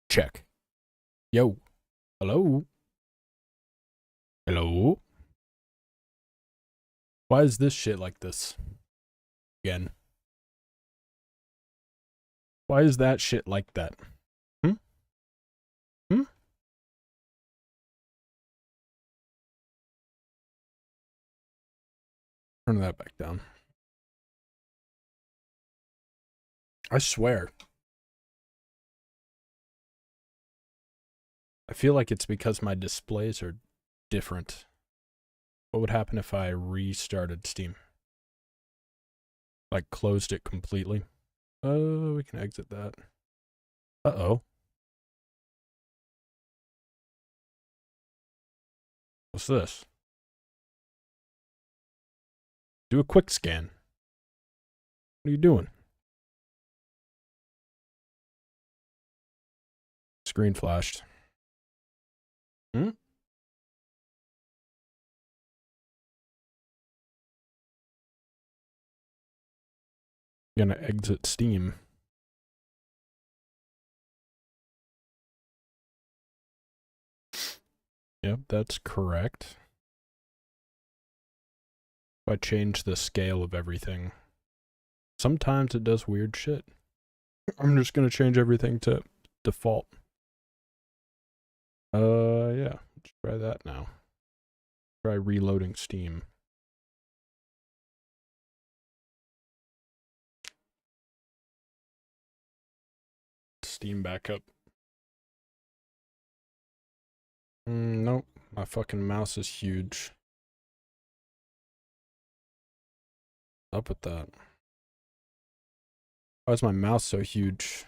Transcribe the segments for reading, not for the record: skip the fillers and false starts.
Check. Yo. Hello. Hello. Why is this shit like this? Again. Why is that shit like that? Hmm? Hmm? Turn that back down. I swear. I feel like it's because my displays are different. What would happen if I restarted Steam? Like closed it completely? Oh, we can exit that. Uh-oh. What's this? Do a quick scan. What are you doing? Screen flashed. Hmm? Gonna exit Steam. Yep, that's correct. If I change the scale of everything, sometimes it does weird shit. I'm just gonna change everything to default. Yeah. Let's try that now. Try reloading Steam. Steam backup. Nope. My fucking mouse is huge. Up with that. Why is my mouse so huge?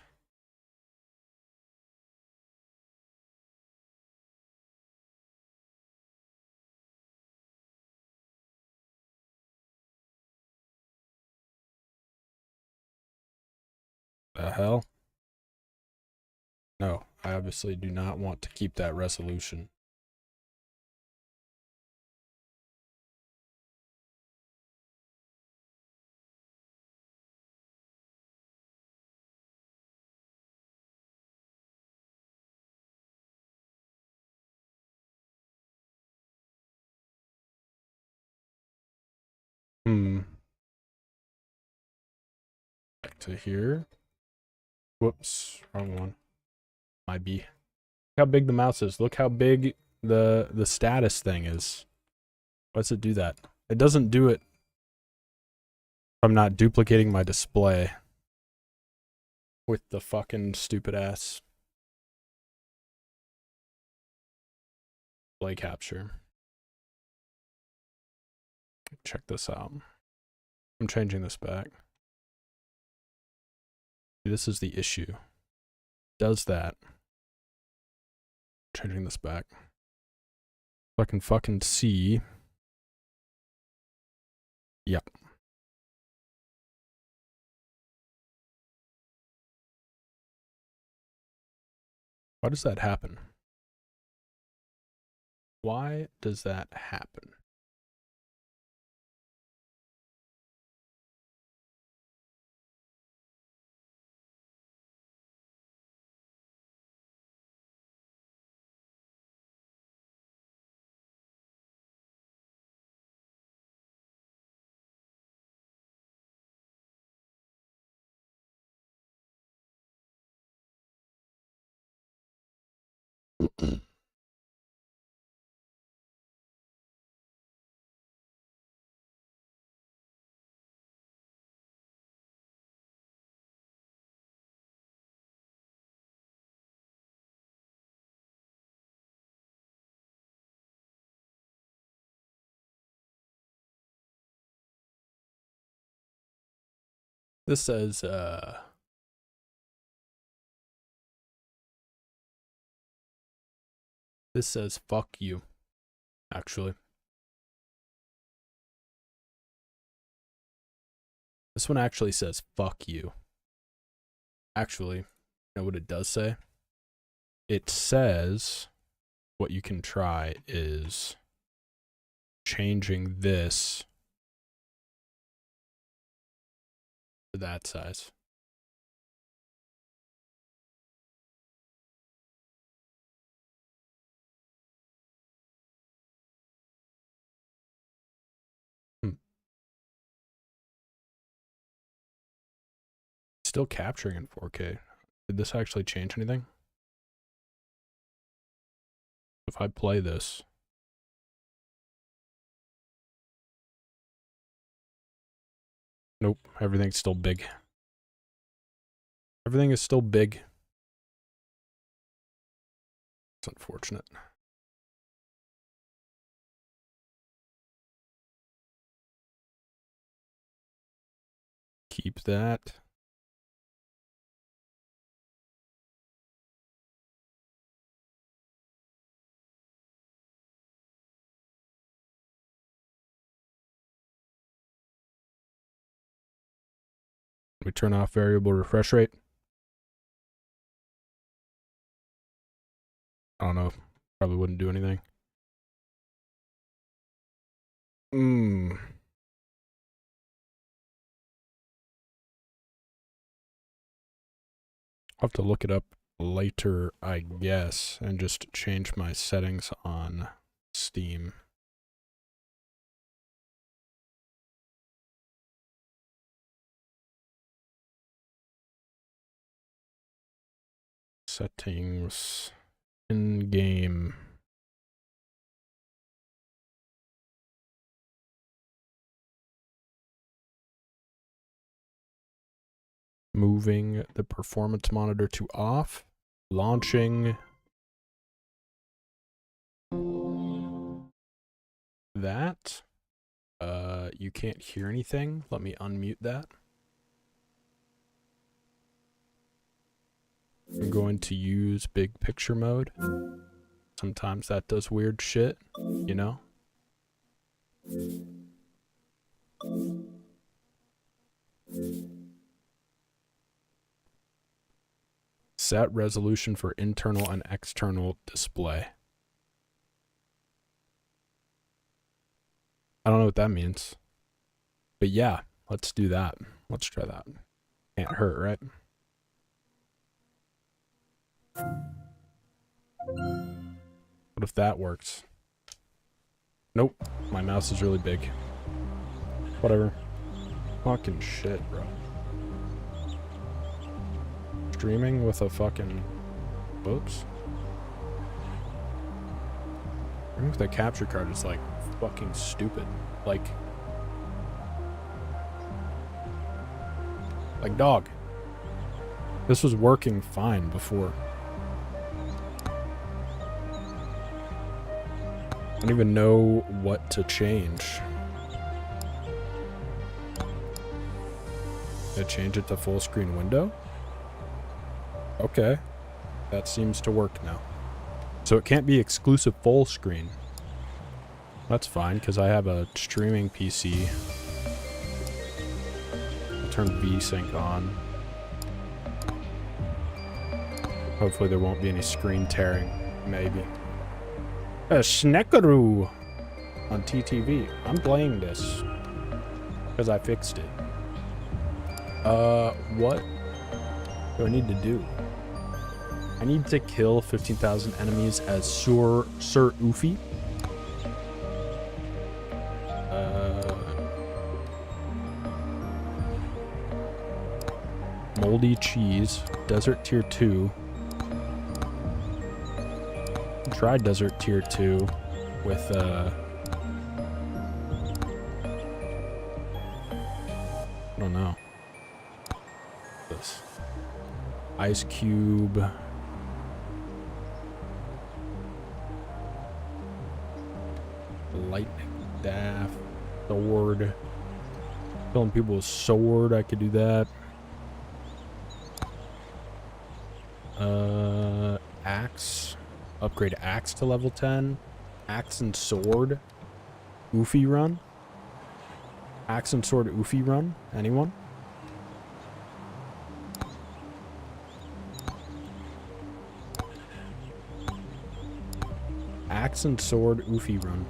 The hell? No, I obviously do not want to keep that resolution. Back to here. Whoops, wrong one. Might be. Look how big the mouse is. Look how big the status thing is. Why does it do that? It doesn't do it. I'm not duplicating my display with the fucking stupid ass display capture. Check this out. I'm changing this back. This is the issue. Does that. Changing this back. So I can fucking see. Yep. Why does that happen? Why does that happen? This says, fuck you, actually. This one actually says, fuck you. Actually, you know what it does say? It says what you can try is changing this to that size. Still capturing in 4K. Did this actually change anything? If I play this. Nope, everything's still big. Everything is still big. It's unfortunate. Keep that. We turn off variable refresh rate. I don't know. Probably wouldn't do anything. I'll have to look it up later, I guess, and just change my settings on Steam. Settings in game. Moving the performance monitor to off. Launching that. You can't hear anything. Let me unmute that. I'm going to use big picture mode. Sometimes that does weird shit, you know? Set resolution for internal and external display. I don't know what that means. But yeah, let's do that. Let's try that. Can't hurt, right? What if that works? Nope. My mouse is really big. Whatever. Fucking shit, bro. Streaming with a fucking... Whoops. Streaming with a capture card is like fucking stupid. Like, dog. This was working fine before. I don't even know what to change. Did I change it to full screen window? Okay. That seems to work now. So it can't be exclusive full screen. That's fine, because I have a streaming PC. I'll turn VSync on. Hopefully there won't be any screen tearing. Maybe. A Sneckaroo on TTV. I'm playing this because I fixed it. What do I need to do? I need to kill 15,000 enemies as Sir Oofy. Moldy cheese. Desert tier 2. Try desert tier 2 with I don't know. This ice cube. Lightning staff. Sword. Killing people with sword, I could do that. Axe. Upgrade axe to level 10. Axe and sword. Oofy run. Axe and sword Oofy run. Anyone? Axe and sword Oofy run.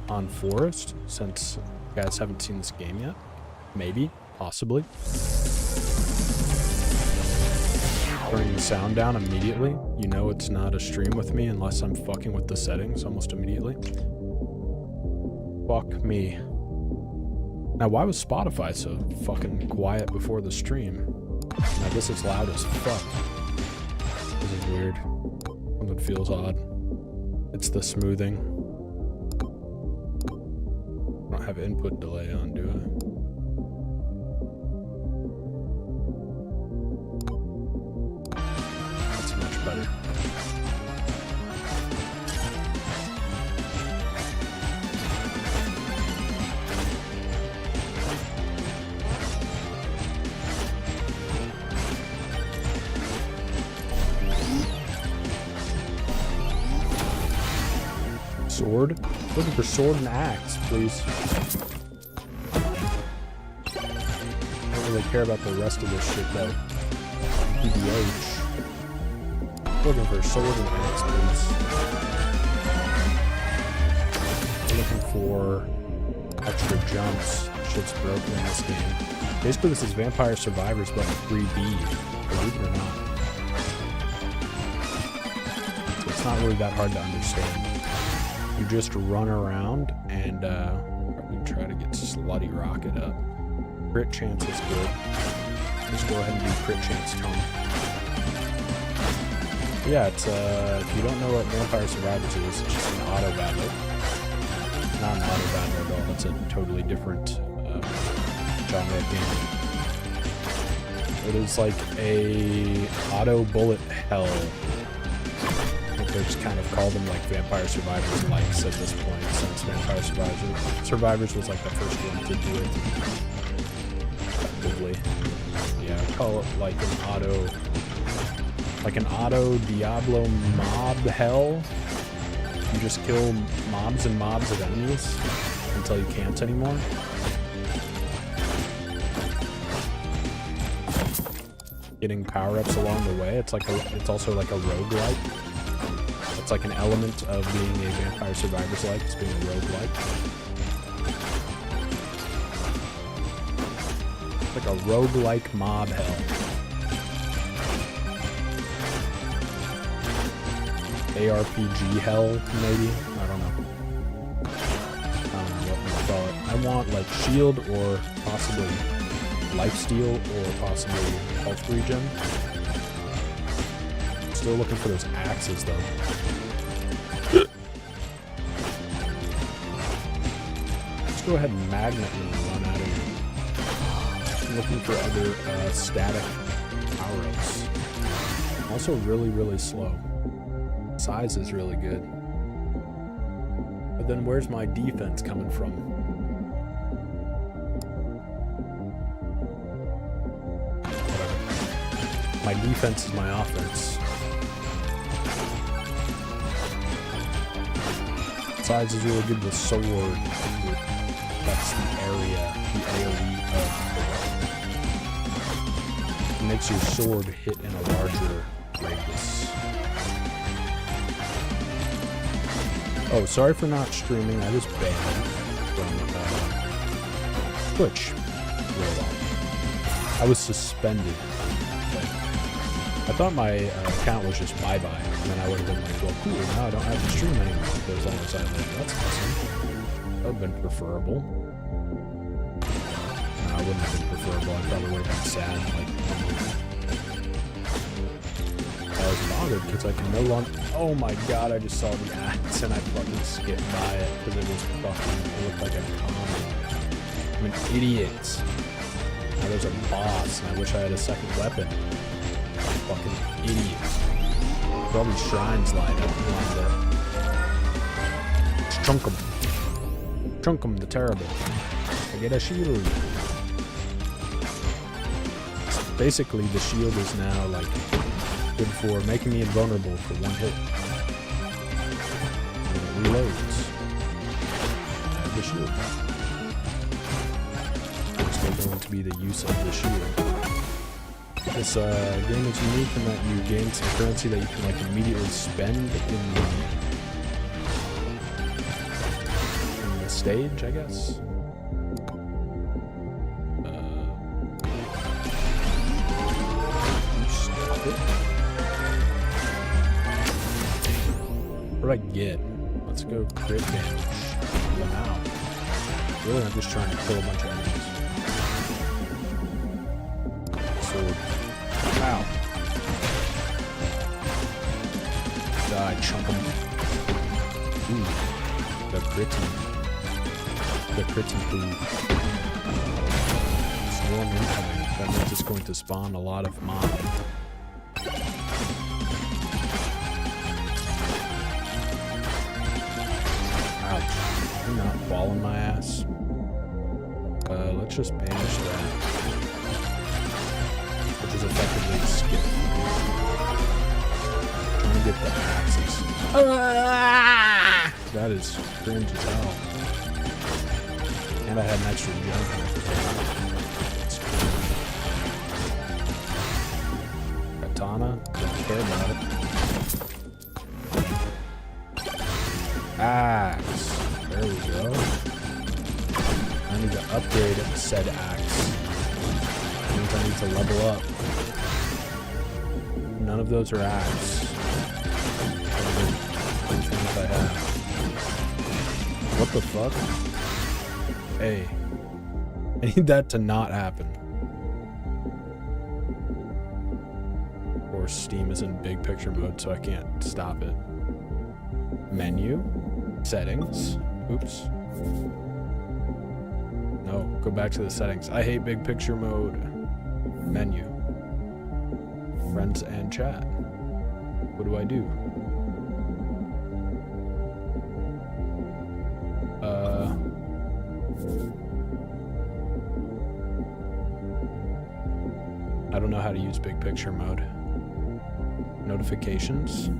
On forest, since you guys haven't seen this game yet. Maybe. Possibly. Turning the sound down immediately. You know it's not a stream with me unless I'm fucking with the settings almost immediately. Fuck me. Now, why was Spotify so fucking quiet before the stream? Now this is loud as fuck. This is weird. Something feels odd. It's the smoothing. I don't have input delay on, do I? That's much better. Sword? Looking for sword and axe, please. I don't really care about the rest of this shit though. PBH. Looking for sword and axe, please. Looking for extra jumps. Shit's broken in this game. Basically, this is Vampire Survivors, but 3B. Believe it or not. So it's not really that hard to understand. You just run around and probably try to get Slutty Rocket up. Crit chance is good. Just go ahead and do crit chance, Tony. Yeah, it's if you don't know what Vampire Survivors is, it's just an auto battle. Not an auto battle at all. That's a totally different genre of game. It is like a auto bullet hell. They just kind of call them like Vampire Survivors likes at this point, since Vampire Survivors was like the first one to do it effectively. Yeah, I call it like an auto Diablo mob hell. You just kill mobs and mobs of enemies until you can't anymore. Getting power-ups along the way. It's also like a roguelike. It's like an element of being a Vampire Survivors like, it's being a roguelike. It's like a roguelike mob hell. ARPG hell, maybe? I don't know. I don't know what you call it. I want like shield or possibly lifesteal or possibly health regen. Still looking for those axes though. Let's go ahead and magnet and run out of here. I'm looking for other static power-ups. Also really, really slow. Size is really good. But then where's my defense coming from? Whatever. My defense is my offense. Size is really good with sword. That's the area, the AoE of the weapon. It makes your sword hit in a larger radius. Oh, sorry for not streaming. I was banned from Twitch. I was suspended. I thought my account was just bye-bye, and then I would have been like, well, cool, now I don't have to stream anymore. But as long as I like, that's awesome. That would have been preferable. No, I wouldn't have been preferable. I probably would have been sad. Like, I was bothered because I can no longer... Oh my god, I just saw the ads and I fucking skipped by it because it was fucking... It looked like a common. I'm an idiot. Now there's a boss and I wish I had a second weapon. Fucking idiot. Probably shrines light up around there. Let's chunk them. Chunk them, the terrible. I get a shield. Basically, the shield is now like good for making me invulnerable for one hit. And it reloads. I have the shield. It's going to be the use of the shield. This game is unique in that you gain some currency that you can like immediately spend in the stage, I guess. Stop it. What do I get? Let's go crit damage. Wow. Really, I'm just trying to kill a bunch of enemies. Sword. Die, chunk 'em. Ooh, the gritty. The gritty food. Swarm incoming. That means it's going to spawn a lot of mob. Ouch. You're not falling my ass. Let's just banish that. Which is effectively a skip. Trying to get the axes. That is cringe as hell. And I had an extra jump. That's cringe. Katana, don't care about it. Axe. There we go. I need to upgrade said axe. That means I need to level up. None of those are axe. Things I have. What the fuck? Hey. I need that to not happen. Of course, Steam is in big picture mode, so I can't stop it. Menu. Settings. Oops. No, go back to the settings. I hate big picture mode. Menu. Friends and chat. What do I do? I don't know how to use big picture mode. Notifications.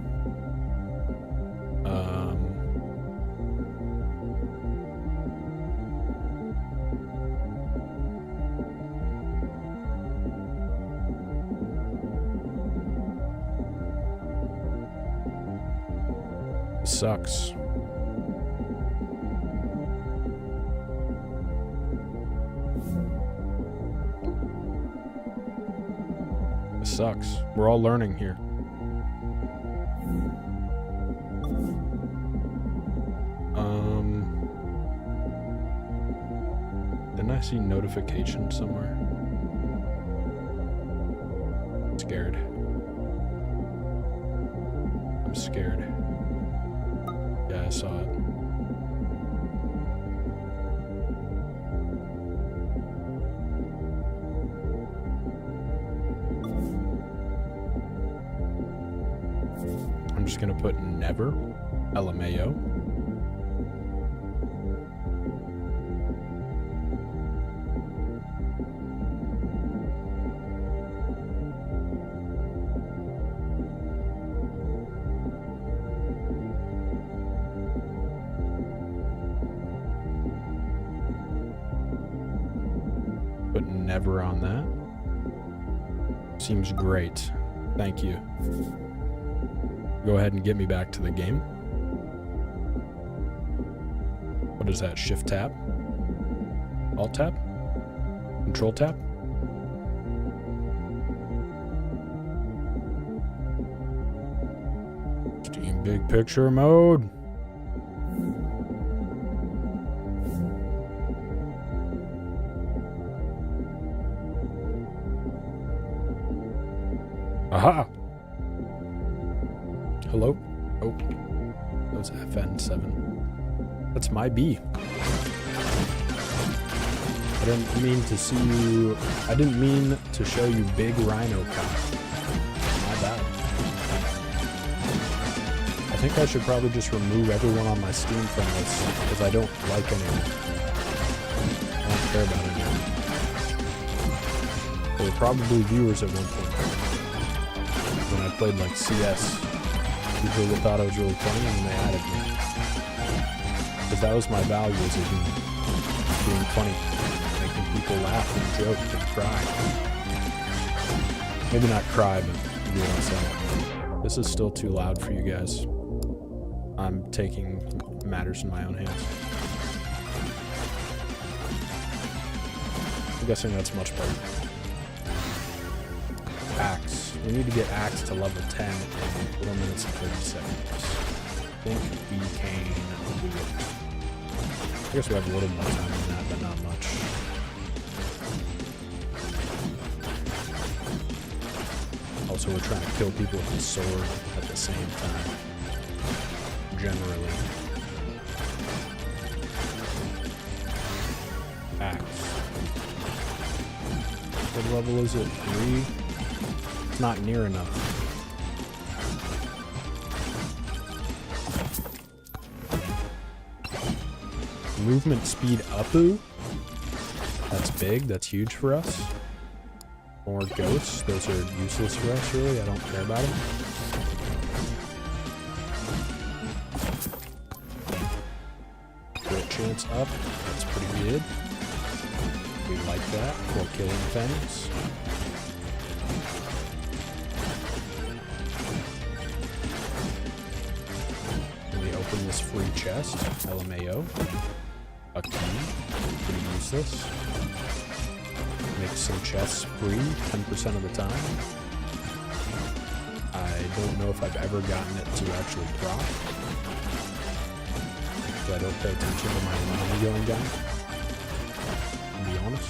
Sucks. This sucks. We're all learning here. Didn't I see notification somewhere? Scared. I'm scared. Yeah, I saw it. I'm just gonna put never, LMAO. Put never on that. Seems great. Thank you. Go ahead and get me back to the game. What is that? Shift tab? Alt tab? Control tab? Steam big picture mode. Aha! Hello? Oh. That was FN7. That's my B. I didn't mean to see you... I didn't mean to show you big rhino cock. My bad. I think I should probably just remove everyone on my Steam from this, because I don't like anyone. I don't care about anyone. They were probably viewers at one point. When I played like CS. People thought I was really funny and they added me. Because that was my value as a human. Being funny. Making people laugh and joke and cry. Maybe not cry, but you know what I'm saying. This is still too loud for you guys. I'm taking matters in my own hands. I'm guessing that's much better. Axe. We need to get Axe to level 10 in 4 minutes and 30 seconds. I think we can do it. I guess we have a little more time than that, but not much. Also, we're trying to kill people with the sword at the same time. generally. Axe. What level is it? 3? It's not near enough. Movement speed upoo. That's big. That's huge for us. More ghosts. Those are useless for us, really. I don't care about them. Crit chance up. That's pretty good. We like that. For killing things. We open this free chest. LMAO. A key. Pretty useless. Make some chests free 10% of the time. I don't know if I've ever gotten it to actually prop. So I don't pay attention to my money going down. To be honest.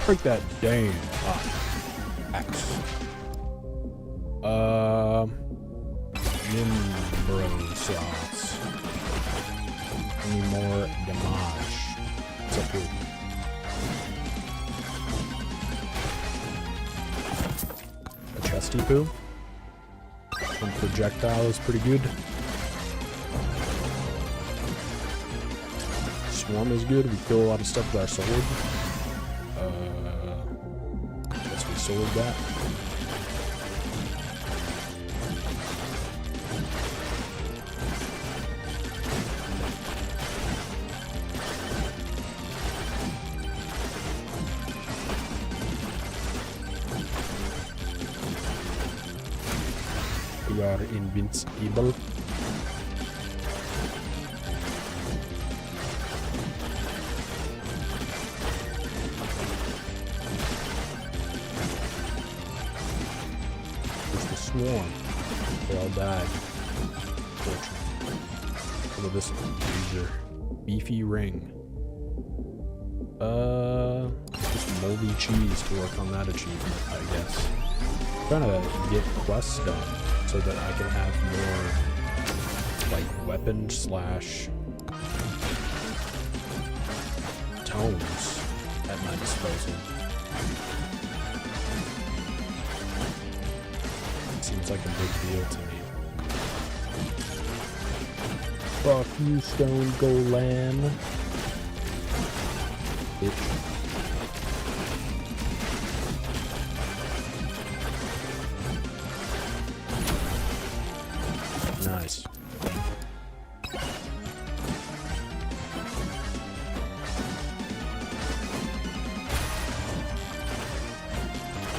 Break that damn axe. Nimbro sauce. Any more damage? What's up here? A chesty poo. Some projectile is pretty good. Swarm is good. We kill a lot of stuff with our sword. Guess we sword that. We are invincible. It's the swarm. They all died. Fortunately. Look at this user. Beefy ring. Just moldy cheese to work on that achievement, I guess. I'm trying to get quests done so that I can have more, like, weapon slash tomes at my disposal. It seems like a big deal to me. Fuck you, Stone Golem. Bitch. Nice.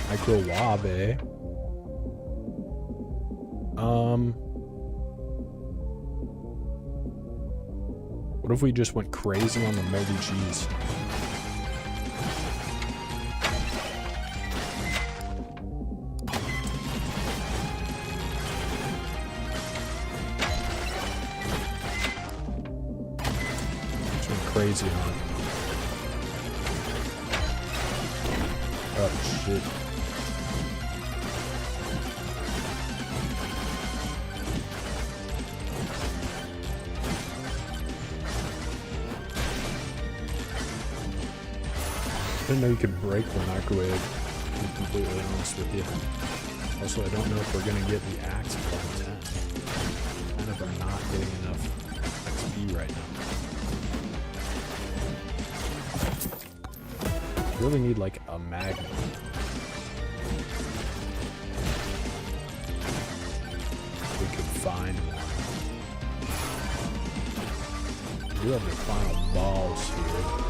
Microwabe. What if we just went crazy on the moldy cheese? Crazy on it. Oh shit. I didn't know you could break the microwave, to be completely honest with you. Also, I don't know if we're gonna get the axe at level 10. Kind of are not getting enough XP right now. Really need like a magnet. We could find one. We do have the final balls here.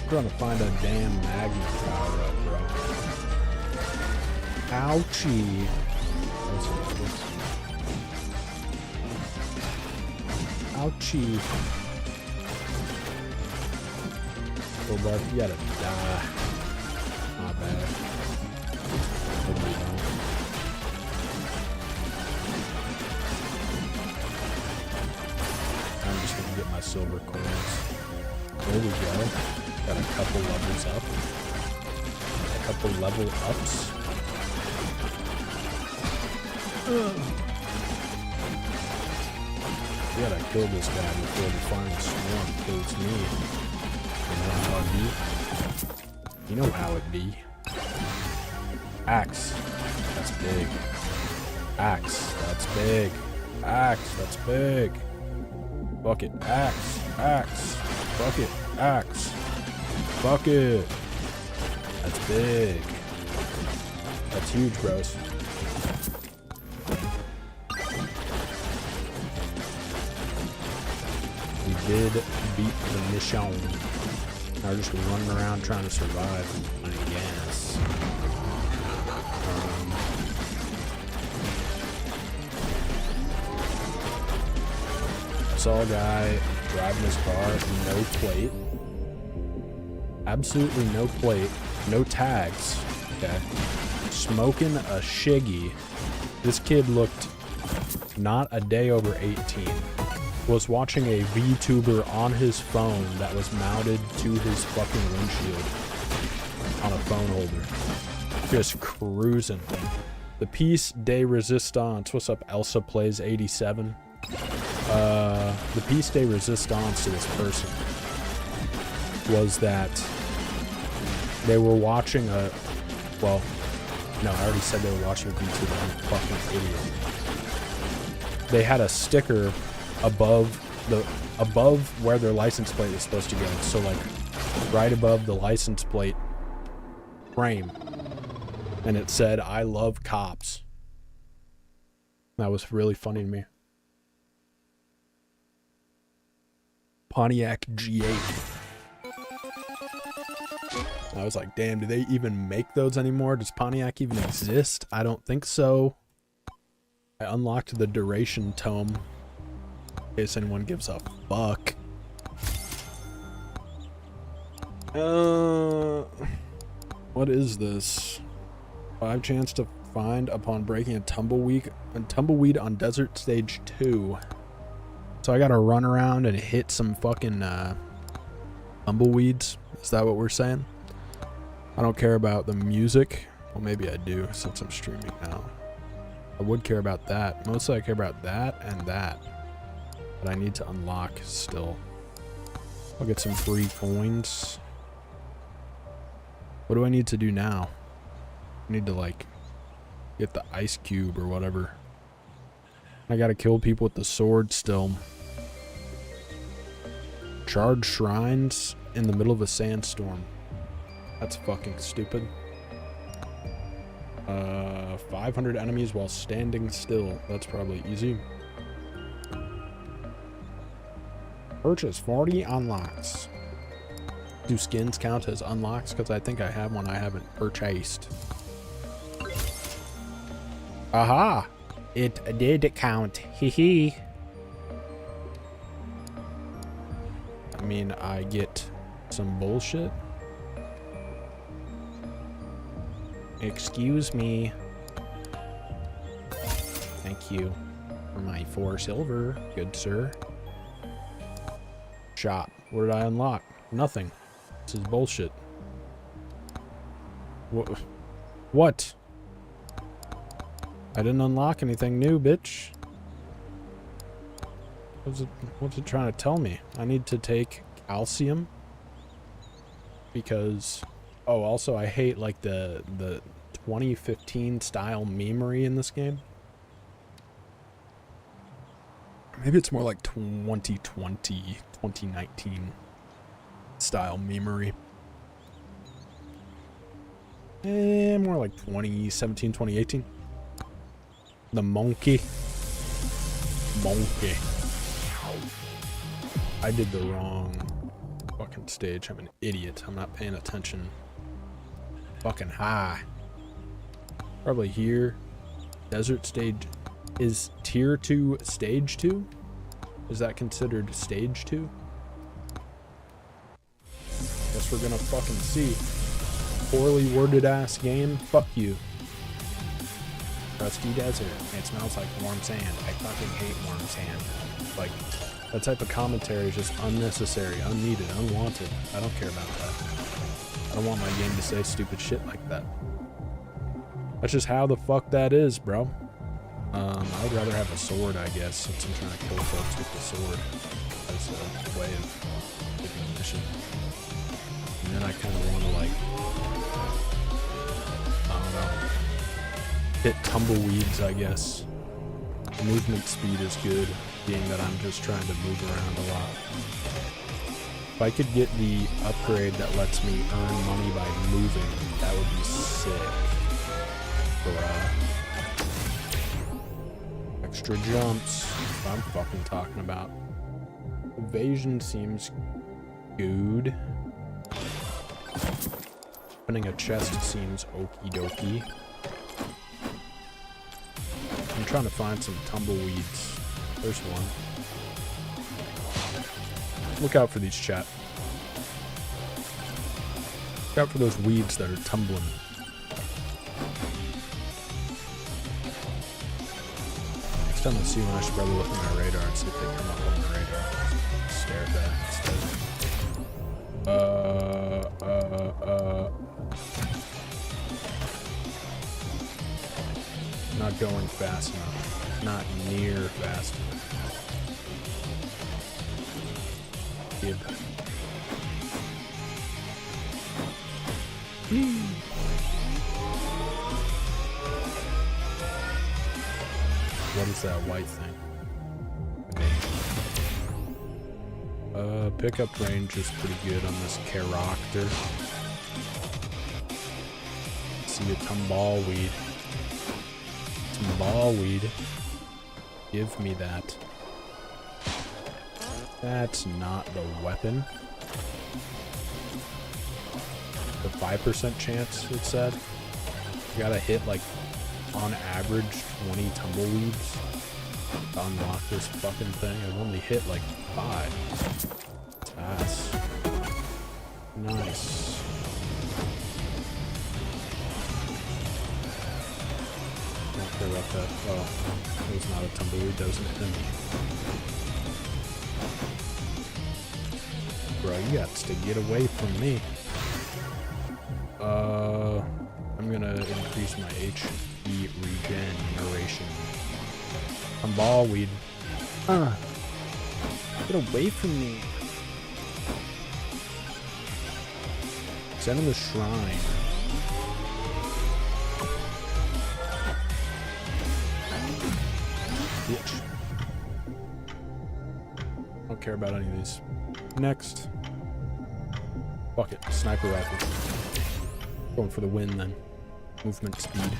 Trying to find a damn magnet power up, bro. Ouchie. Ouchie. Little bud, you gotta die. Not bad. Hopefully you don't. I'm just gonna get my silver coins. There we go. Got a couple levels up. A couple level ups. We gotta kill this guy before the final swarm kills me. You know how it be. Axe. That's big. Axe. That's big. Axe. That's big. Bucket. Axe. Axe. Bucket. Axe. Bucket. That's big. That's huge, bros. We did beat the mission. Now we're just running around trying to survive, I guess. Saw a guy driving his car, no plate. Absolutely no plate, no tags, okay? Smoking a shiggy. This kid looked not a day over 18. Was watching a VTuber on his phone that was mounted to his fucking windshield on a phone holder. Just cruising. The piece de resistance. What's up, Elsa Plays 87? The piece de resistance to this person was that they were watching a, well, no, I already said they were watching a VTuber. I'm a fucking idiot. They had a sticker above where their license plate is supposed to go, so like right above the license plate frame, and it said "I love cops." That was really funny to me. Pontiac G8. I was like, damn, do they even make those anymore? Does Pontiac even exist? I don't think so. I unlocked the duration tome. In case anyone gives a fuck. What is this? 5 chance to find upon breaking a tumbleweed on Desert Stage 2. So I gotta run around and hit some fucking tumbleweeds. Is that what we're saying? I don't care about the music. Well, maybe I do since I'm streaming now. I would care about that. Mostly I care about that and that. But I need to unlock still. I'll get some free coins. What do I need to do now? I need to like get the ice cube or whatever. I gotta kill people with the sword still. Charge shrines in the middle of a sandstorm. That's fucking stupid. 500 enemies while standing still. That's probably easy. Purchase 40 unlocks. Do skins count as unlocks? Because I think I have one I haven't purchased. Aha! It did count. Hee hee. I mean, I get some bullshit. Excuse me. Thank you for my 4 silver, good sir. Shop. What did I unlock? Nothing. This is bullshit. What? I didn't unlock anything new, bitch. What's it trying to tell me? I need to take calcium because, oh, also I hate like the 2015 style memery in this game. Maybe it's more like 2020, 2019 style memery. More like 2017, 2018. The monkey. Monkey. I did the wrong fucking stage. I'm an idiot. I'm not paying attention. Fucking high. Probably here. Desert stage. Is tier 2 stage 2? Is that considered stage 2? Guess we're gonna fucking see. Poorly worded ass game. Fuck you. Rusty desert. It smells like warm sand. I fucking hate warm sand. Like, that type of commentary is just unnecessary, unneeded, unwanted. I don't care about that. I don't want my game to say stupid shit like that. That's just how the fuck that is, bro. I would rather have a sword, I guess, since I'm trying to kill folks with the sword as a way of getting a mission. And then I kind of want to, like, I don't know, hit tumbleweeds, I guess. The movement speed is good, being that I'm just trying to move around a lot. If I could get the upgrade that lets me earn money by moving, that would be sick. For, extra jumps. That's what I'm fucking talking about. Evasion seems good. Opening a chest seems okie dokie. I'm trying to find some tumbleweeds. There's one. Look out for these, chat. Look out for those weeds that are tumbling. Next time I see one, I should probably look at my radar and see if they come up on my radar. Stare at that instead. Not going fast enough. Not near fast enough. Gib. What is that white thing? Pickup range is pretty good on this character. See a tumbleweed. Tumbleweed. Give me that. That's not the weapon. The 5% chance, it said. You gotta hit, like, on average, 20 tumbleweeds to unlock this fucking thing. I've only hit, like, 5. That's nice. Don't care about that. Oh, it was not a tumbleweed, that was an enemy. Bro, you got to get away from me. I'm gonna increase my HP regeneration. Tumbleweed. Get away from me. Send him the shrine. Bitch. Don't care about any of these. Next. Fuck it. Sniper rifle. Going for the win then. Movement speed.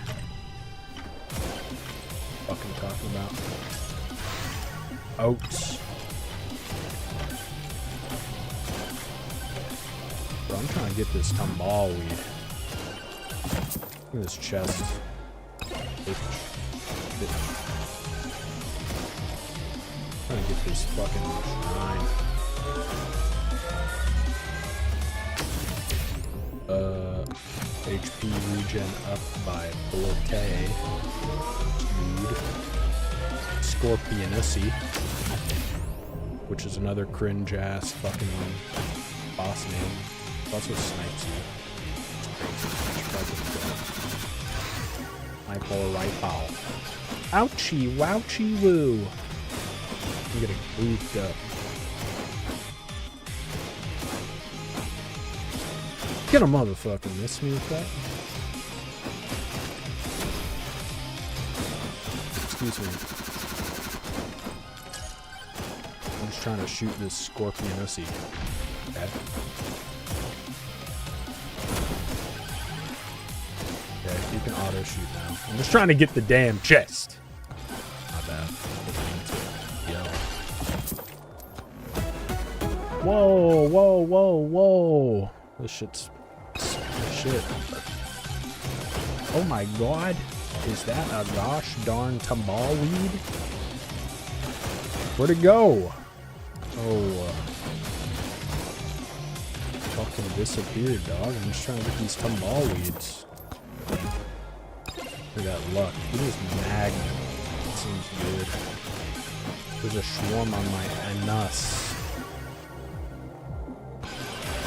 Fucking talking about. Oats. Bro, I'm trying to get this tumbleweed. Look at this chest. Trying to get this fucking shrine. HP regen up by 4K. Dude. Scorpionacy. Which is another cringe ass fucking boss name. It also snipes you. My poor rifle. Ouchie, wouchie, woo. I'm getting goofed up. Get a motherfucking miss me with that. Excuse me. I'm just trying to shoot this Scorpionacy. Okay. Okay, you can auto shoot now. I'm just trying to get the damn chest. Not bad. Whoa, whoa, whoa, whoa. This shit's shit. Oh my god. Is that a gosh darn tumbleweed? Where'd it go? Oh. Fuck fucking disappeared, dog. I'm just trying to get these tumbleweeds. Look at that luck. He just nagged me. That seems weird. There's a swarm on my anus.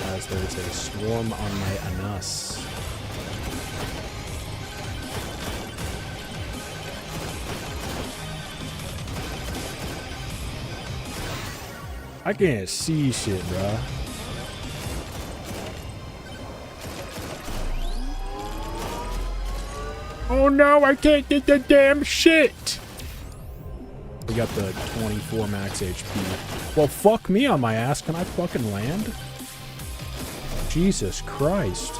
As there's a swarm on my anus. I can't see shit, bruh. Oh no, I can't get the damn shit! We got the 24 max HP. Well, fuck me on my ass. Can I fucking land? Jesus Christ.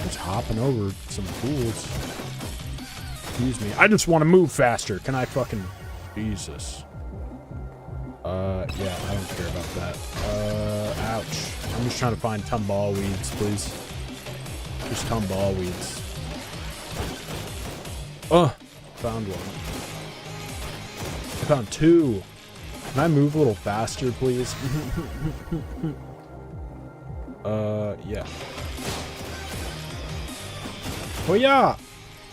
Just hopping over some fools. Excuse me. I just want to move faster. Can I fucking... Jesus. Yeah, I don't care about that. Ouch. I'm just trying to find tumbleweeds, please. Just tumbleweeds. Oh, found one. I found two. Can I move a little faster, please? Yeah. Oh, yeah.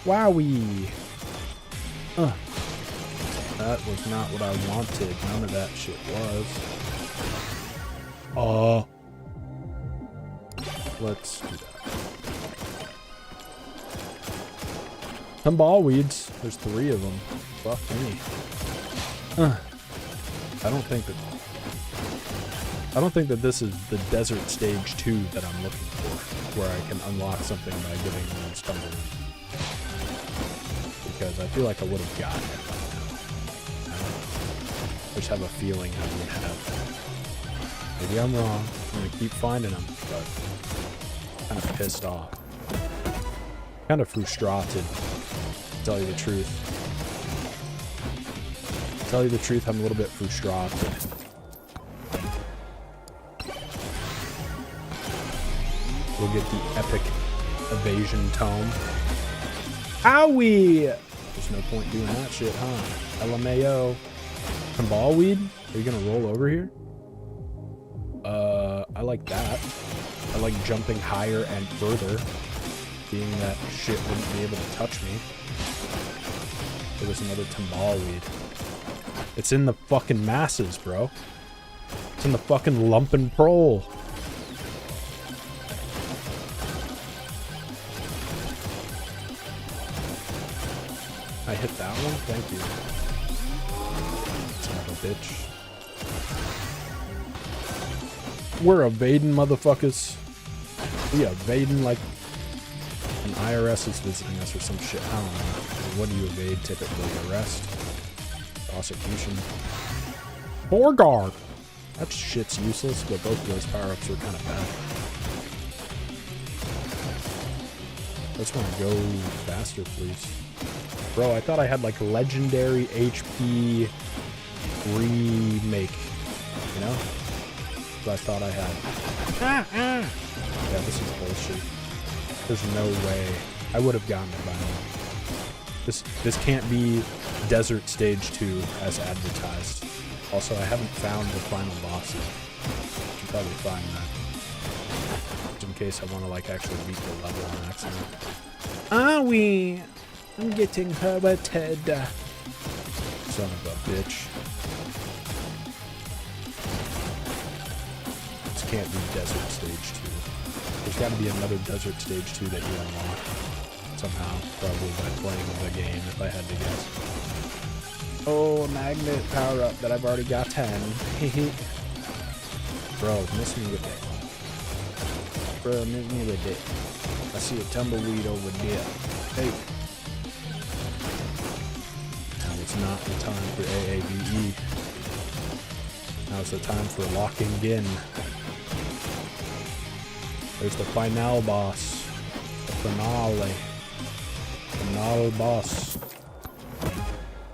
Wowie. That was not what I wanted. None of that shit was. Let's do that. Tumbleweeds. There's 3 of them. Fuck me. I don't think that this is the desert stage 2 that I'm looking for, where I can unlock something by giving them tumbleweed. Because I feel like I would have gotten it by now. I just have a feeling I would have. Maybe I'm wrong. I'm gonna keep finding them, but kind of pissed off. Kind of frustrated, to tell you the truth. To tell you the truth, I'm a little bit frustrated. We'll get the epic evasion tome. Owie! There's no point doing that shit, huh? LMAO. Tumbleweed? Are you gonna roll over here? I like that. I like jumping higher and further. Being that shit wouldn't be able to touch me. There was another tumbleweed. It's in the fucking masses, bro. It's in the fucking lump and prole. I hit that one? Thank you. Son of a bitch. We're evading, motherfuckers. We evading like an IRS is visiting us or some shit. I don't know. What do you evade typically? Arrest? Prosecution? Borgard! That shit's useless, but both of those power-ups are kind of bad. I just want to go faster, please. Bro, I thought I had like legendary HP remake, you know? I thought I had. Yeah, this is bullshit. There's no way. I would have gotten it by now. This can't be Desert Stage 2 as advertised. Also, I haven't found the final bosses. I should probably find that. Just in case I want to like actually beat the level on accident. Are we? I'm getting hurted. Son of a bitch. This can't be Desert Stage 2. There's got to be another Desert Stage 2 that you unlock somehow, probably by playing the game, if I had to guess. Oh, a magnet power-up that I've already got 10. Bro, miss me with it. Bro, miss me with it. I see a tumbleweed over there. Hey. Now it's not the time for AAVE. Now it's the time for locking in. There's the final boss. The finale. Final boss.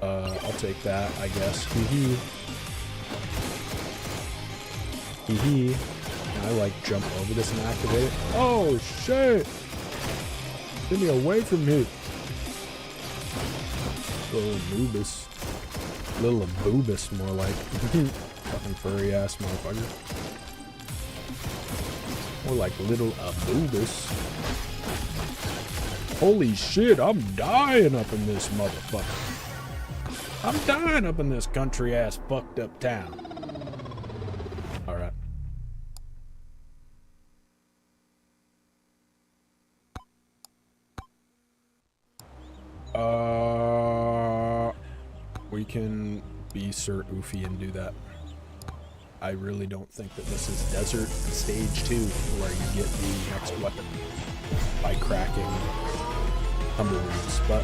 I'll take that, I guess. Hee hee. Can I like jump over this and activate it? Oh shit! Get me away from here. Oh, Anubis. Little boobus, more like. Fucking furry ass motherfucker. More like little boobus. Holy shit, I'm dying up in this motherfucker. I'm dying up in this country ass fucked up town. Alright. We can be Sir Oofy and do that. I really don't think that this is Desert Stage 2, where you get the next weapon by cracking tumbleweeds, but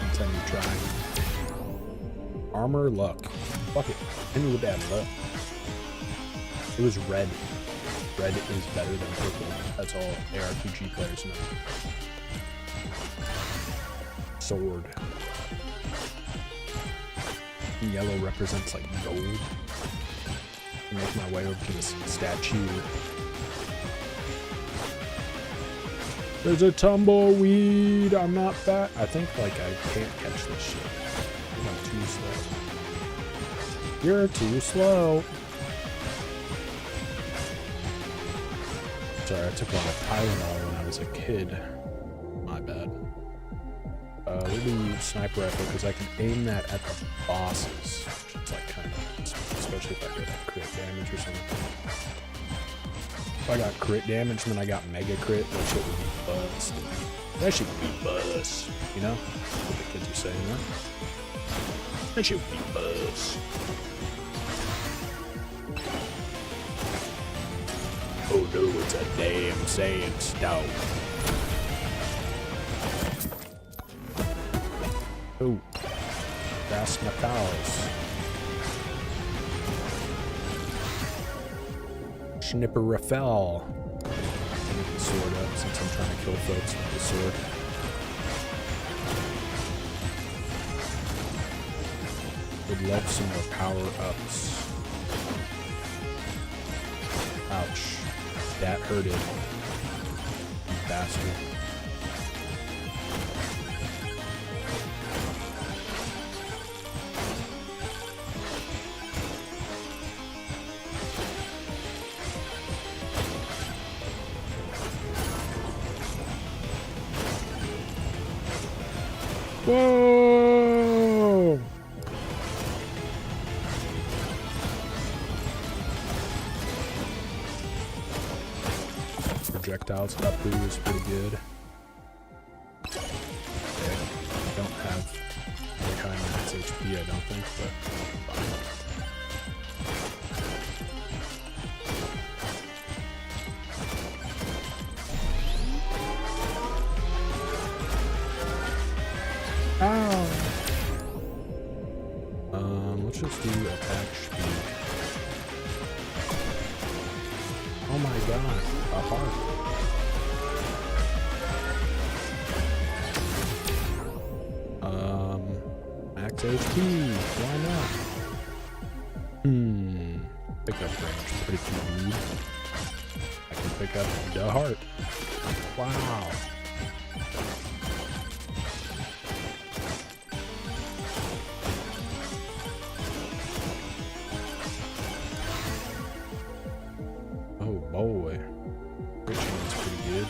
continue trying. Armor luck. Fuck it. I knew that luck. It was red. Red is better than purple. That's all ARPG players know. Sword. Yellow represents like gold. I make my way over to this statue. There's a tumbleweed. I'm not fat. I think like I can't catch this shit. I'm too slow. You're too slow. Sorry, I took a lot of Tylenol when I was a kid. My bad. We'll do sniper rifle because I can aim that at the bosses, which is like kind of, especially if I get that crit damage or something. If I got crit damage and then I got mega crit, that shit would be buzz. That shit would be buzz. You know? That's what the kids are saying, huh? That shit would be buzz. Oh no, it's a damn sandstone. Oh, that's my cows. Snipper Raffel. Get the sword up since I'm trying to kill folks with the sword. Would love some more power-ups. Ouch. That hurted. You bastard. Whoa! Projectiles Apu is pretty good. Okay. I don't have like high max HP, I don't think, but fine. Ow! Let's just do attack speed. Oh my god, a heart. Max HP, why not? Pickup range, pretty good. I can pick up the heart. Wow. Boy, Richmond's pretty good.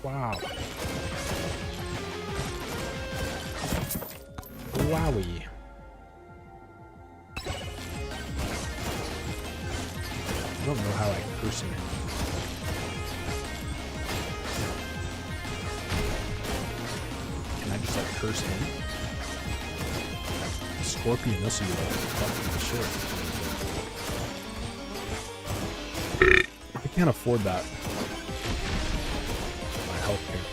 Wow. Wowie. I don't know how I curse him. Can I just like curse him? Scorpion, this will be like fucking shit. I can't afford that. My healthcare.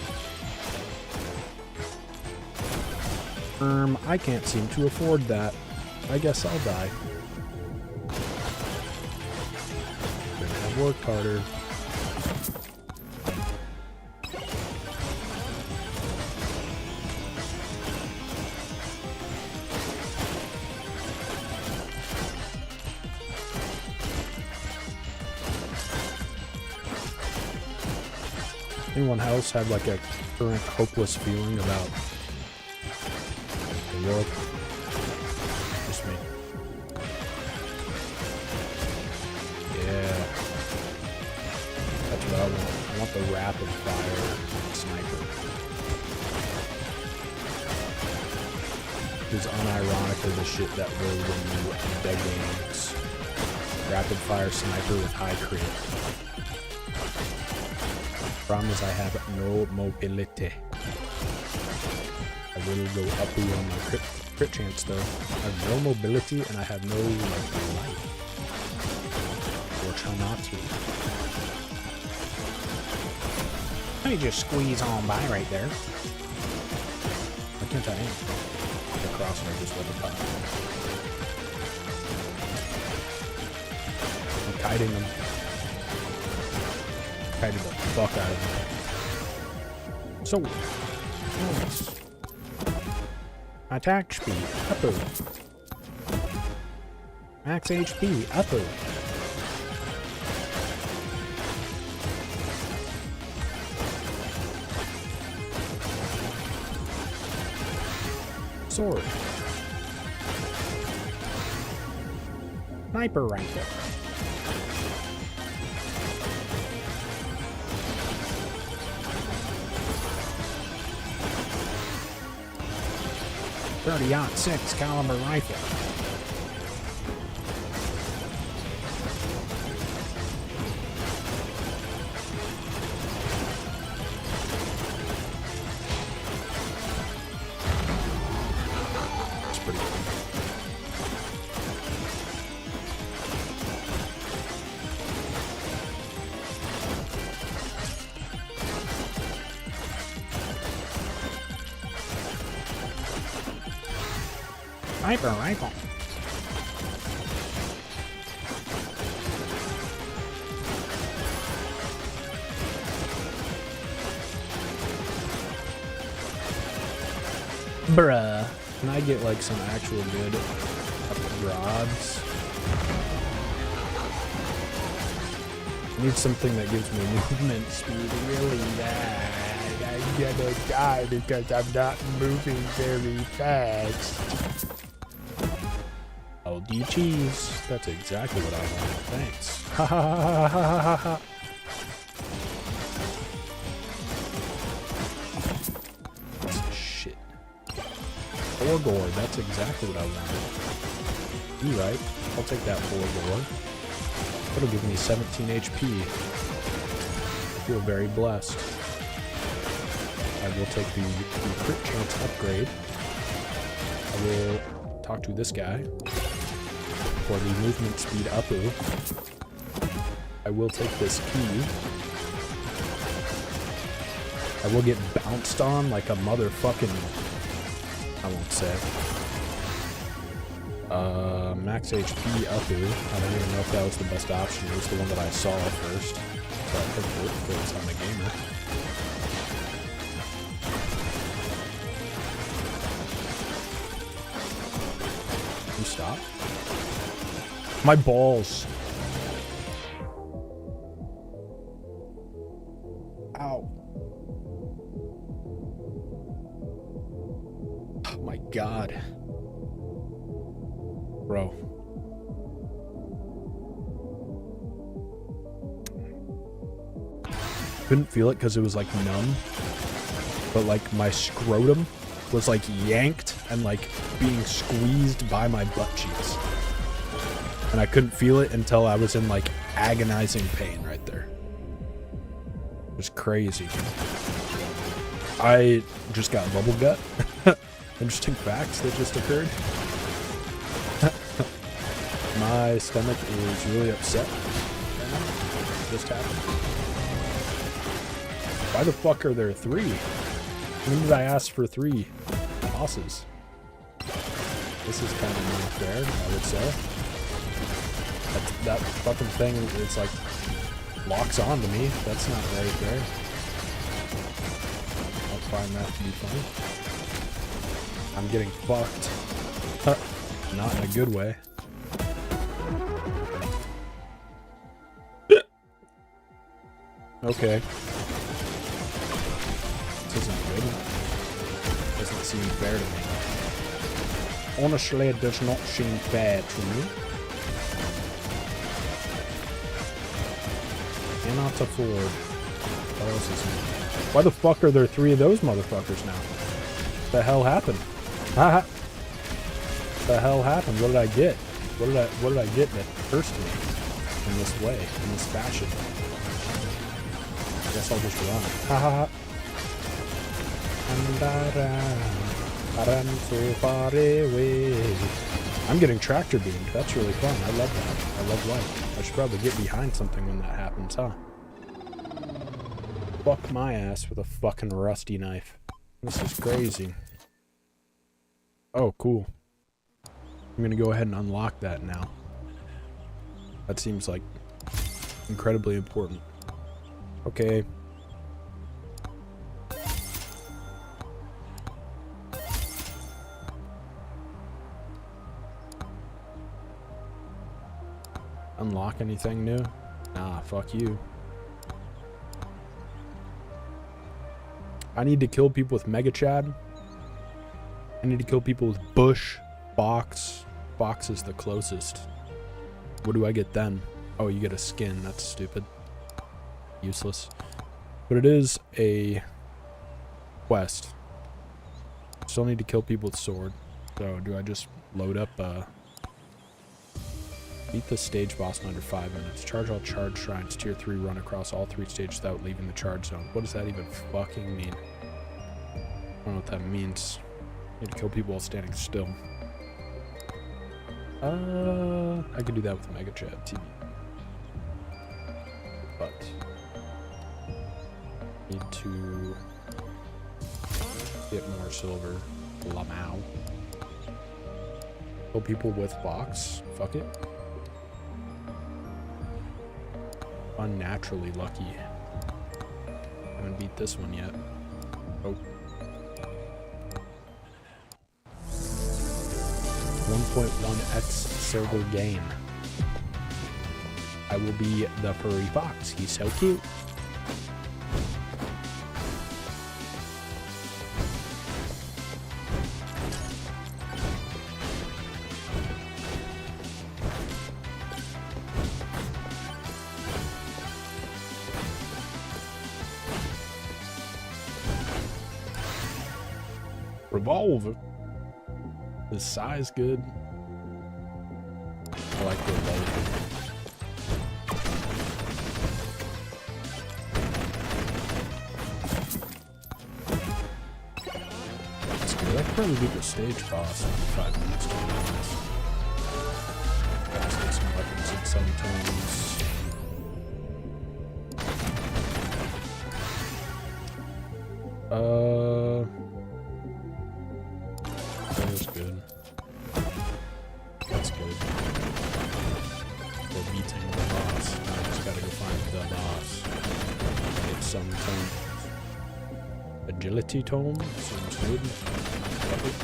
I can't seem to afford that. I guess I'll die. Work harder. Anyone else have like a current hopeless feeling about the world? Just me. Yeah. That's what I want. I want the rapid fire sniper. It's unironically the shit that will win you the games. Rapid fire sniper with high crit. Problem is I have no mobility. I will go up on my crit chance though. I have no mobility and I have no life. Or try not to. Let me just squeeze on by right there. Why can't I aim? The crosshair just with the button. I'm kiting them. Kited the fuck out of them. So, nice. Attack speed, upper. Max HP, upper. Sword. Sniper rifle. .30-06 caliber rifle. That's pretty cool. Sniper rifle. Bruh. Can I get like some actual good rods? I need something that gives me movement speed really bad. I'm gonna die because I'm not moving very fast. LD cheese. That's exactly what I want. Thanks. Ha ha ha ha ha ha. Shit. 4 gourd. That's exactly what I wanted. You right. I'll take that 4 gourd. That'll give me 17 HP. I feel very blessed. I will take the crit chance upgrade. I will talk to this guy for the movement speed upper. I will take this key. I will get bounced on like a motherfucking... I won't say. Max HP upper. I don't even know if that was the best option. It was the one that I saw first. So I picked it because I'm a gamer. You stop? My balls. Ow. Oh my god. Bro. Couldn't feel it because it was like numb. But like my scrotum was like yanked and like being squeezed by my butt cheeks. And I couldn't feel it until I was in like agonizing pain right there. It was crazy. I just got bubble gut. Interesting facts that just occurred. My stomach is really upset right now. It just happened. Why the fuck are there 3? When did I ask for 3 bosses? This is kind of not fair, I would say. That fucking thing, it's like, locks on to me. That's not very fair. I'll find that to be funny. I'm getting fucked. Not in a good way. Okay. This isn't good. Doesn't seem fair to me. Honestly, it does not seem fair to me. Cannot afford. What else is new? Why the fuck are there 3 of those motherfuckers now? What the hell happened? Haha. What the hell happened? What did I get? What did I get that cursed me in this way, in this fashion? I guess I'll just run. Haha. And I ran so far away. I'm getting tractor beamed. That's really fun. I love that. I love life. I should probably get behind something when that happens, huh? Fuck my ass with a fucking rusty knife. This is crazy. Oh, cool. I'm gonna go ahead and unlock that now. That seems like incredibly important. Okay. Unlock anything new? Nah, fuck you. I need to kill people with Mega Chad. I need to kill people with Bush, Box. Box is the closest. What do I get then? Oh, you get a skin. That's stupid. Useless. But it is a quest. Still need to kill people with sword. So do I just load up beat the stage boss in under 5 minutes. Charge all charge shrines. Tier 3 run across all 3 stages without leaving the charge zone. What does that even fucking mean? I don't know what that means. Need to kill people while standing still. I could do that with Mega Chat TV. But need to get more silver. Lamau. Kill people with box. Fuck it. Unnaturally lucky. Haven't beat this one yet. Oh. 1.1x silver gain. I will be the furry fox. He's so cute. Revolver. His size good. I like the revolver. That's good. I could probably beat the stage boss in 5 minutes. To be honest. Gotta get some weapons and sometimes. That's good. That's good. We're beating the boss. Now I just gotta go find the boss. Get some tome. Agility tome? Sounds good. Love it.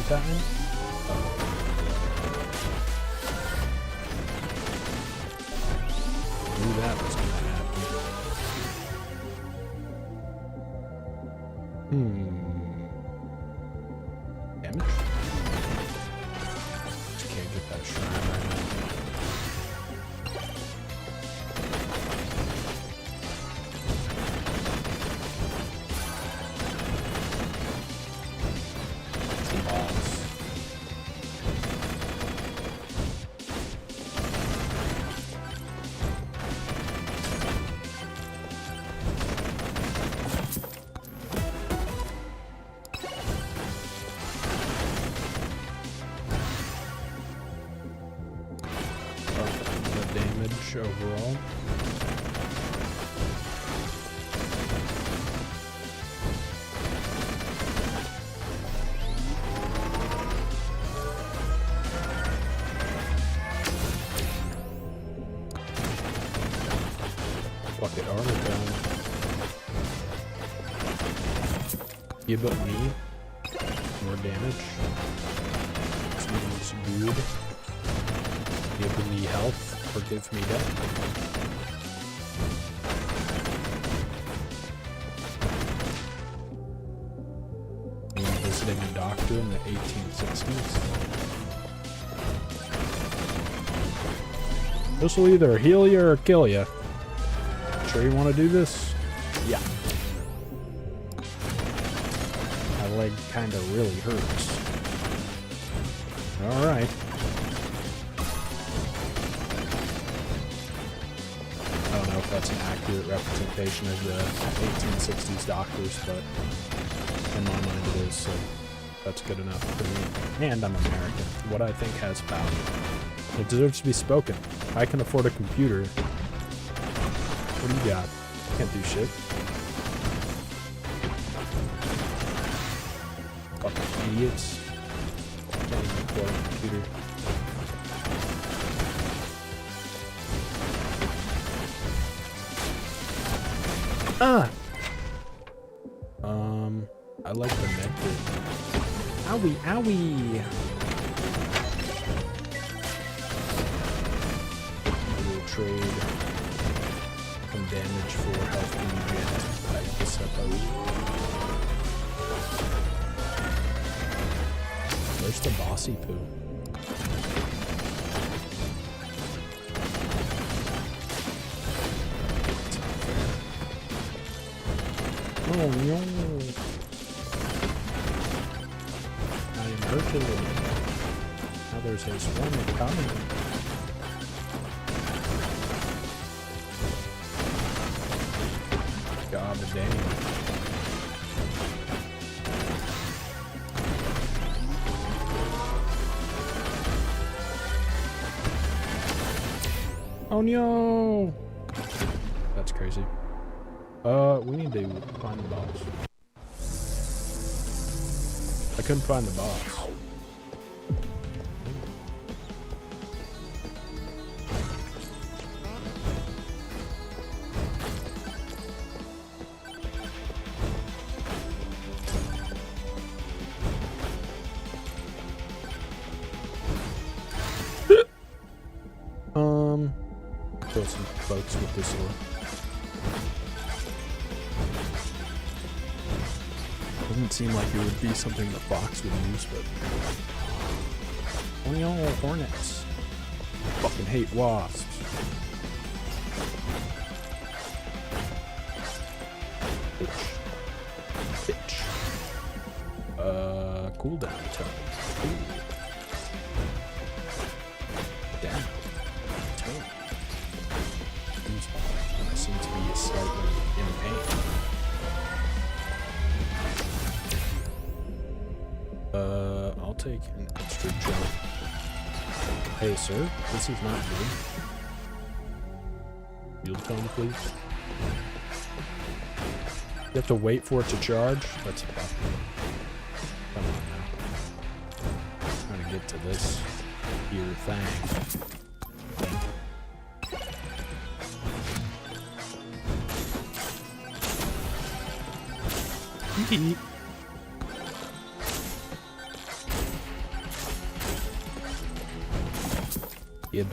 That one? Knew that was gonna happen. Damage? Just can't get that shrine right now. Fuck it, armor down. Give up me. More damage. Seems good. Give me health. Or give me death. Visiting a doctor in the 1860s. This will either heal you or kill you. Sure you want to do this? Yeah. My leg kind of really hurts. Alright. I don't know if that's an accurate representation of the 1860s doctors, but in my mind it is, so that's good enough for me. And I'm American. What I think has value. It deserves to be spoken. I can afford a computer. What do you got? Can't do shit. Fucking idiots. Can't even afford a computer. Ah! I like the nectar. Owie, owie! I will trade some damage for health regen, I suppose. Where's the bossy poo? Oh no! I am hurting. Now there's a swarm coming. God damn. Oh no! That's crazy. We need to find the boss. I couldn't find the boss. Kill some folks with this sword. Doesn't seem like it would be something the fox would use, but... Only all hornets. Fucking hate wasps. Bitch. Bitch. Cooldown tone. Ooh. Down. Tone. I seem to be slightly in pain. I'll take an extra jump. Hey, sir, this is not good. Field cone, please. You have to wait for it to charge? That's tough. Come on now. I'm trying to get to this here thing. Eat. Gib.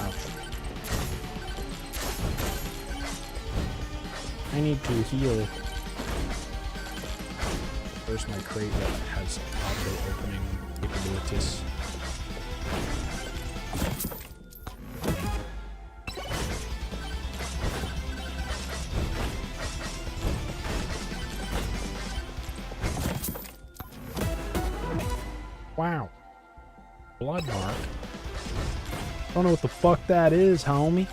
Ouch. I need to heal. Where's my crate that has auto-opening capabilities? Wow. Blood mark. I don't know what the fuck that is, homie.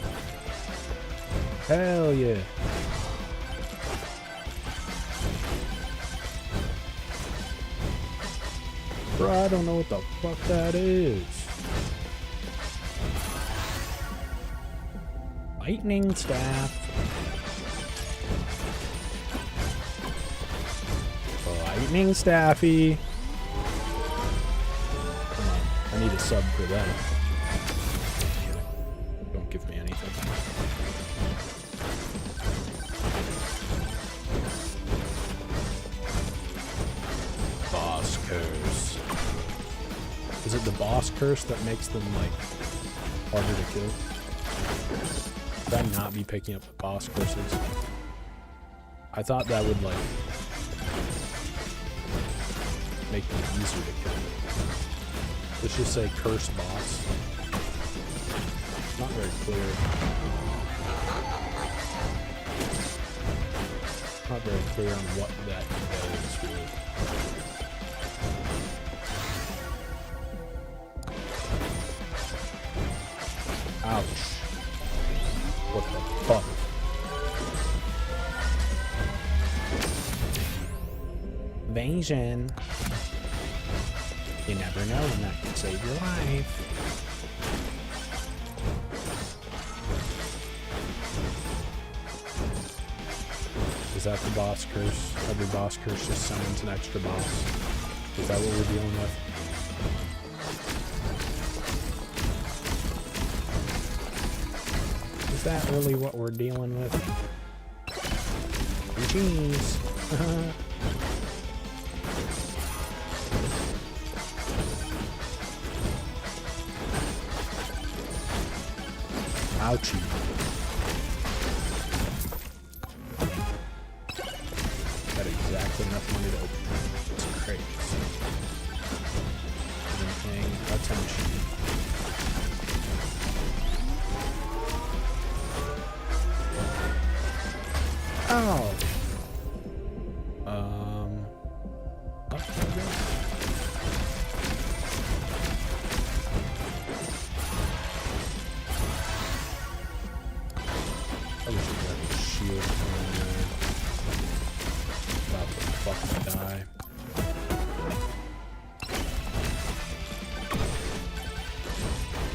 Hell yeah. Bro, I don't know what the fuck that is. Lightning staff. Lightning staffy. I need a sub for that. Don't give me anything. boss curse that makes them like harder to kill? Should I not be picking up the boss curses? I thought that would like make them easier to kill. Let's just say curse boss. Not very clear. Not very clear on what that does really. Ouch. What the fuck? Invasion. You never know when that can save your life. Is that the boss curse? Every boss curse just summons an extra boss. Is that what we're dealing with? Is that really what we're dealing with? Jeez. Ouchie. Got exactly enough money to open this crate. Been paying attention. Oh.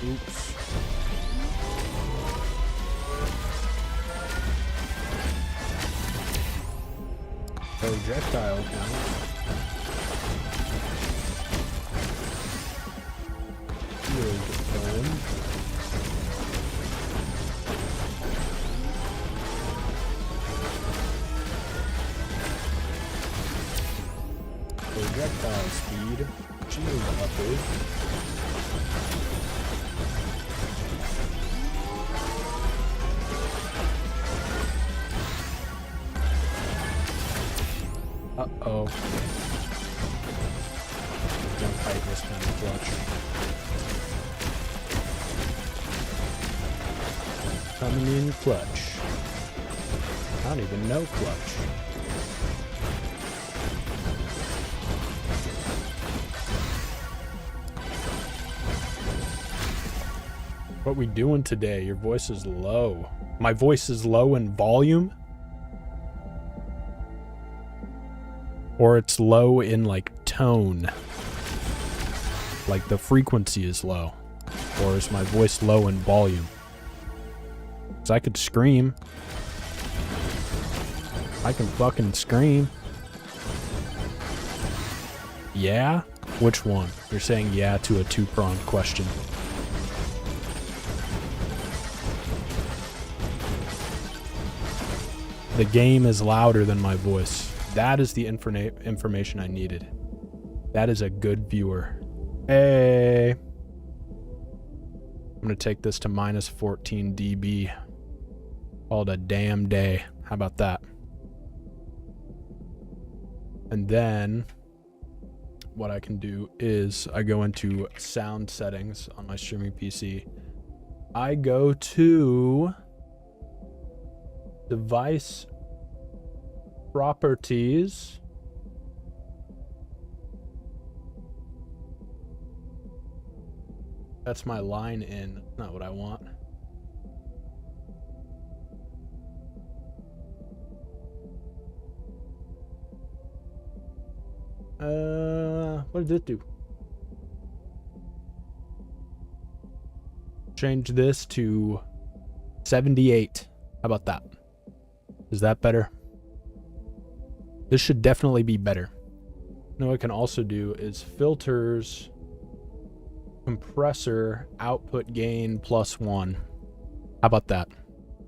Oops. Projectile count. Shield dome. Projectile speed. Shield upgrade. Uh-oh. Jump height was kind of clutch. Coming in clutch. I don't even know clutch. What we doing today? Your voice is low. My voice is low in volume? Or it's low in, like, tone. Like, the frequency is low. Or is my voice low in volume? Because I could scream. I can fucking scream. Yeah? Which one? You're saying yeah to a two-pronged question. The game is louder than my voice. That is the information I needed. That is a good viewer. Hey. I'm going to take this to minus 14 dB. Called a damn day. How about that? And then what I can do is I go into sound settings on my streaming PC. I go to device properties. That's my line in. Not what I want. What did it do? Change this to 78. How about that? Is that better? This should definitely be better. Now what I can also do is filters, compressor, output gain +1. How about that?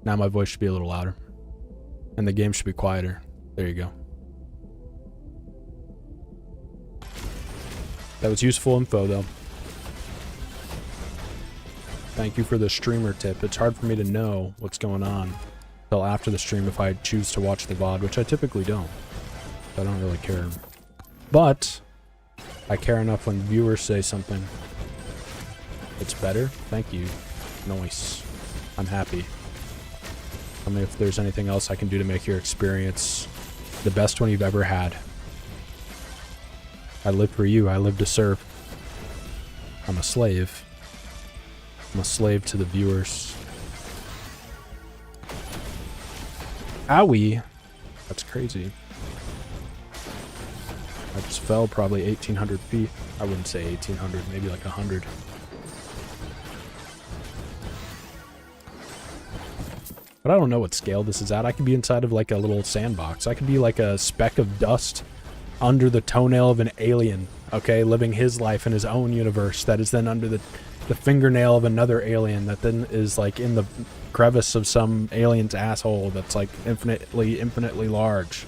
Now my voice should be a little louder. And the game should be quieter. There you go. That was useful info though. Thank you for the streamer tip. It's hard for me to know what's going on until after the stream if I choose to watch the VOD, which I typically don't. I don't really care. But I care enough when viewers say something. It's better. Thank you. Nice. I'm happy. Tell me if there's anything else I can do to make your experience the best one you've ever had. I live for you. I live to serve. I'm a slave. I'm a slave to the viewers. Owie! That's crazy. I just fell probably 1,800 feet. I wouldn't say 1,800, maybe like 100. But I don't know what scale this is at. I could be inside of like a little sandbox. I could be like a speck of dust under the toenail of an alien, okay? Living his life in his own universe that is then under the fingernail of another alien that then is like in the crevice of some alien's asshole that's like infinitely large.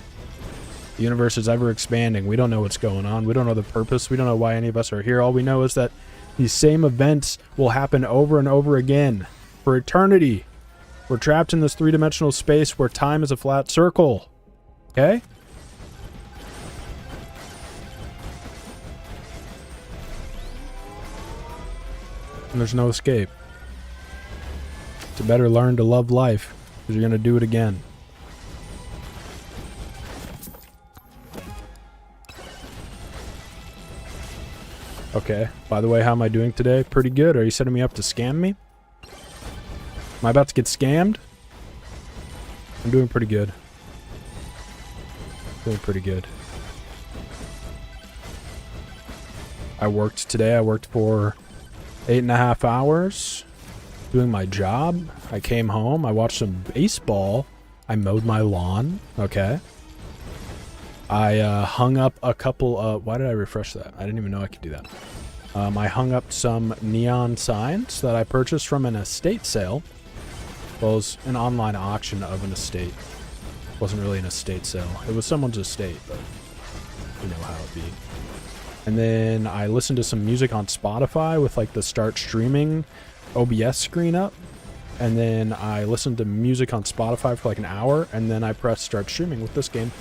The universe is ever expanding. We don't know what's going on. We don't know the purpose. We don't know why any of us are here. All we know is that these same events will happen over and over again for eternity. We're trapped in this three-dimensional space where time is a flat circle. Okay? And there's no escape. So better learn to love life, because you're going to do it again. Okay. By the way, how am I doing today? Pretty good. Are you setting me up to scam me? Am I about to get scammed? I'm doing pretty good. Doing pretty good. I worked today. I worked for 8.5 hours doing my job. I came home. I watched some baseball. I mowed my lawn. Okay. I hung up a couple of... Why did I refresh that? I didn't even know I could do that. I hung up some neon signs that I purchased from an estate sale. Well, it was an online auction of an estate. It wasn't really an estate sale. It was someone's estate, but you know how it be. And then I listened to some music on Spotify with like the start streaming OBS screen up. And then I listened to music on Spotify for like an hour. And then I pressed start streaming with this game.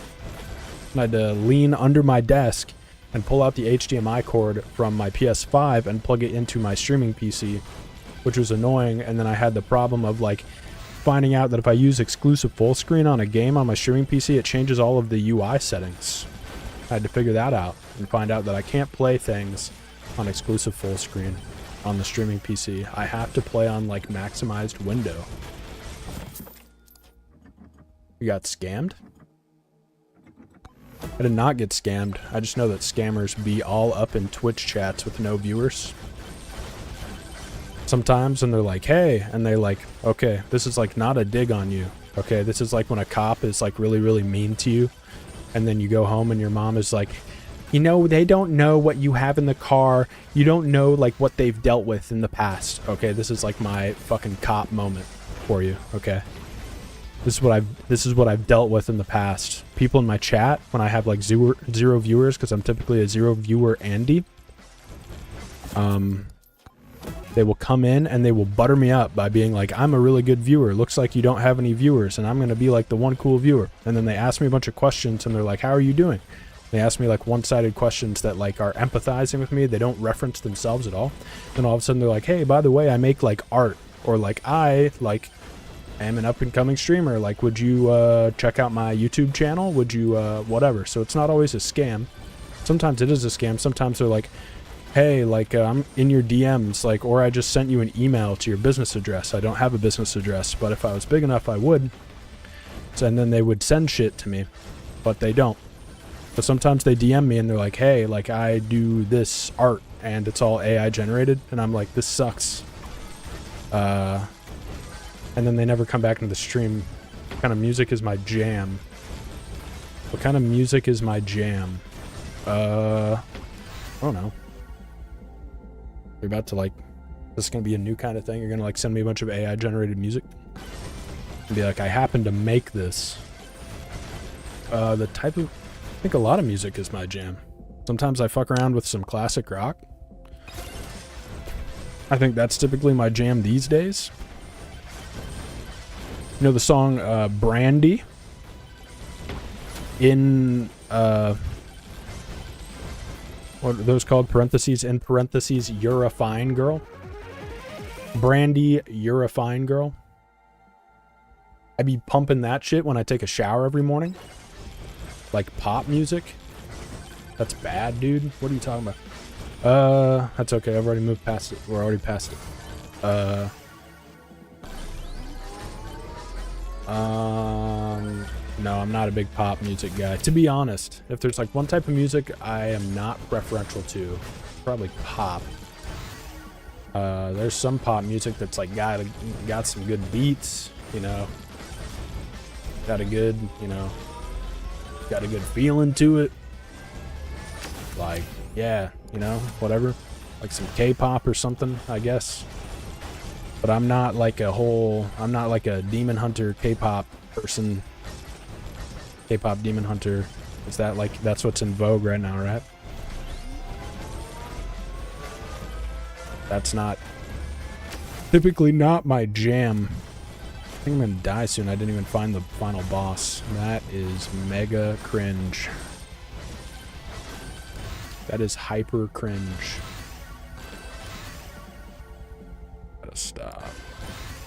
And I had to lean under my desk and pull out the HDMI cord from my PS5 and plug it into my streaming PC, which was annoying. And then I had the problem of like finding out that if I use exclusive full screen on a game on my streaming PC, it changes all of the UI settings. I had to figure that out and find out that I can't play things on exclusive full screen on the streaming PC. I have to play on like maximized window. You got scammed? I did not get scammed. I just know that scammers be all up in Twitch chats with no viewers. Sometimes, and they're like, hey, and they like, okay, this is like not a dig on you. Okay, this is like when a cop is like really mean to you, and then you go home and your mom is like, you know, they don't know what you have in the car. You don't know like what they've dealt with in the past. Okay, this is like my fucking cop moment for you. Okay, this is what I've dealt with in the past. People in my chat when I have like zero viewers, because I'm typically a 0 viewer Andy. They will come in and they will butter me up by being like, I'm a really good viewer. Looks like you don't have any viewers, and I'm going to be like the one cool viewer. And then they ask me a bunch of questions, and they're like, how are you doing? They ask me like one-sided questions that like are empathizing with me. They don't reference themselves at all. Then all of a sudden they're like, hey, by the way, I make like art, or like I like am an up-and-coming streamer. Like, would you check out my YouTube channel? Would you whatever? So it's not always a scam. Sometimes it is a scam. Sometimes they're like, hey, like, I'm in your DMs, like, or I just sent you an email to your business address. I don't have a business address, but if I was big enough, I would. So, and then they would send shit to me, but they don't. But sometimes they DM me and they're like, hey, like, I do this art and it's all AI generated. And I'm like, this sucks. And then they never come back into the stream. What kind of music is my jam? What kind of music is my jam? I don't know. You're about to like, this is going to be a new kind of thing. You're going to like send me a bunch of AI generated music and be like, I happen to make this. The type of, I think a lot of music is my jam. Sometimes I fuck around with some classic rock. I think that's typically my jam these days. You know the song Brandy? In what are those called? Parentheses, in parentheses, you're a fine girl. Brandy, you're a fine girl. I be pumping that shit when I take a shower every morning. Like pop music. That's bad, dude. What are you talking about? That's okay. I've already moved past it. We're already past it. No, I'm not a big pop music guy. To be honest, if there's like one type of music I am not preferential to, probably pop. There's some pop music that's like got some good beats, you know. Got a good, you know, got a good feeling to it. Like, yeah, you know, whatever. Like some K-pop or something, I guess. But I'm not like a Demon Hunter K-pop person. K-pop Demon Hunter. Is that like, that's what's in vogue right now, right? That's not, typically not my jam. I think I'm gonna die soon. I didn't even find the final boss. That is mega cringe. That is hyper cringe. Gotta stop.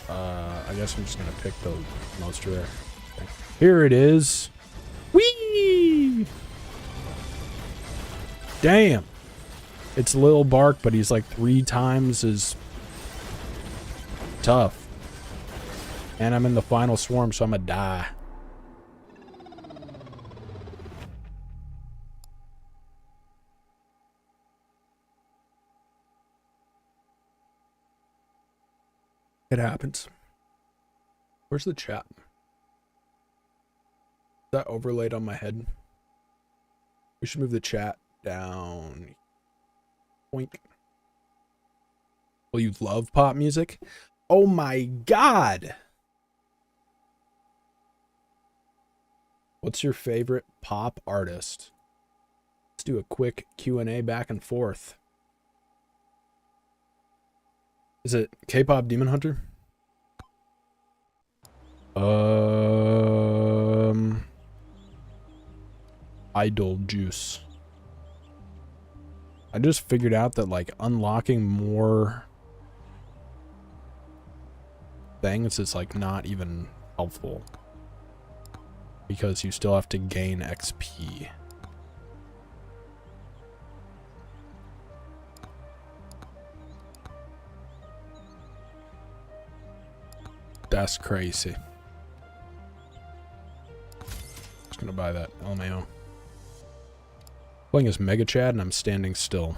I guess I'm just gonna pick the most rare. Okay. Here it is. Whee! Damn. It's Lil Bark, but he's like 3 times as tough. And I'm in the final swarm, so I'm gonna die. It happens. Where's the chat? Is that overlaid on my head? We should move the chat down. Boink. Well, you love pop music? Oh my god! What's your favorite pop artist? Let's do a quick Q&A back and forth. Is it K-pop Demon Hunter? Idol Juice. I just figured out that like unlocking more things is like not even helpful. Because you still have to gain XP. That's crazy. Just gonna buy that LMAO. Playing as Mega Chad and I'm standing still.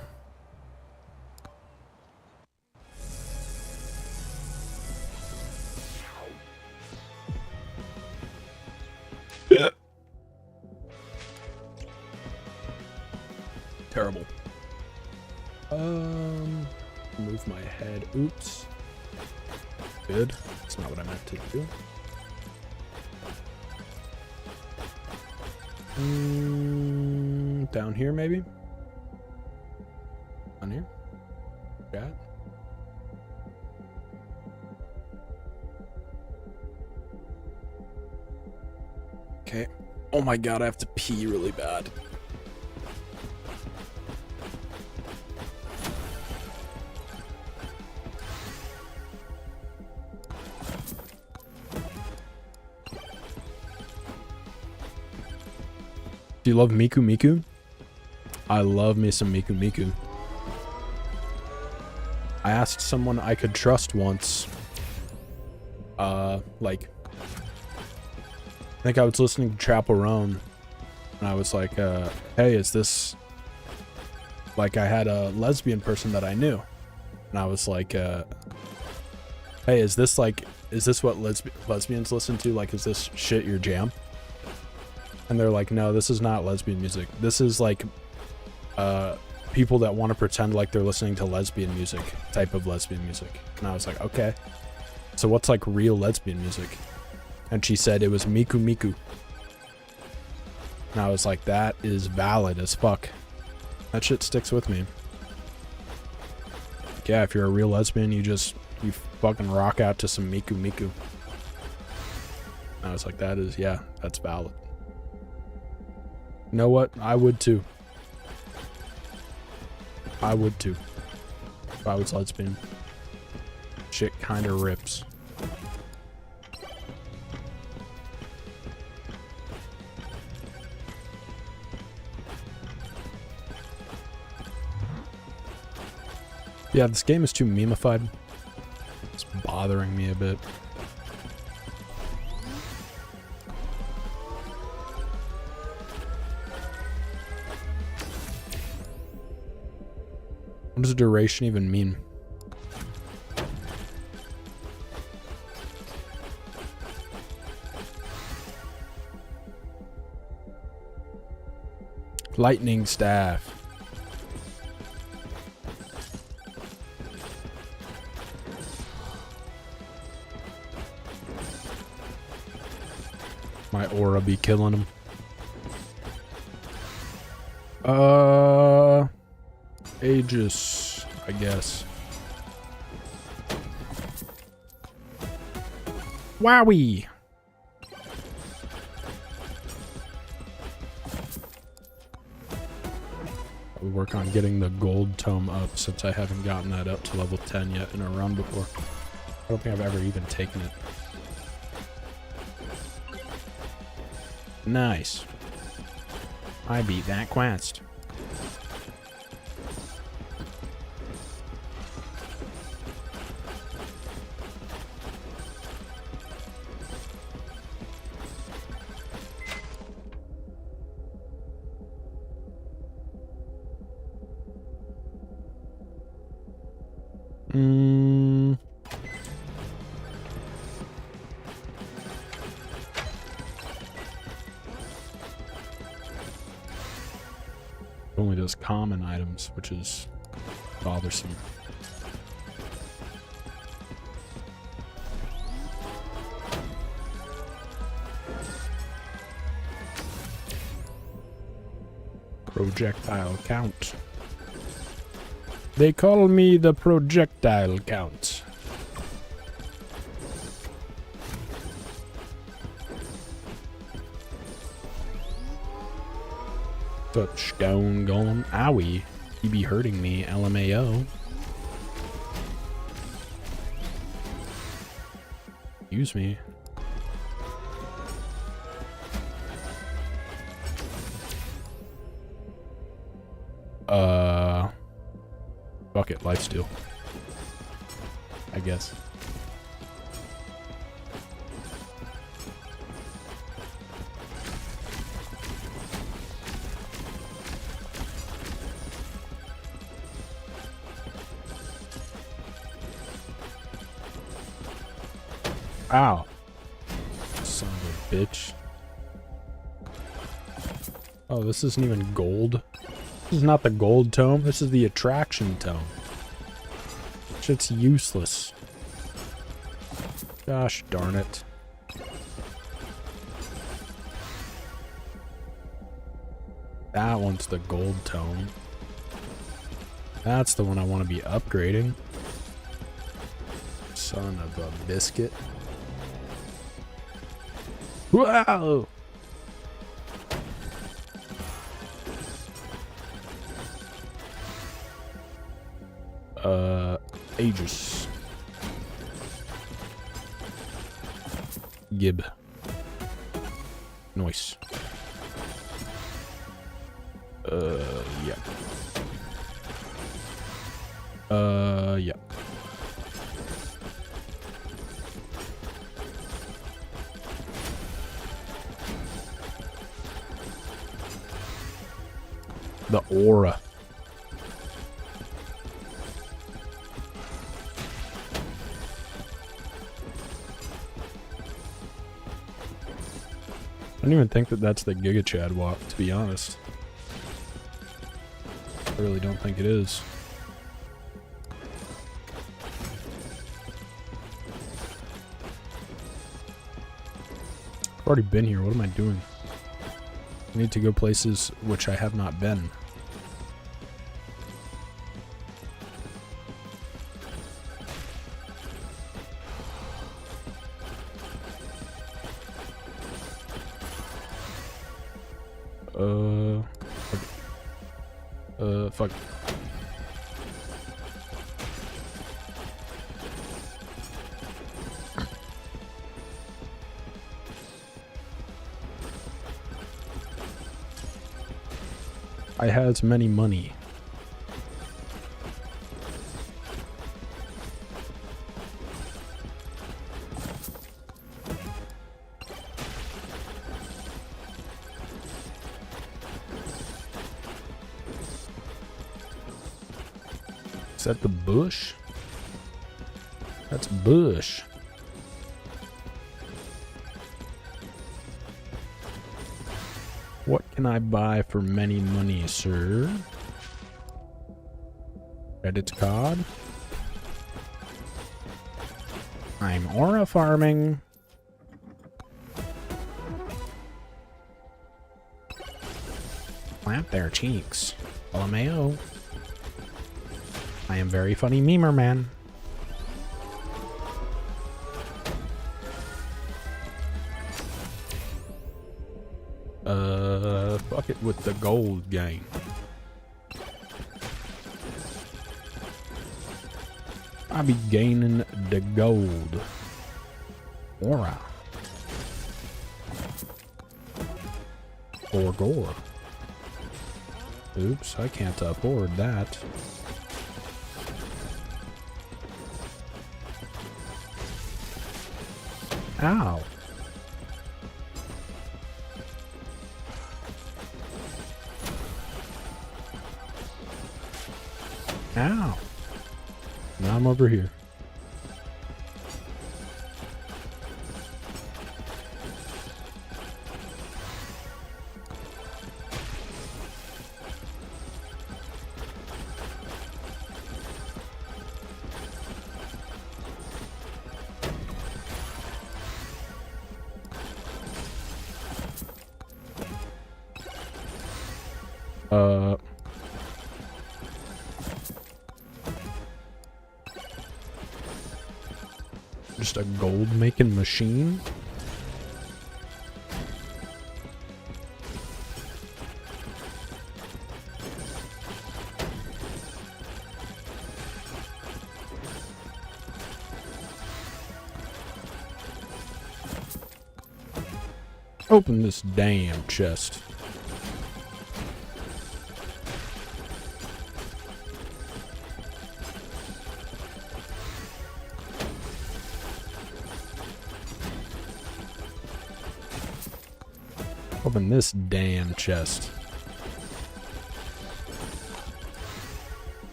Terrible. Move my head. Oops. Good. That's not what I meant to do. Down here, maybe? Down here? Chat? Okay. Oh my god, I have to pee really bad. Do you love Miku Miku? I love me some Miku Miku. I asked someone I could trust once. Like, I think I was listening to Chapel Roan, and I was like, hey, is this, like, I had a lesbian person that I knew, and I was like, hey, is this what lesbians listen to? Like, is this shit your jam? And they're like, no, this is not lesbian music. This is like people that want to pretend like they're listening to lesbian music, type of lesbian music. And I was like, okay. So what's like real lesbian music? And she said it was Miku Miku. And I was like, that is valid as fuck. That shit sticks with me. yeah, if you're a real lesbian, you fucking rock out to some Miku Miku. I was like, yeah, that's valid. You know what? I would too. I would too. If I was lesbian. Shit kinda rips. Yeah, this game is too memeified. It's bothering me a bit. What does duration even mean? Lightning staff. My aura be killing him. Aegis, I guess. Wowie! I'll work on getting the gold tome up since I haven't gotten that up to level 10 yet in a run before. I don't think I've ever even taken it. Nice. I beat that quest. Only does common items, which is bothersome. Projectile count. They call me the projectile count. Touchdown gone. Owie. You be hurting me, LMAO. Use me. Fuck it, lifesteal. I guess. Ow. Son of a bitch. Oh, this isn't even gold. This is not the gold tome, this is the attraction tome. Shit's useless. Gosh darn it. That one's the gold tome. That's the one I want to be upgrading. Son of a biscuit. Wow! Aegis. Gib. Nice. Yeah. Yeah. The aura. I don't even think that that's the Giga Chad walk, to be honest. I really don't think it is. I've already been here. What am I doing? I need to go places which I have not been. Fuck. I has many money. Is that the bush? That's bush. What can I buy for many money, sir? Credit card. I'm aura farming. Clap their cheeks. LMAO. I am very funny memer man. Fuck it with the gold gang. I be gaining the gold. Aura. Or gore. Oops, I can't afford that. Ow. Ow. Now I'm over here. Just a gold making machine? Open this damn chest. Open this damn chest.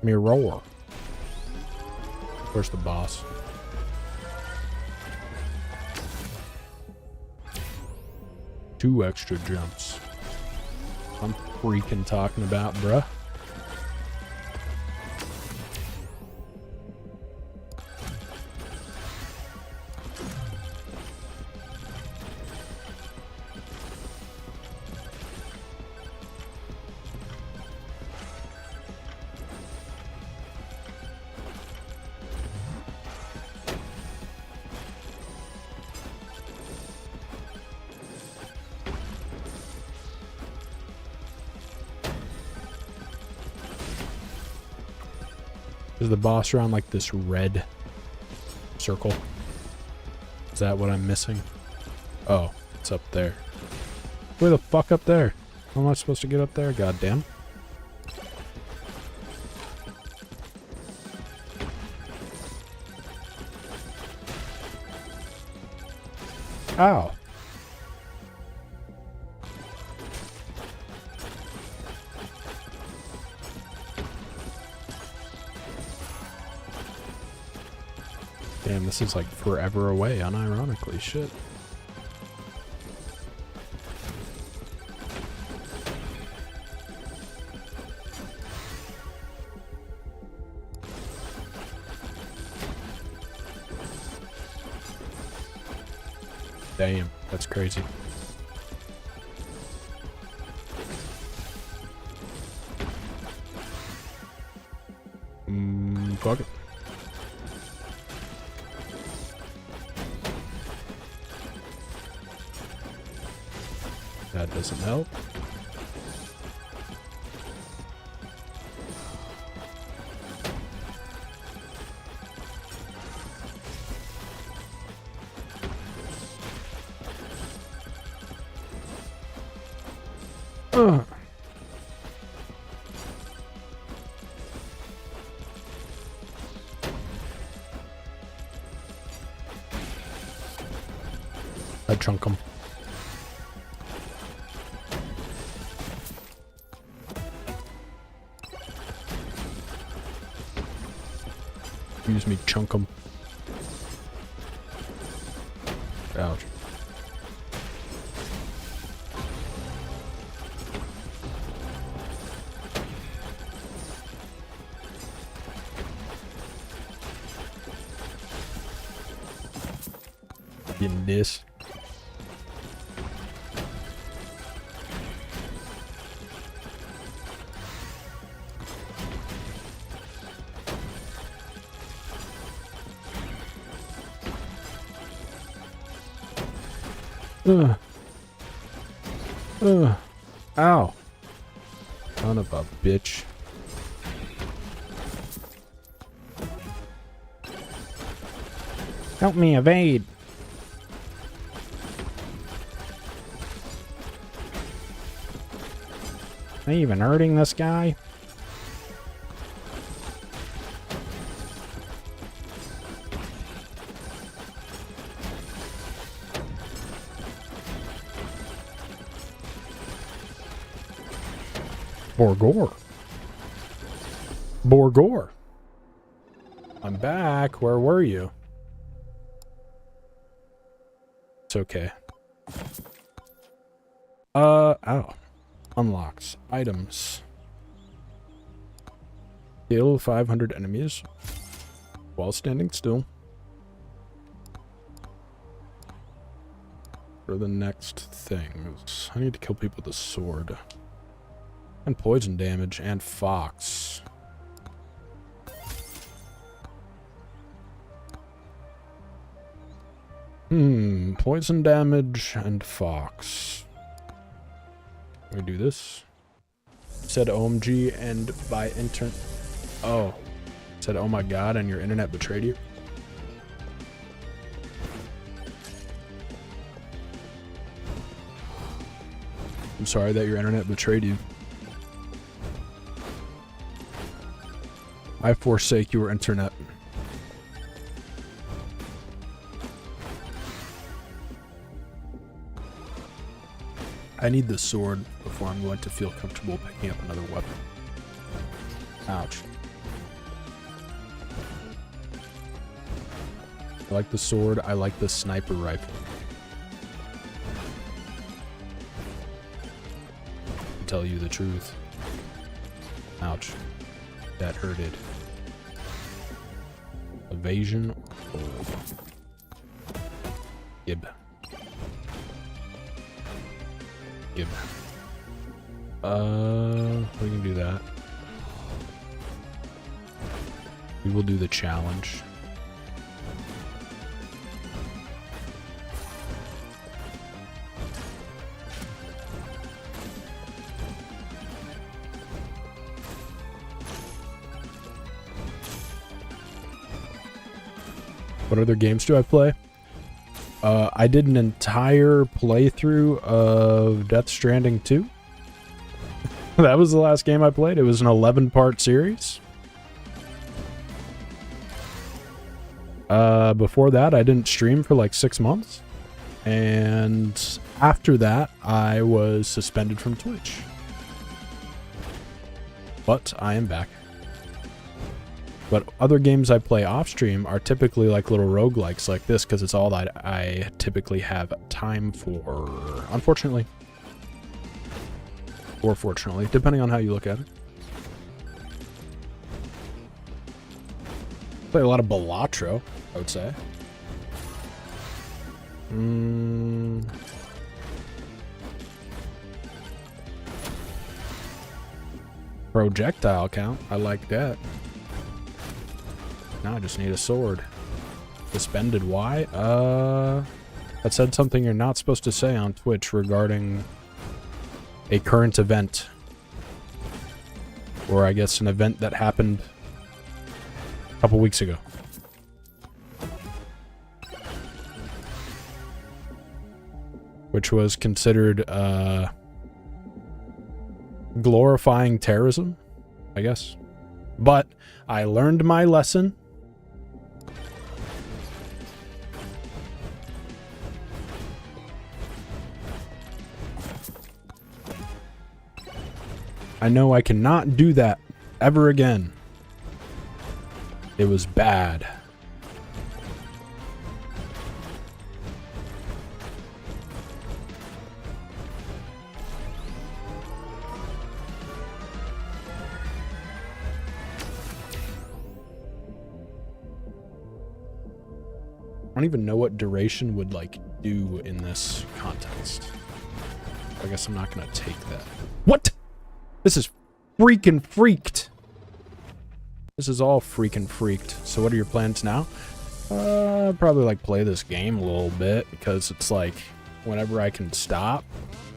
Mirror. Where's the boss? Two extra jumps. I'm freaking talking about, bruh. Is the boss around like this red circle? Is that what I'm missing? Oh, it's up there. Where the fuck up there? How am I supposed to get up there? Goddamn. Ow. Damn, this is like forever away, unironically. Shit. Damn, that's crazy. Fuck it. some help. I chunk him. Use me, chunk him. Ouch. Getting this. Ow. Son of a bitch. Help me evade. Am I even hurting this guy? Borgor. Borgor. I'm back. Where were you? It's okay. Ow. Unlocks. Items. Kill 500 enemies while standing still. For the next things. I need to kill people with a sword. And poison damage and fox. Poison damage and fox. Let me do this. Said OMG and by internet. Oh. Said oh my god and your internet betrayed you. I'm sorry that your internet betrayed you. I forsake your internet. I need this sword before I'm going to feel comfortable picking up another weapon. Ouch. I like the sword. I like the sniper rifle. To tell you the truth. Ouch. That hurted. Evasion or Gib. Gib. We can do that. We will do the challenge. What other games do I play? I did an entire playthrough of Death Stranding 2. That was the last game I played. It was an 11-part series. Before that, I didn't stream for like 6 months. And after that, I was suspended from Twitch. But I am back. But other games I play off stream are typically like little roguelikes like this because it's all that I typically have time for, unfortunately. Or fortunately, depending on how you look at it. Play a lot of Balatro, I would say. Projectile count, I like that. Now I just need a sword. Suspended, why? That said something you're not supposed to say on Twitch regarding a current event. Or I guess an event that happened a couple weeks ago. Which was considered glorifying terrorism, I guess. But I learned my lesson. I know I cannot do that ever again. It was bad. I don't even know what duration would, like, do in this context. I guess I'm not gonna take that. What? This is freaking freaked. This is all freaking freaked. So what are your plans now? Probably, like, play this game a little bit, because it's like, whenever I can stop,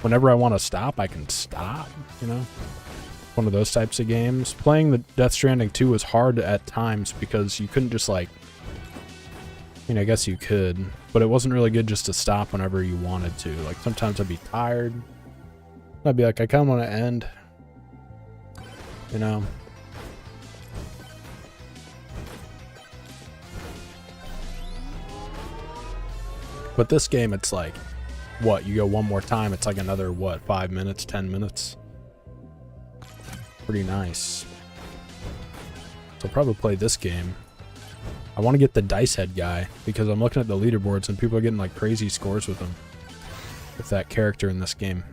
whenever I want to stop, I can stop, you know? One of those types of games. Playing the Death Stranding 2 was hard at times, because you couldn't just, like, I mean, I guess you could, but it wasn't really good just to stop whenever you wanted to. Like, sometimes I'd be tired. I'd be like, I kind of want to end. You know? But this game, it's like, what? You go one more time, it's like another, what, 5 minutes, 10 minutes? Pretty nice. So I'll probably play this game. I want to get the Dice Head guy, because I'm looking at the leaderboards and people are getting like crazy scores with him. With that character in this game.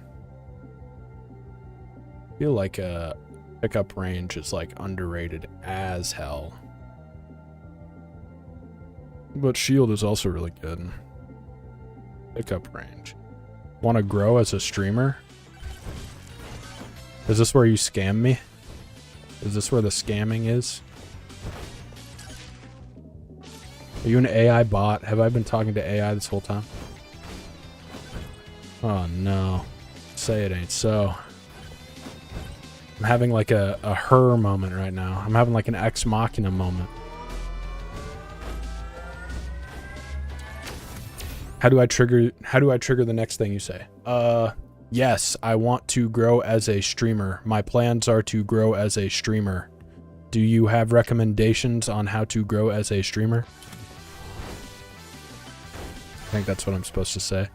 I feel like pickup range is like underrated as hell. But shield is also really good. Pickup range. Want to grow as a streamer? Is this where you scam me? Is this where the scamming is? Are you an AI bot? Have I been talking to AI this whole time? Oh no. Say it ain't so. I'm having like a her moment right now. I'm having like an ex machina moment. How do I trigger the next thing you say? Yes, I want to grow as a streamer. My plans are to grow as a streamer. Do you have recommendations on how to grow as a streamer? I think that's what I'm supposed to say.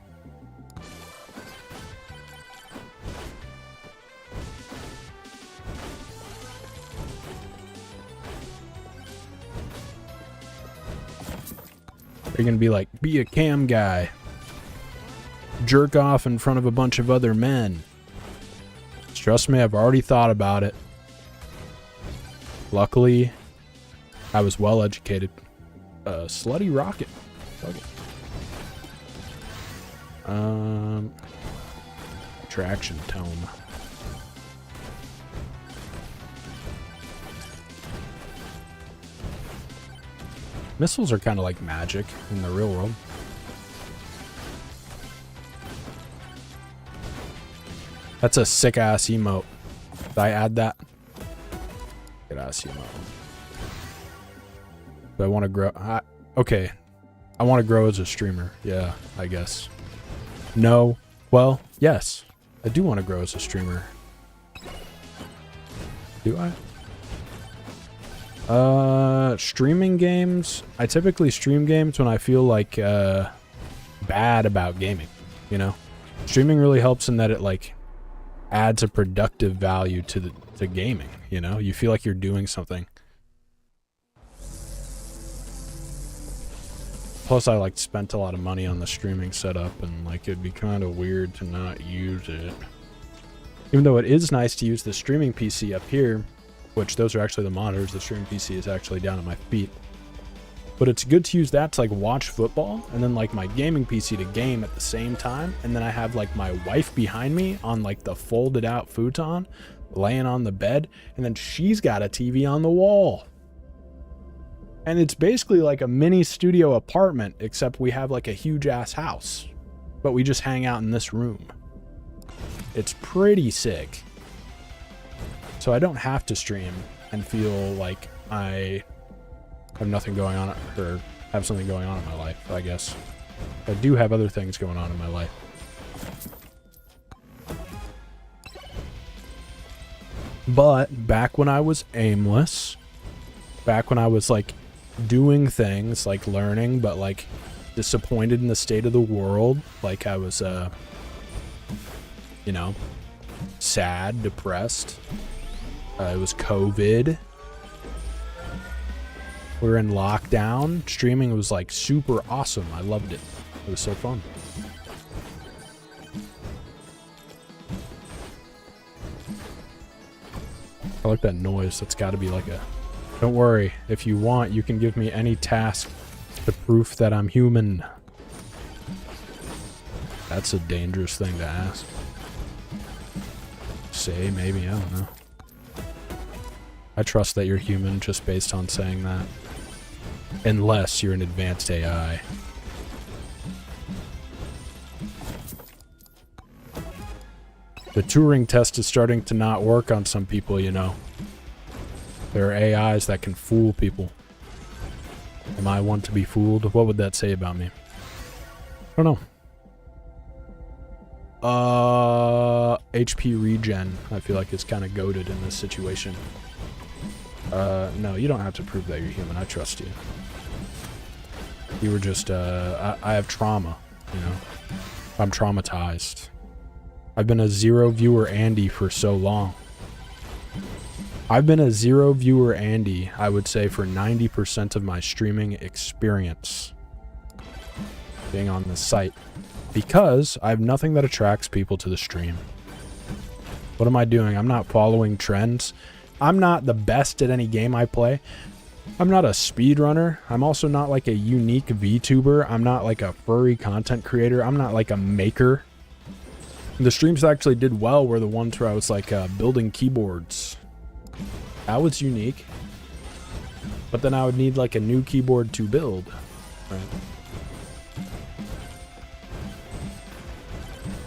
Are you gonna be like, be a cam guy? Jerk off in front of a bunch of other men? Trust me, I've already thought about it. Luckily, I was well educated. Slutty rocket. Okay. Traction tome. Missiles are kind of like magic in the real world. That's a sick ass emote. Did I add that? Good ass emote. Do I want to grow? Okay. I want to grow as a streamer. Yeah, I guess. No. Well, yes. I do want to grow as a streamer. Do I? Streaming games. I typically stream games when I feel like bad about gaming, you know? Streaming really helps in that it like adds a productive value to gaming, you know? You feel like you're doing something. Plus, I like spent a lot of money on the streaming setup, and like it'd be kind of weird to not use it. Even though it is nice to use the streaming PC up here, which those are actually the monitors. The streaming PC is actually down at my feet. But it's good to use that to like watch football, and then like my gaming PC to game at the same time. And then I have like my wife behind me on like the folded out futon, laying on the bed, and then she's got a TV on the wall. And it's basically like a mini studio apartment, except we have like a huge ass house. But we just hang out in this room. It's pretty sick. So I don't have to stream and feel like I have nothing going on, or have something going on in my life, I guess. I do have other things going on in my life. But back when I was aimless, back when I was like doing things, like learning, but like disappointed in the state of the world, like I was, you know, sad, depressed. It was COVID. We were in lockdown. Streaming was like super awesome. I loved it. It was so fun. I like that noise. That's got to be like a... Don't worry. If you want, you can give me any task to prove that I'm human. That's a dangerous thing to ask. Say, maybe. I don't know. I trust that you're human just based on saying that. Unless you're an advanced AI. The Turing test is starting to not work on some people, you know. There are AIs that can fool people. Am I one to be fooled? What would that say about me? I don't know. HP regen, I feel like is kind of goated in this situation. No, you don't have to prove that you're human. I trust you. You were just, I have trauma, you know. I'm traumatized. I've been a zero viewer Andy for so long. I've been a zero viewer Andy, I would say, for 90% of my streaming experience. Being on this site. Because I have nothing that attracts people to the stream. What am I doing? I'm not following trends. I'm not the best at any game I play. I'm not a speedrunner. I'm also not like a unique VTuber. I'm not like a furry content creator. I'm not like a maker. The streams that actually did well were the ones where I was like building keyboards. That was unique. But then I would need like a new keyboard to build. Right.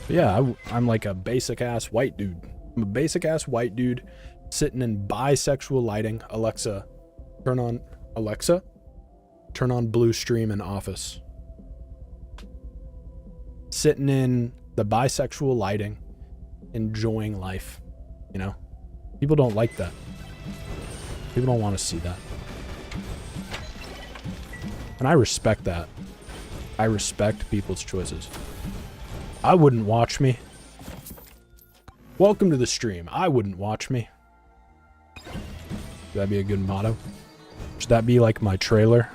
But yeah, I'm like a basic ass white dude. I'm a basic ass white dude sitting in bisexual lighting. Alexa, turn on blue stream in office. Sitting in the bisexual lighting, enjoying life, you know? People don't like that. People don't want to see that. And I respect that. I respect people's choices. I wouldn't watch me. Welcome to the stream. I wouldn't watch me. Would that be a good motto? Should that be like my trailer?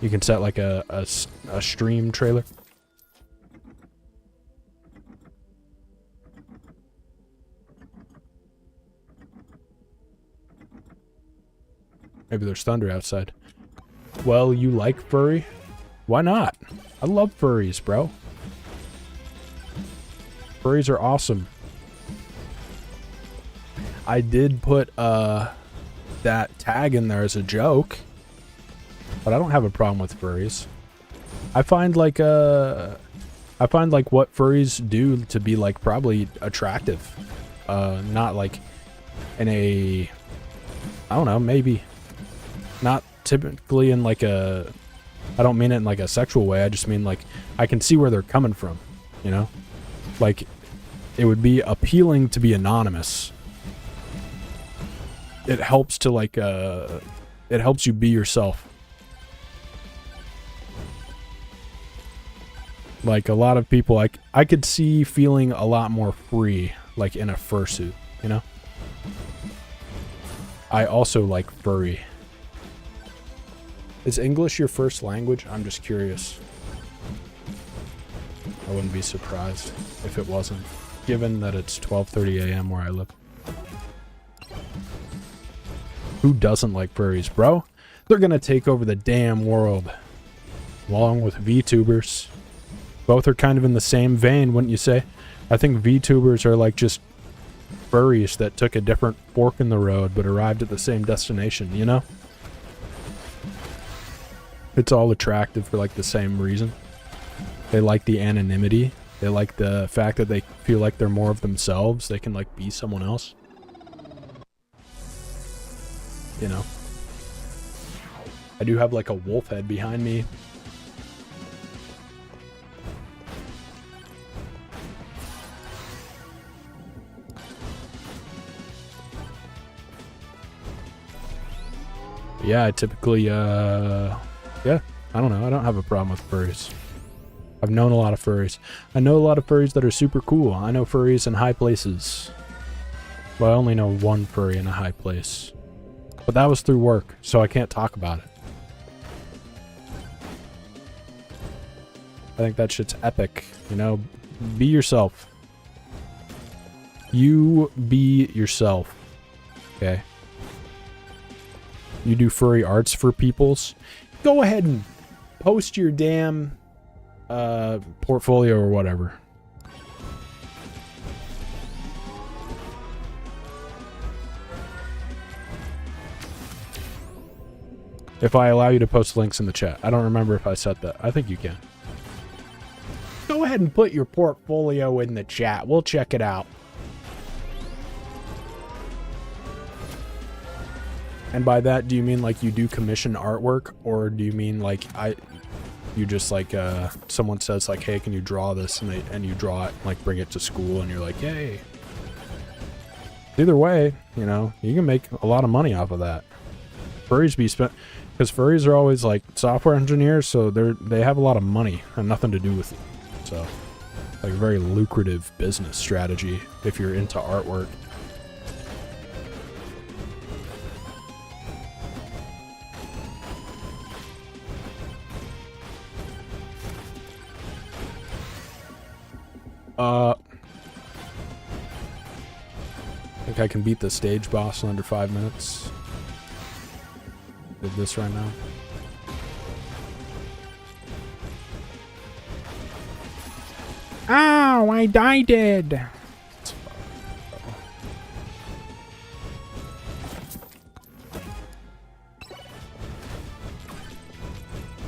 You can set like a stream trailer. Maybe there's thunder outside. Well, you like furry? Why not? I love furries, bro. Furries are awesome. I did put that tag in there as a joke, but I don't have a problem with furries. I find like what furries do to be like probably attractive. Not like in a, I don't know, maybe not typically in like a, I don't mean it in like a sexual way. I just mean like I can see where they're coming from, you know? Like it would be appealing to be anonymous. It helps to like it helps you be yourself. Like a lot of people, I could see feeling a lot more free like in a fursuit, you know? I also like furry. Is English your first language? I'm just curious. I wouldn't be surprised if it wasn't, given that it's 12:30 a.m. where I live. Who doesn't like furries, bro? They're gonna take over the damn world. Along with VTubers. Both are kind of in the same vein, wouldn't you say? I think VTubers are like just furries that took a different fork in the road but arrived at the same destination, you know? It's all attractive for like the same reason. They like the anonymity. They like the fact that they feel like they're more of themselves. They can like be someone else. You know? I do have like a wolf head behind me. Yeah, I typically, yeah, I don't know. I don't have a problem with furries. I've known a lot of furries. I know a lot of furries that are super cool. I know furries in high places. Well, I only know one furry in a high place. But that was through work, so I can't talk about it. I think that shit's epic, you know? Be yourself. You be yourself. Okay? You do furry arts for peoples. Go ahead and post your damn portfolio or whatever. If I allow you to post links in the chat. I don't remember if I said that. I think you can. Go ahead and put your portfolio in the chat. We'll check it out. And by that, do you mean like you do commission artwork, or do you mean like you just like someone says like, hey, can you draw this, and you draw it, like bring it to school, and you're like, yay. Either way, you know, you can make a lot of money off of that. Furries be spent, because furries are always like software engineers, so they have a lot of money and nothing to do with it. So, like a very lucrative business strategy if you're into artwork. I think I can beat the stage boss in under 5 minutes. Did this right now. Ow, I died.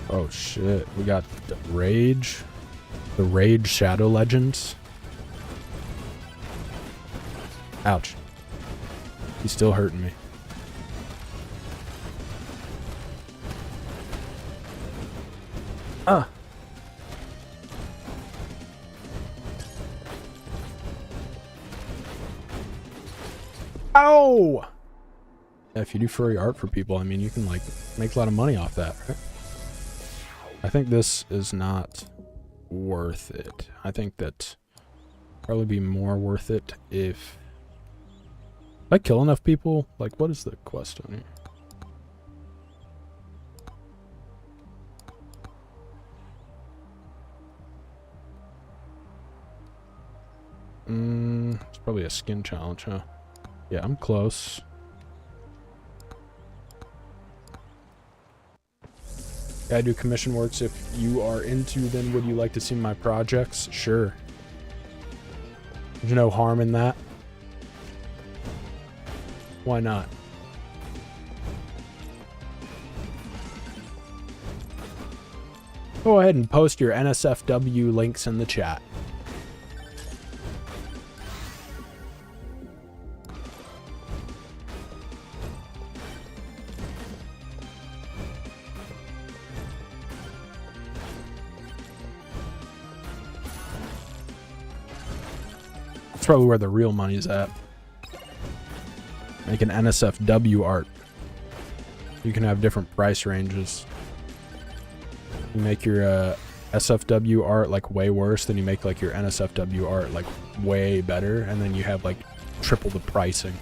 Oh shit, we got the Rage. The Rage Shadow Legends. Ouch. He's still hurting me. Ow! Yeah, if you do furry art for people, I mean, you can like make a lot of money off that, right? I think this is not worth it. I think that probably be more worth it if I kill enough people. Like, what is the quest on here? It's probably a skin challenge, huh? Yeah, I'm close. Yeah, I do commission works. If you are into them, would you like to see my projects? Sure. There's no harm in that. Why not? Go ahead and post your NSFW links in the chat. That's probably where the real money's at. Make an NSFW art. You can have different price ranges. You make your SFW art like way worse, then you make like your NSFW art like way better, and then you have like triple the pricing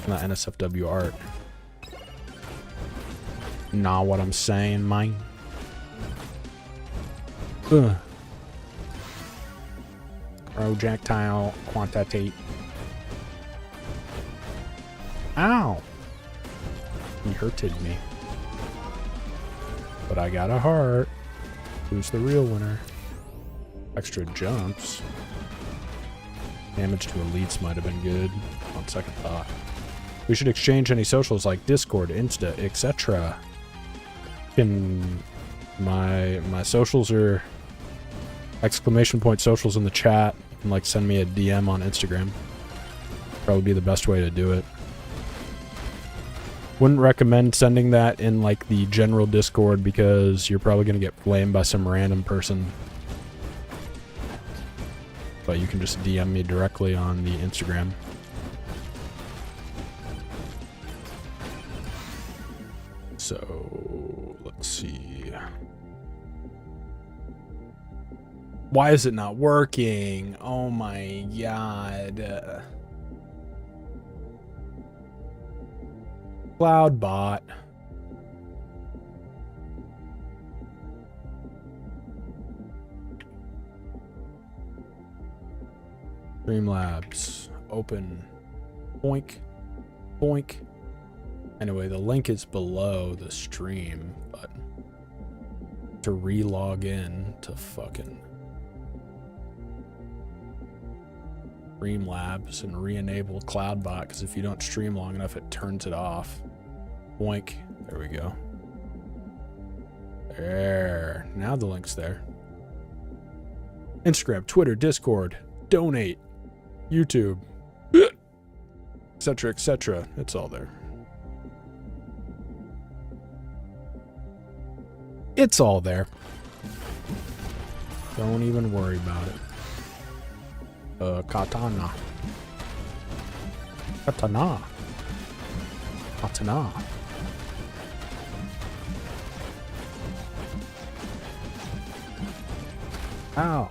on that NSFW art. Nah, what I'm saying, mine. Projectile quantity. Ow! He hurted me. But I got a heart. Who's the real winner? Extra jumps. Damage to elites might have been good. On second thought. We should exchange any socials like Discord, Insta, etc. My socials are Exclamation point socials in the chat. You can like send me a DM on Instagram. Probably be the best way to do it. Wouldn't recommend sending that in like the general Discord because you're probably gonna get flamed by some random person. But you can just DM me directly on the Instagram. So let's see. Why is it not working? Oh my god. Cloudbot. Streamlabs. Open. Boink. Boink. Anyway, the link is below the stream, but to re-log in to fucking Streamlabs and re-enable Cloudbot, because if you don't stream long enough, it turns it off. Boink. There we go. There. Now the link's there. Instagram, Twitter, Discord, donate, YouTube, etc., etc. It's all there. It's all there. Don't even worry about it. Katana. Katana. Katana. Ow.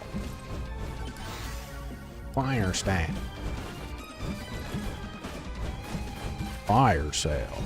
Fire stand. Fire sale.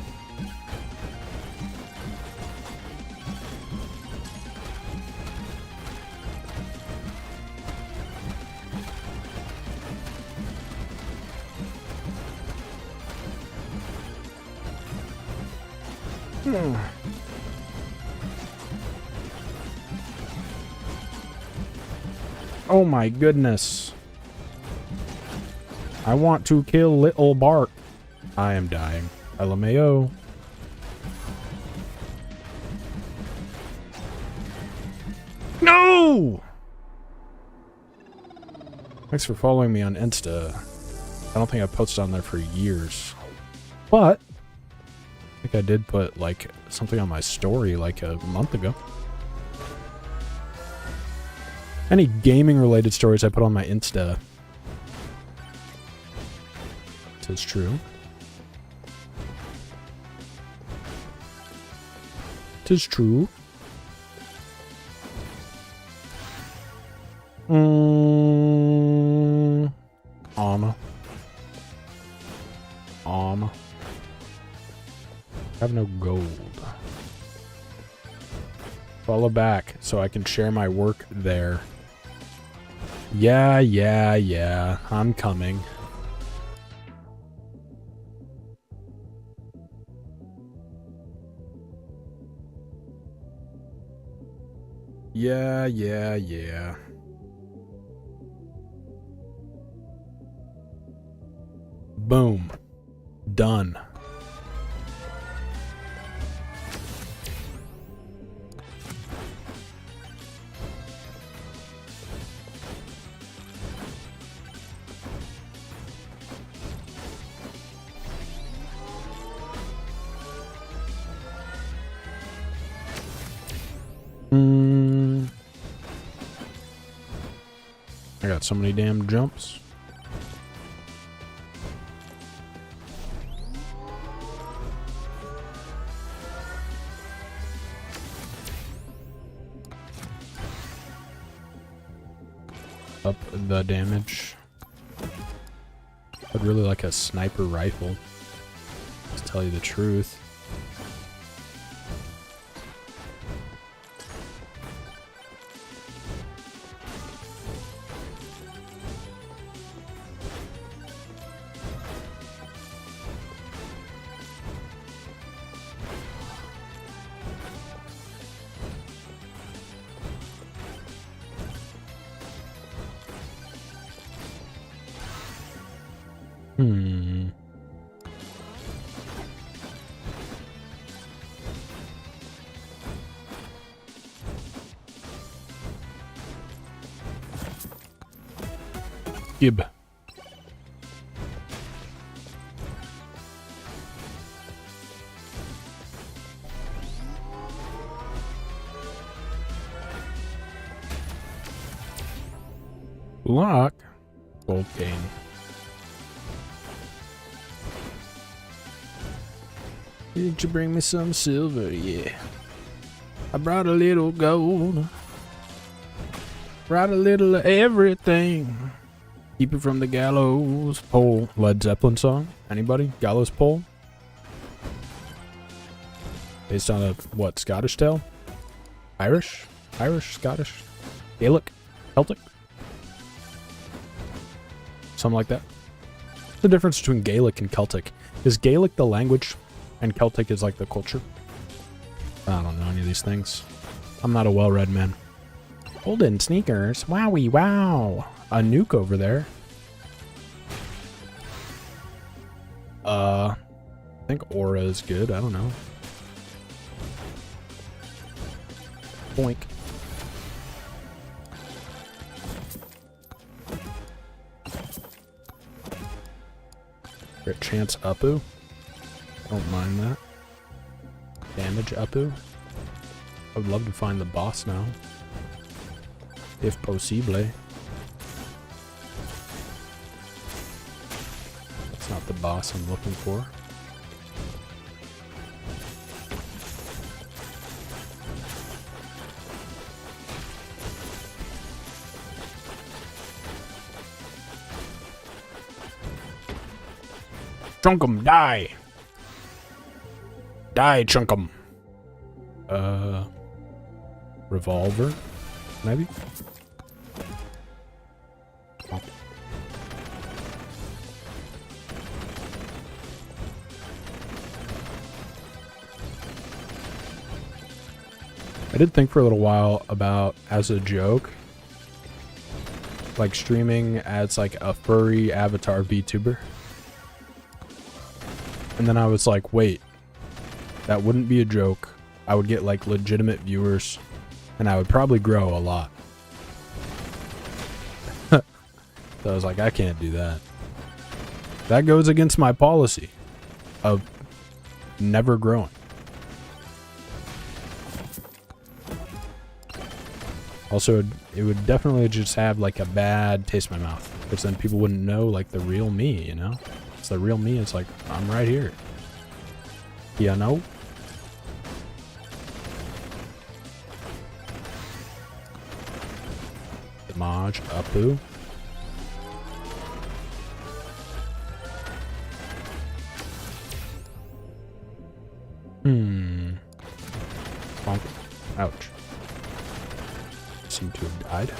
Oh my goodness. I want to kill little Bart. I am dying. LMAO. No! Thanks for following me on Insta. I don't think I've posted on there for years. But I think I did put like something on my story like a month ago. Any gaming related stories I put on my Insta. Tis true. Tis true. Anna. Have no gold. Follow back so I can share my work there. Yeah. I'm coming. Yeah. Boom. Done. I got so many damn jumps. Up the damage. I'd really like a sniper rifle, to tell you the truth. Gib. Lock. Gold cane. Did you bring me some silver? Yeah. I brought a little gold. Brought a little of everything. Keep it from the gallows pole. Led Zeppelin song? Anybody? Gallows pole? Based on a, what, Scottish tale? Irish? Irish? Scottish? Gaelic? Celtic? Something like that. What's the difference between Gaelic and Celtic? Is Gaelic the language and Celtic is like the culture? I don't know any of these things. I'm not a well-read man. Golden sneakers. Wowie wow. A nuke over there. I think aura is good. I don't know. Boink. Crit chance Uppu. Don't mind that. Damage Uppu. I would love to find the boss now. If possible. That's not the boss I'm looking for. Chunkum, die! Die, Chunkum! Revolver? Maybe? Oh. I did think for a little while about, as a joke, like streaming as like a furry avatar VTuber. And then I was like, wait, that wouldn't be a joke. I would get like legitimate viewers and I would probably grow a lot. So I was like, I can't do that. That goes against my policy of never growing. Also, it would definitely just have like a bad taste in my mouth, because then people wouldn't know like the real me, you know? It's the real me. It's like, I'm right here. You know? Damage Uppu. Bonk. Ouch. Seem to have died.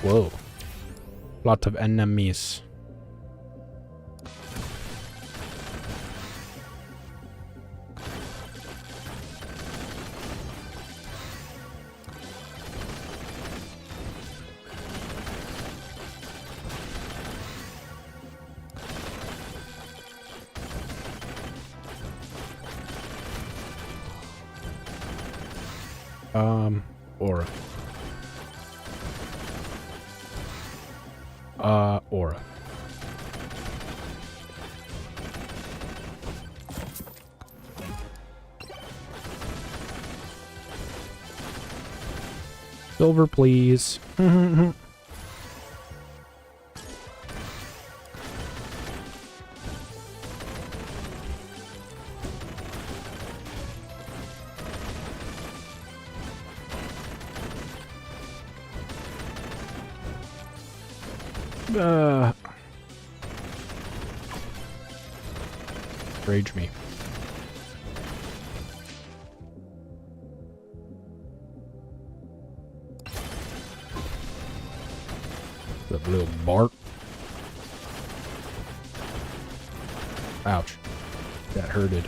Whoa. Lot of enemies. Aura. Aura. Silver, please. Rage me. That little bark. Ouch. That hurted.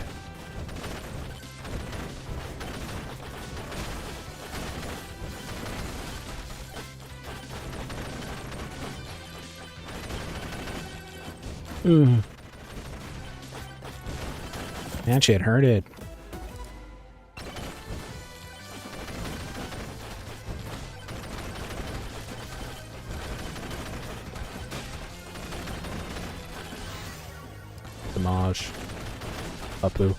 That shit hurted. Damage. Upu.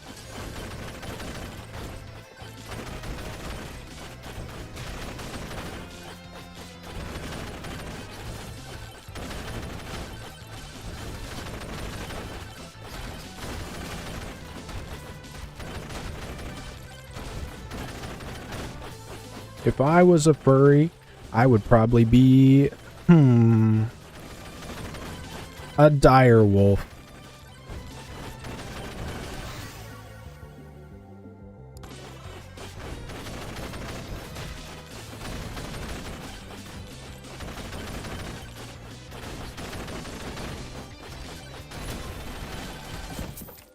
If I was a furry, I would probably be, a dire wolf.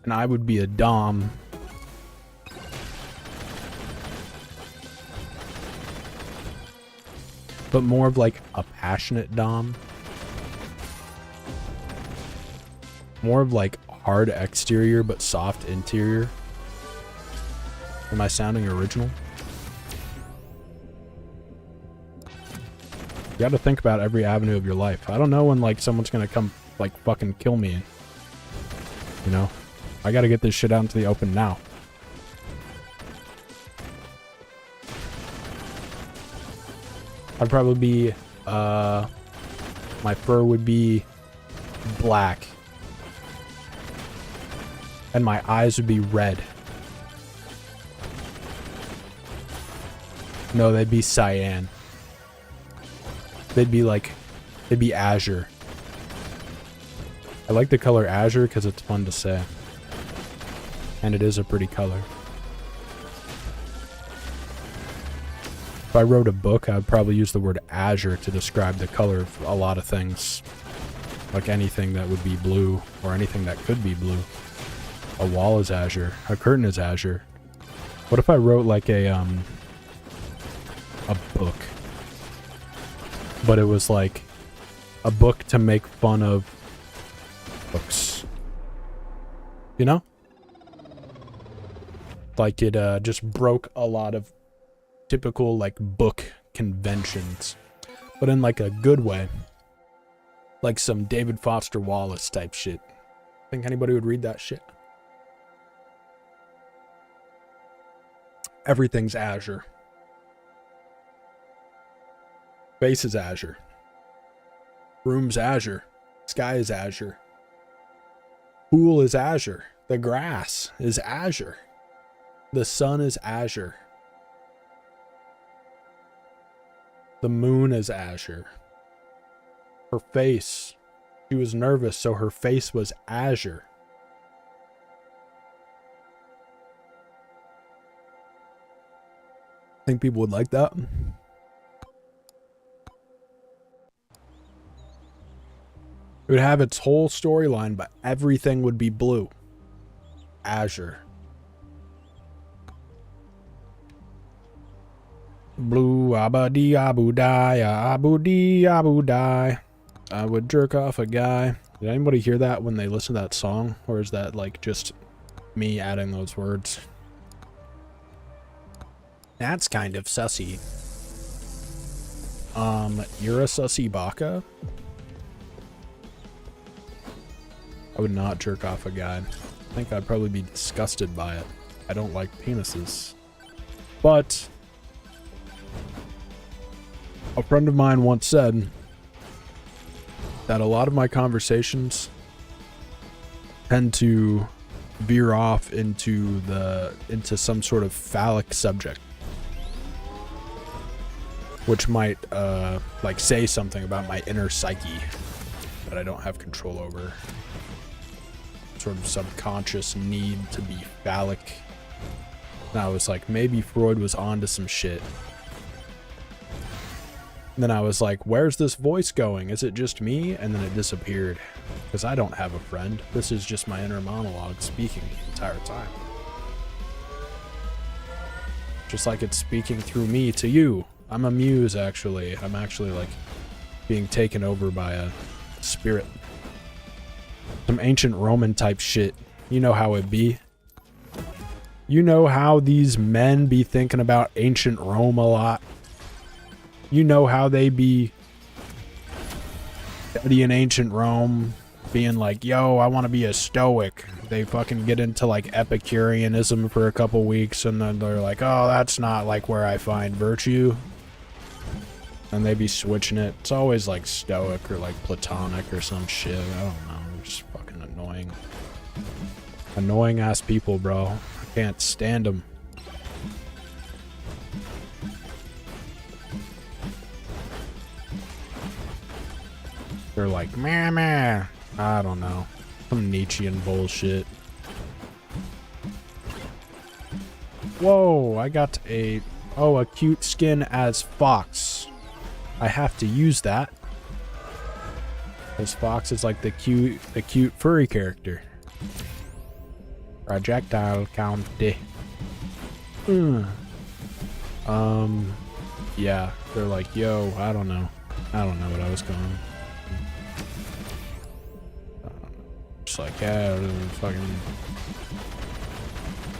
And I would be a dom. But more of like a passionate dom. More of like hard exterior but soft interior. Am I sounding original? You gotta think about every avenue of your life. I don't know when like someone's gonna come like fucking kill me. You know? I gotta get this shit out into the open now. I'd probably be, my fur would be black. And my eyes would be red. No, they'd be cyan. They'd be azure. I like the color azure because it's fun to say. And it is a pretty color. If I wrote a book, I would probably use the word azure to describe the color of a lot of things. Like anything that would be blue, or anything that could be blue. A wall is azure. A curtain is azure. What if I wrote like a book? But it was like a book to make fun of books. You know? Like it just broke a lot of typical like book conventions, but in like a good way, like some David Foster Wallace type shit. Think anybody would read that shit? Everything's azure. Face is azure. Room's azure. Sky is azure. Pool is azure. The grass is azure. The sun is azure. The moon is azure. Her face. She was nervous, so her face was azure. Think people would like that? It would have its whole storyline, but everything would be blue. Azure. Blue abadi abu die, abu dee abu die. I would jerk off a guy. Did anybody hear that when they listen to that song? Or is that like just me adding those words? That's kind of sussy. You're a sussy baka? I would not jerk off a guy. I think I'd probably be disgusted by it. I don't like penises. But a friend of mine once said that a lot of my conversations tend to veer off into some sort of phallic subject, which might like say something about my inner psyche that I don't have control over. Sort of subconscious need to be phallic. And I was like, maybe Freud was onto some shit. And then I was like, where's this voice going? Is it just me? And then it disappeared. Because I don't have a friend. This is just my inner monologue speaking the entire time. Just like it's speaking through me to you. I'm a muse, actually. I'm actually like being taken over by a spirit. Some ancient Roman type shit. You know how it be. You know how these men be thinking about ancient Rome a lot? You know how they be studying ancient Rome, being like, yo, I want to be a stoic. They fucking get into like Epicureanism for a couple weeks, and then they're like, oh, that's not like where I find virtue. And they be switching it. It's always like stoic or like platonic or some shit. I don't know. They're just fucking annoying. Annoying ass people, bro. I can't stand them. They're like, meh, meh. I don't know. Some Nietzschean bullshit. Whoa, I got a cute skin as Fox. I have to use that. Because Fox is like the cute furry character. Projectile county. Yeah, they're like, yo, I don't know what I was going. Just like, yeah, fucking.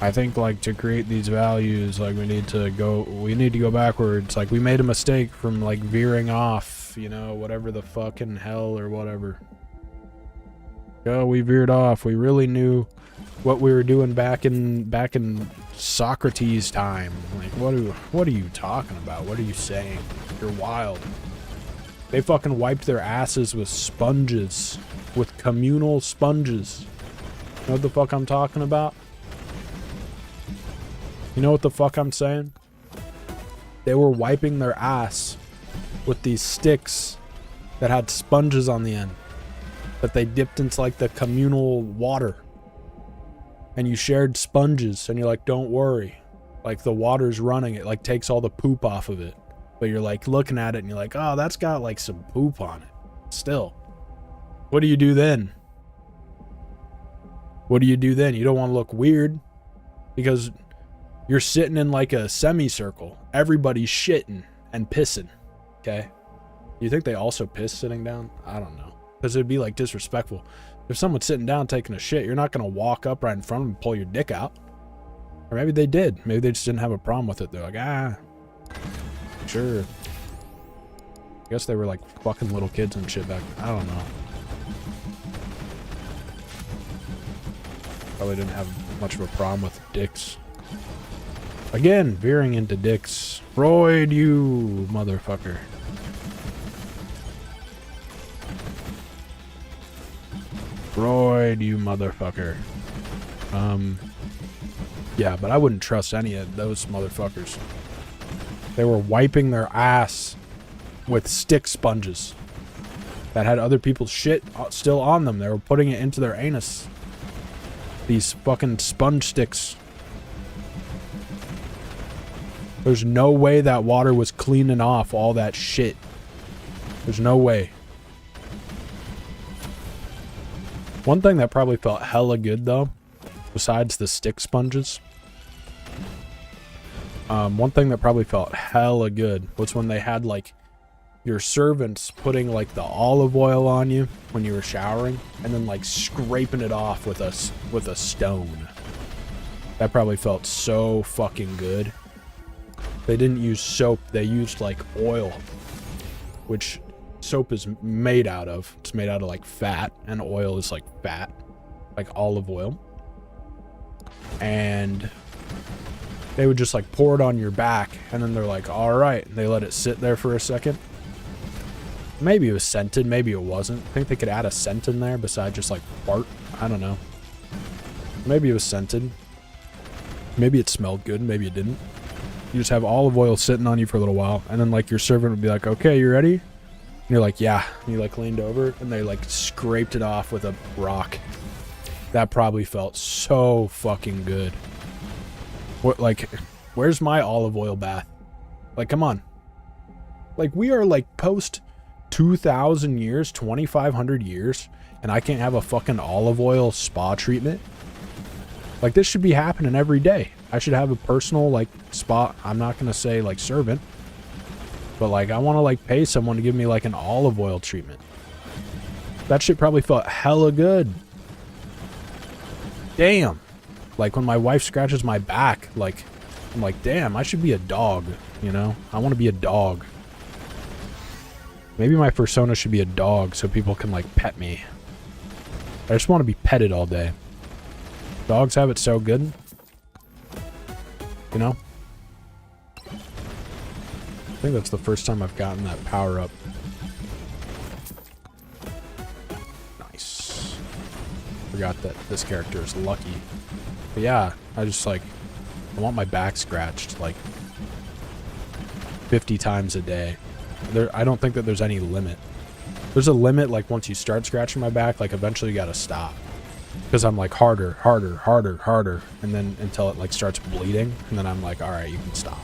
I think like to create these values, like we need to go backwards. Like we made a mistake from like veering off, you know, whatever the fucking hell or whatever. Yo, we veered off. We really knew what we were doing back in Socrates' time. Like, what are you talking about? What are you saying? You're wild. They fucking wiped their asses with sponges, with communal sponges. You know what the fuck I'm talking about? You know what the fuck I'm saying? They were wiping their ass with these sticks that had sponges on the end that they dipped into like the communal water. And you shared sponges, and you're like, don't worry. Like the water's running, it like takes all the poop off of it. But you're like looking at it and you're like, oh, that's got like some poop on it. Still. What do you do then? What do you do then? You don't want to look weird because you're sitting in like a semicircle. Everybody's shitting and pissing. Okay? You think they also piss sitting down? I don't know. Because it'd be like disrespectful. If someone's sitting down taking a shit, you're not going to walk up right in front of them and pull your dick out. Or maybe they did. Maybe they just didn't have a problem with it. They're like, ah, sure. I guess they were like fucking little kids and shit back then. I don't know. Probably didn't have much of a problem with dicks. Again, veering into dicks. Freud, you motherfucker. Freud, you motherfucker. Yeah, but I wouldn't trust any of those motherfuckers. They were wiping their ass with stick sponges that had other people's shit still on them. They were putting it into their anus. These fucking sponge sticks. There's no way that water was cleaning off all that shit. There's no way. One thing that probably felt hella good though, besides the stick sponges, one thing that probably felt hella good was when they had like your servants putting like the olive oil on you when you were showering and then like scraping it off with a stone. That probably felt so fucking good. They didn't use soap, they used like oil, which soap is made out of. It's made out of like fat, and oil is like fat, like olive oil. And they would just like pour it on your back, and then they're like, all right. And they let it sit there for a second. Maybe it was scented, maybe it wasn't. I think they could add a scent in there besides just like fart. I don't know. Maybe it was scented. Maybe it smelled good, maybe it didn't. You just have olive oil sitting on you for a little while, and then like your servant would be like, okay, you ready? And you're like, yeah. And you like leaned over, and they like scraped it off with a rock. That probably felt so fucking good. What, like, where's my olive oil bath? Like, come on. Like, we are like post 2,000 years, 2,500 years, and I can't have a fucking olive oil spa treatment? Like, this should be happening every day. I should have a personal, like, spa. I'm not going to say, like, servant. But, like, I want to, like, pay someone to give me, like, an olive oil treatment. That shit probably felt hella good. Damn. Like when my wife scratches my back, like, I'm like, damn, I should be a dog, you know? I want to be a dog. Maybe my persona should be a dog so people can, like, pet me. I just want to be petted all day. Dogs have it so good. You know? I think that's the first time I've gotten that power up. Nice. Forgot that this character is lucky. But yeah, I just like, I want my back scratched like 50 times a day. I don't think that there's any limit. There's a limit, like once you start scratching my back, like eventually you gotta stop. Because I'm like harder, harder, harder, harder. And then until it like starts bleeding. And then I'm like, alright, you can stop.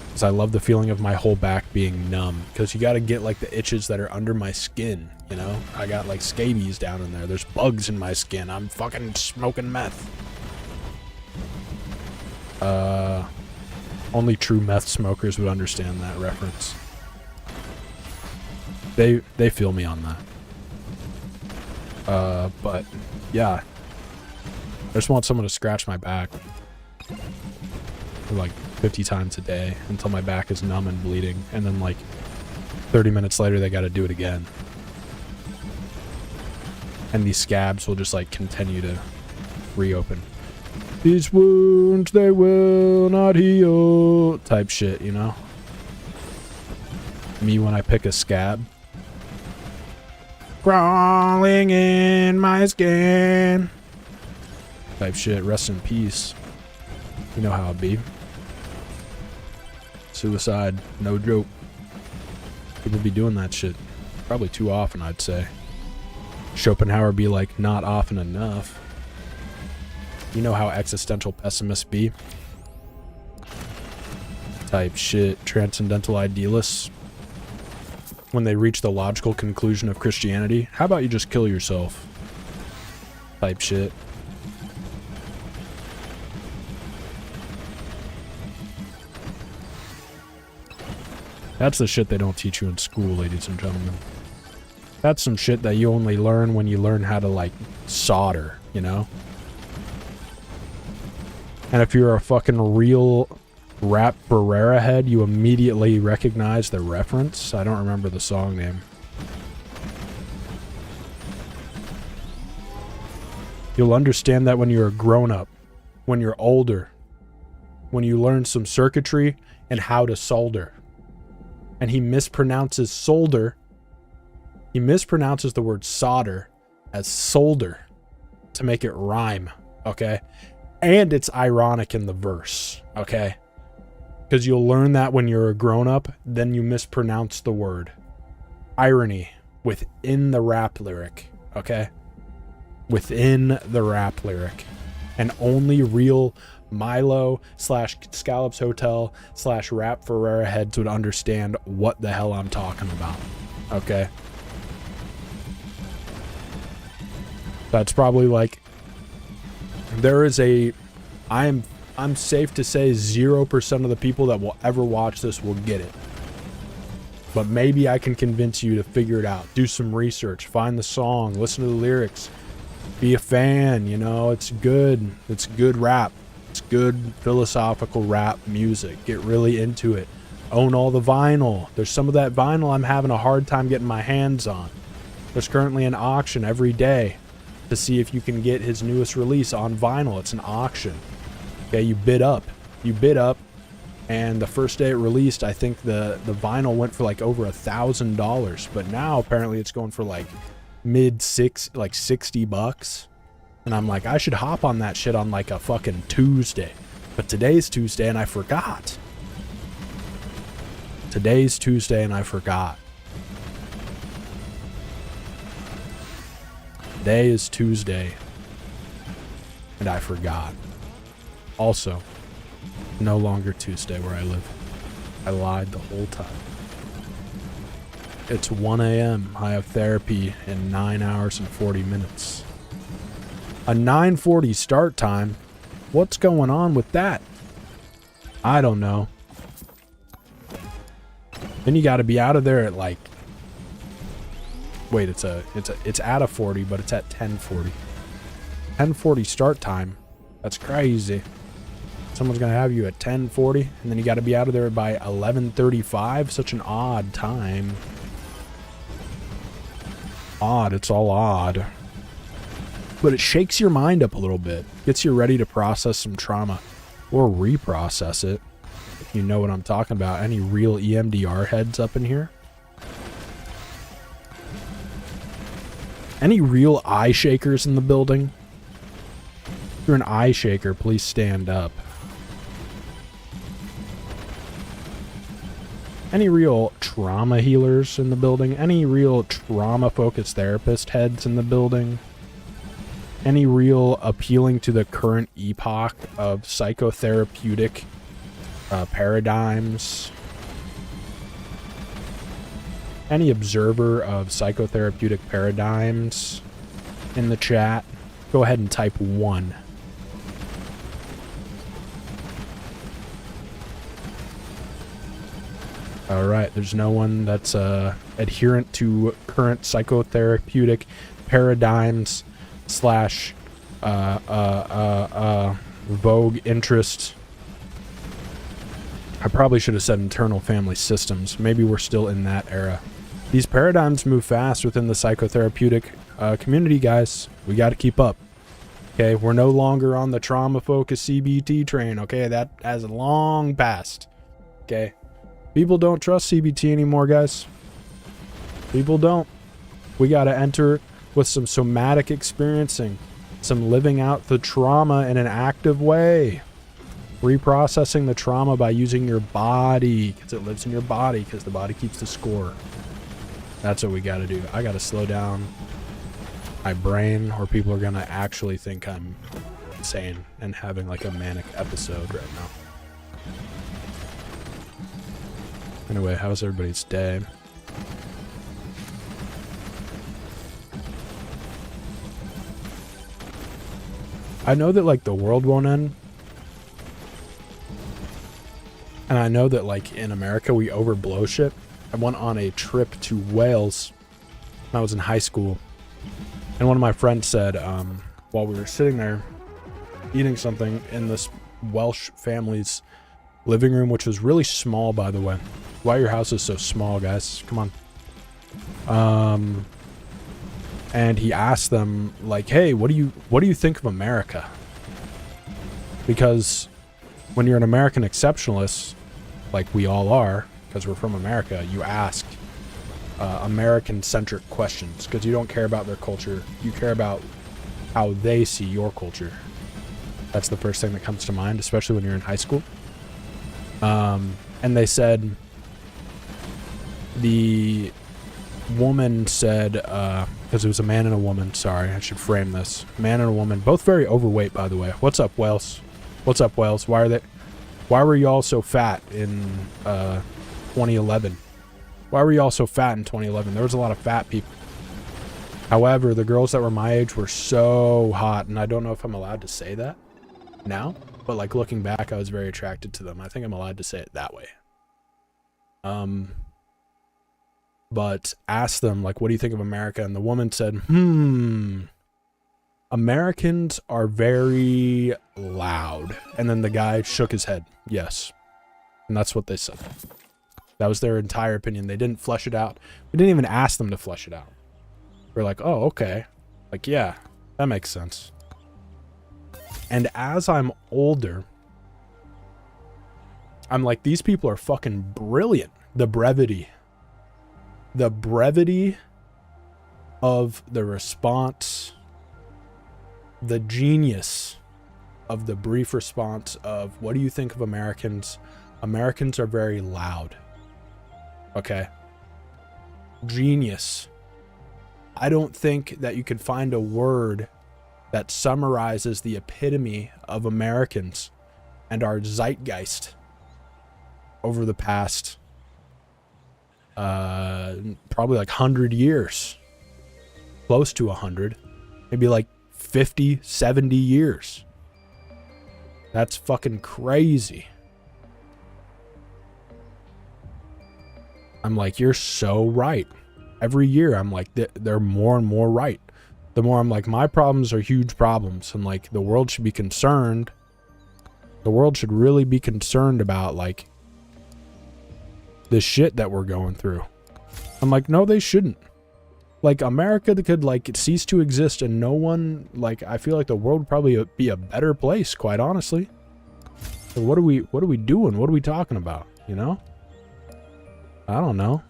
Because I love the feeling of my whole back being numb. Because you gotta get like the itches that are under my skin, you know? I got like scabies down in there. There's bugs in my skin. I'm fucking smoking meth. Only true meth smokers would understand that reference. They feel me on that. But yeah, I just want someone to scratch my back for like 50 times a day until my back is numb and bleeding, and then like 30 minutes later they got to do it again, and these scabs will just like continue to reopen. These wounds, they will not heal type shit, you know? Me when I pick a scab. Crawling in my skin type shit. Rest in peace. You know how it be. Suicide, no joke. People be doing that shit probably too often, I'd say. Schopenhauer be like, not often enough. You know how existential pessimists be. Type shit. Transcendental idealists. When they reach the logical conclusion of Christianity, how about you just kill yourself? Type shit. That's the shit they don't teach you in school, ladies and gentlemen. That's some shit that you only learn when you learn how to, like, solder, you know? And if you're a fucking real Rap Barrera head, you immediately recognize the reference. I don't remember the song name. You'll understand that when you're a grown-up, when you're older, when you learn some circuitry and how to solder. And he mispronounces solder. He mispronounces the word solder as solder to make it rhyme, okay? And it's ironic in the verse, okay? Because you'll learn that when you're a grown-up, then you mispronounce the word. Irony within the rap lyric, okay? Within the rap lyric. And only real Milo / Scallops Hotel / Rap Ferrera heads would understand what the hell I'm talking about, okay? That's probably like, there is a, I'm safe to say 0% of the people that will ever watch this will get it. But maybe I can convince you to figure it out. Do some research, find the song, listen to the lyrics, be a fan, you know, it's good. It's good rap. It's good philosophical rap music. Get really into it. Own all the vinyl. There's some of that vinyl I'm having a hard time getting my hands on. There's currently an auction every day to see if you can get his newest release on vinyl. It's an auction. Okay, you bid up, and the first day it released, I think the vinyl went for like over $1,000, but now apparently it's going for like like $60. And I'm like, I should hop on that shit on like a fucking Tuesday, but today's Tuesday and I forgot. Today's Tuesday and I forgot. Today is Tuesday and I forgot. Also, no longer Tuesday where I live. I lied the whole time. It's 1 a.m. I have therapy in 9 hours and 40 minutes. A 9:40 start time? What's going on with that? I don't know. Then you gotta be out of there at like... Wait, it's at a 40, but it's at 10:40. 10:40 start time. That's crazy. Someone's gonna have you at 10:40, and then you got to be out of there by 11:35. Such an odd time. Odd. It's all odd. But it shakes your mind up a little bit. Gets you ready to process some trauma, or reprocess it. If you know what I'm talking about. Any real EMDR heads up in here? Any real eye shakers in the building? If you're an eye shaker, please stand up. Any real trauma healers in the building? Any real trauma-focused therapist heads in the building? Any real appealing to the current epoch of psychotherapeutic paradigms? Any observer of psychotherapeutic paradigms in the chat? Go ahead and type 1. Alright, there's no one that's adherent to current psychotherapeutic paradigms slash vogue interest. I probably should have said internal family systems. Maybe we're still in that era. These paradigms move fast within the psychotherapeutic community, guys. We got to keep up. Okay, we're no longer on the trauma-focused CBT train. Okay, that has long passed. Okay. People don't trust CBT anymore, guys. People don't. We got to enter with some somatic experiencing, some living out the trauma in an active way. Reprocessing the trauma by using your body, because it lives in your body, because the body keeps the score. That's what we got to do. I got to slow down my brain, or people are going to actually think I'm insane and having like a manic episode right now. Anyway, how's everybody's day? I know that like the world won't end. And I know that like in America we overblow shit. I went on a trip to Wales when I was in high school. And one of my friends said, while we were sitting there eating something in this Welsh family's living room, which was really small, by the way. Why your house is so small, guys? Come on. And he asked them, like, hey, what do you think of America? Because when you're an American exceptionalist, like we all are, because we're from America, you ask American-centric questions, because you don't care about their culture. You care about how they see your culture. That's the first thing that comes to mind, especially when you're in high school. And they said, the woman said, because it was a man and a woman, sorry, I should frame this. Man and a woman, both very overweight, by the way. What's up, Wales? What's up, Wales? Why were y'all so fat in 2011? Why were y'all so fat in 2011? There was a lot of fat people. However, the girls that were my age were so hot, and I don't know if I'm allowed to say that now, but like looking back, I was very attracted to them. I think I'm allowed to say it that way. But asked them, like, what do you think of America? And the woman said, Americans are very loud. And then the guy shook his head. Yes. And that's what they said. That was their entire opinion. They didn't flesh it out. We didn't even ask them to flesh it out. We're like, oh, okay. Like, yeah, that makes sense. And as I'm older, I'm like, these people are fucking brilliant. The brevity of the response, the genius of the brief response of, what do you think of Americans? Americans are very loud. Okay. Genius. I don't think that you could find a word that summarizes the epitome of Americans and our zeitgeist over the past probably like 100 years, close to 100, maybe like 50, 70 years. That's fucking crazy. I'm like, you're so right. Every year I'm like, they're more and more right. the more I'm like, my problems are huge problems, and like the world should be concerned. The world should really be concerned about like the shit that we're going through. I'm like, no, they shouldn't. Like, America could like cease to exist and no one, like, I feel like the world would probably be a better place, quite honestly. So what are we doing? What are we talking about? You know? I don't know.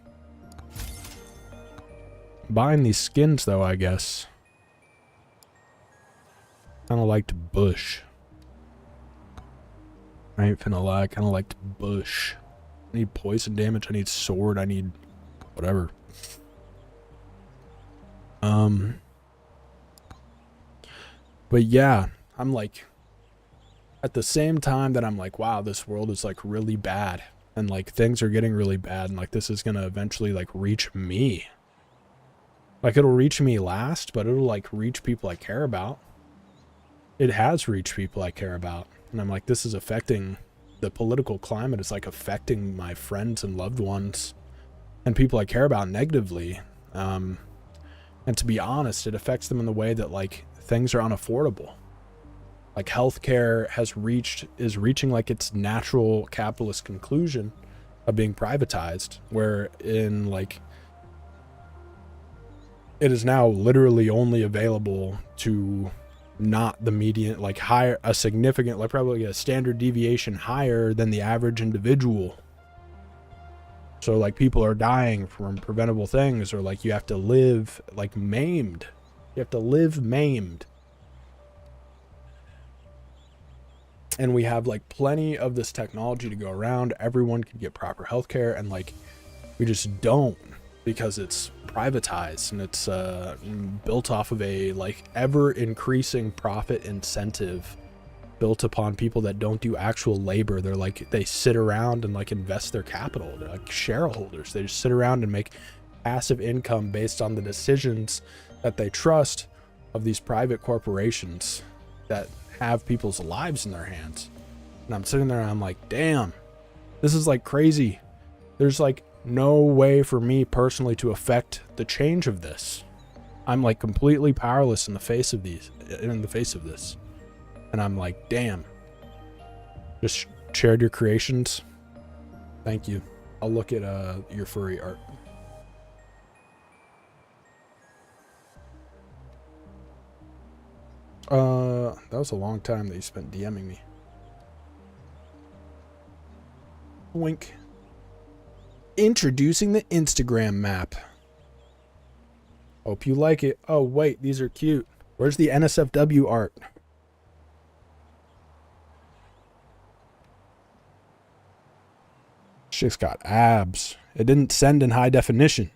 Buying these skins though, I guess. Kinda liked bush. I ain't finna lie, I kinda liked bush. I need poison damage, I need sword, I need whatever. But yeah, I'm like, at the same time that I'm like, wow, this world is like really bad, and like things are getting really bad, and like this is gonna eventually like reach me. Like it'll reach me last, but it'll like reach people I care about. It has reached people I care about, and I'm like, this is affecting the political climate. It's like affecting my friends and loved ones and people I care about negatively. And to be honest, it affects them in the way that like things are unaffordable. Like healthcare is reaching like its natural capitalist conclusion of being privatized, where in like it is now literally only available to not the median, like higher, a significant, like probably a standard deviation higher than the average individual. So like people are dying from preventable things, or like you have to live like maimed. You have to live maimed. And we have like plenty of this technology to go around. Everyone can get proper healthcare, and like we just don't, because it's privatized and it's built off of a like ever increasing profit incentive built upon people that don't do actual labor. They're like, they sit around and like invest their capital. They're like shareholders. They just sit around and make passive income based on the decisions that they trust of these private corporations that have people's lives in their hands. And I'm sitting there and I'm like, damn, this is like crazy. There's like no way for me personally to affect the change of this. I'm like completely powerless in the face of this. And I'm like, damn. Just shared your creations. Thank you. I'll look at your furry art. That was a long time that you spent DMing me. Wink. Introducing the Instagram map. Hope you like it. Oh, wait, these are cute. Where's the NSFW art? Chick's got abs. It didn't send in high definition.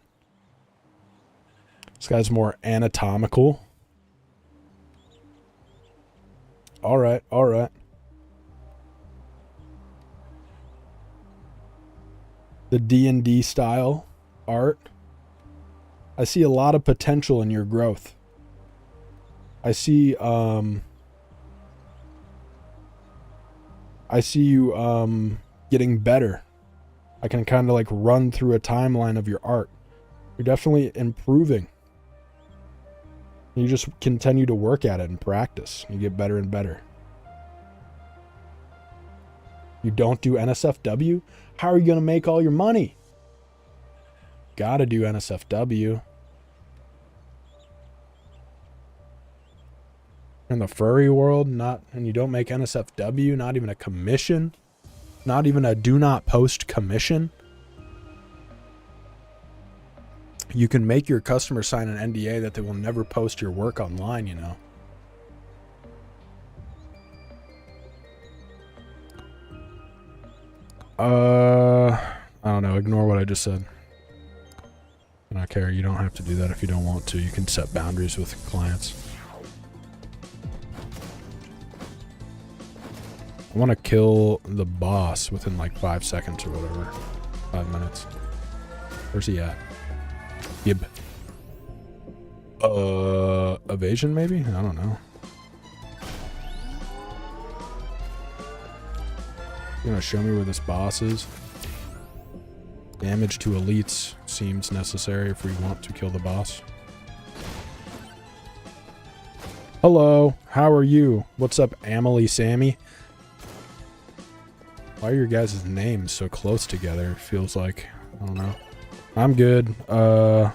This guy's more anatomical. All right, all right. The D&D style art. I see a lot of potential in your growth. I see you getting better. I can kind of like run through a timeline of your art. You're definitely improving. You just continue to work at it and practice. You get better and better. You don't do NSFW? How are you going to make all your money? Gotta do NSFW. In the furry world, and you don't make NSFW, not even a commission, not even a do not post commission. You can make your customer sign an NDA that they will never post your work online, you know. I don't know. Ignore what I just said. I don't care. You don't have to do that if you don't want to. You can set boundaries with clients. I want to kill the boss within like 5 seconds or whatever. 5 minutes. Where's he at? Gib. Evasion maybe? I don't know. You gonna show me where this boss is? Damage to elites seems necessary if we want to kill the boss. Hello, how are you? What's up, Emily, Sammy? Why are your guys' names so close together? It feels like, I don't know. I'm good. You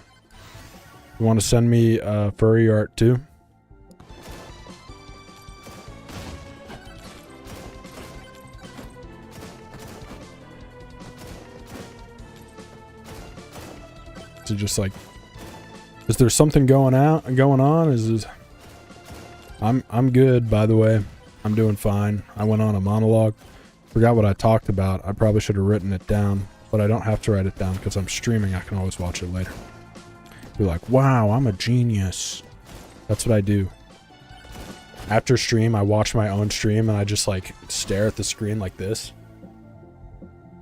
want to send me furry art too? So just like, is there something going on? I'm good, by the way. I'm doing fine. I went on a monologue. Forgot what I talked about. I probably should have written it down, but I don't have to write it down because I'm streaming. I can always watch it later. Be like, wow, I'm a genius. That's what I do. After stream, I watch my own stream and I just like stare at the screen like this.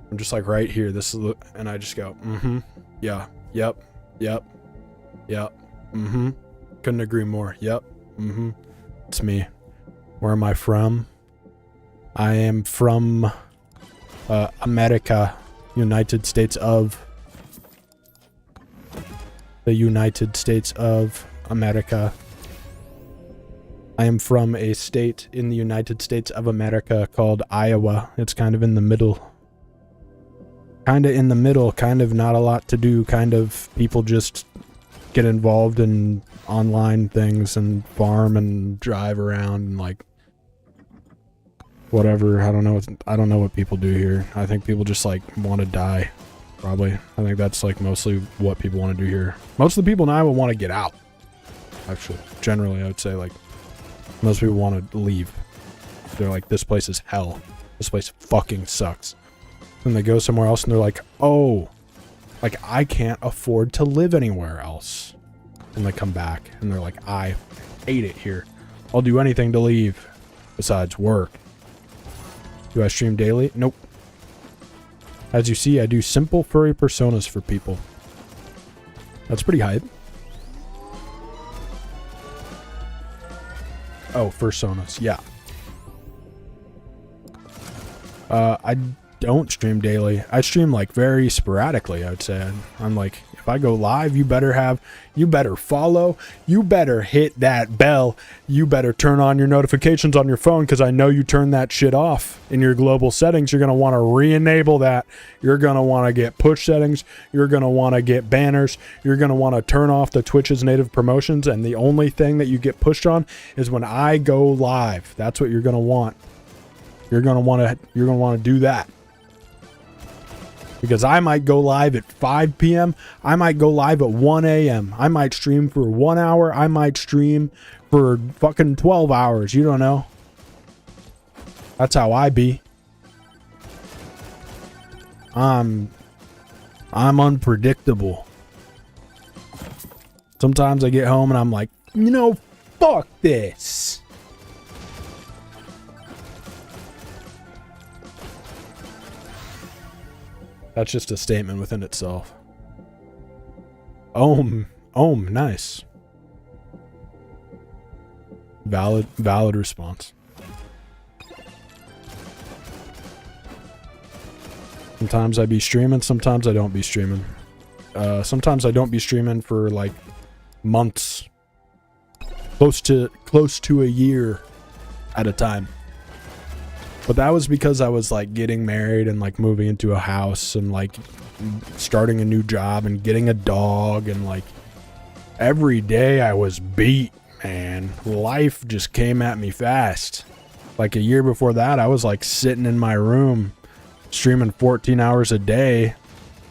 I'm just like right here. And I just go, mm-hmm. Yeah. Yep. Yep. Yep. Mm-hmm. Couldn't agree more. Yep. Mm-hmm. It's me. Where am I from? I am from America. United States of. The United States of America. I am from a state in the United States of America called Iowa. It's kind of in the middle. Kind of in the middle, kind of not a lot to do, kind of people just get involved in online things and farm and drive around and like whatever. I don't know what people do here. I think people just like want to die, probably. I think that's like mostly what people want to do here. Most of the people in Iowa want to get out, actually. Generally, I would say like most people want to leave. They're like, this place is hell. This place fucking sucks. And they go somewhere else and they're like, oh, like I can't afford to live anywhere else. And they come back and they're like, I hate it here. I'll do anything to leave besides work. Do I stream daily? Nope. As you see, I do simple furry personas for people. That's pretty hype. Oh, fursonas, yeah. I don't stream daily. I stream like very sporadically, I would say. I'm like, if I go live, you better follow, you better hit that bell, you better turn on your notifications on your phone, because I know you turn that shit off in your global settings. You're going to want to re-enable that. You're going to want to get push settings. You're going to want to get banners. You're going to want to turn off the Twitch's native promotions, and the only thing that you get pushed on is when I go live. That's what you're going to want. You're going to want to do that. Because I might go live at 5 p.m. I might go live at 1 a.m. I might stream for 1 hour. I might stream for fucking 12 hours. You don't know. That's how I be. I'm unpredictable. Sometimes I get home and I'm like, fuck this. That's just a statement within itself. Ohm, nice. Valid response. Sometimes I be streaming, sometimes I don't be streaming. Sometimes I don't be streaming for like months. Close to a year at a time. But that was because I was like getting married and like moving into a house and like starting a new job and getting a dog, and like every day I was beat, man. Life just came at me fast. Like a year before that, I was like sitting in my room streaming 14 hours a day,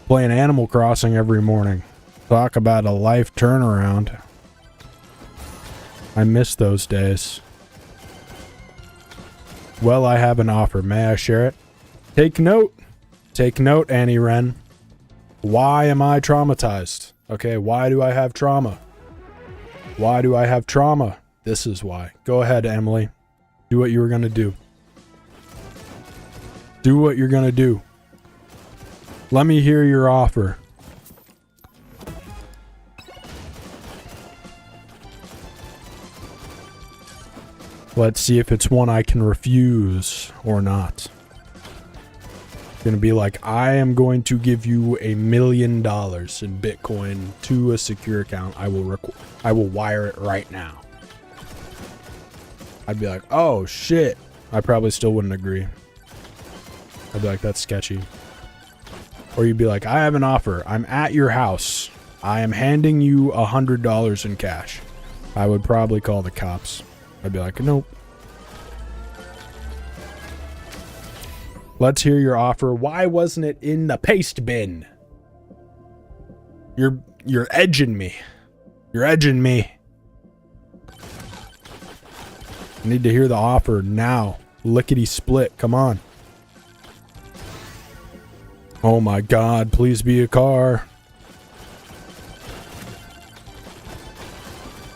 playing Animal Crossing every morning. Talk about a life turnaround. I miss those days. Well, I have an offer. May I share it? Take note. Take note, Annie Wren. Why am I traumatized? Okay, why do I have trauma? Why do I have trauma? This is why. Go ahead, Emily. Do what you were going to do. Do what you're going to do. Let me hear your offer. Let's see if it's one I can refuse or not. It's going to be like, I am going to give you $1 million in Bitcoin to a secure account. I will wire it right now. I'd be like, oh shit. I probably still wouldn't agree. I'd be like, that's sketchy. Or you'd be like, I have an offer. I'm at your house. I am handing you $100 in cash. I would probably call the cops. I'd be like, nope. Let's hear your offer. Why wasn't it in the paste bin? You're edging me. You're edging me. I need to hear the offer now. Lickety split. Come on. Oh my God, please be a car.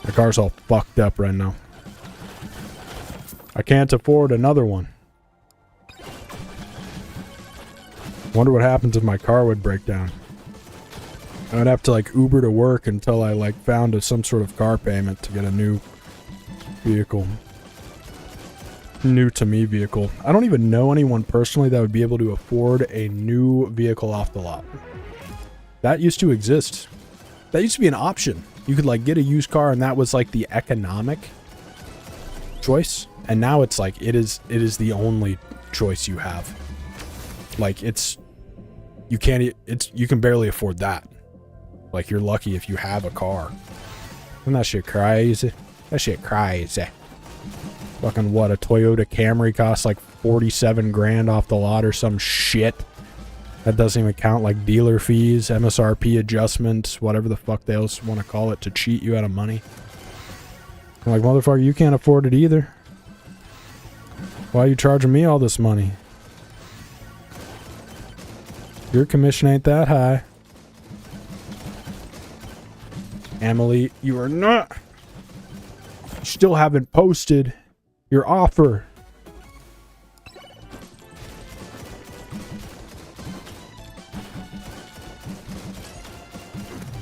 The car's all fucked up right now. I can't afford another one. Wonder what happens if my car would break down. I would have to like Uber to work until I like found some sort of car payment to get a new vehicle. New to me vehicle. I don't even know anyone personally that would be able to afford a new vehicle off the lot. That used to exist. That used to be an option. You could like get a used car and that was like the economic choice. And now it's like it is the only choice you have. Like you can barely afford that. Like you're lucky if you have a car. Isn't that shit crazy? That shit crazy. Fucking what, a Toyota Camry costs like 47 grand off the lot or some shit. That doesn't even count like dealer fees, MSRP adjustments, whatever the fuck they else want to call it to cheat you out of money. I'm like, motherfucker, you can't afford it either. Why are you charging me all this money? Your commission ain't that high. Emily, you are not. You still haven't posted your offer.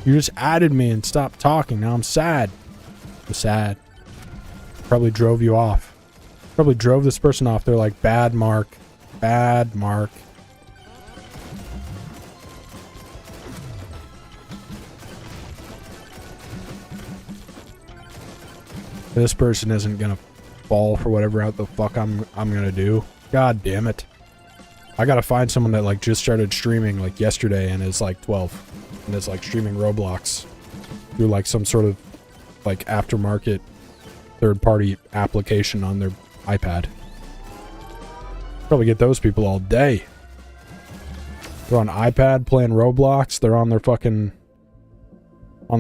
You just added me and stopped talking. Now I'm sad. I'm sad. Probably drove you off. Probably drove this person off. They're like, bad Mark. Bad Mark. This person isn't gonna fall for whatever the fuck I'm gonna do. God damn it. I gotta find someone that like just started streaming like yesterday and is like 12 and is like streaming Roblox through like some sort of like aftermarket third-party application on their iPad. Probably get those people all day. They're on iPad playing Roblox. They're on their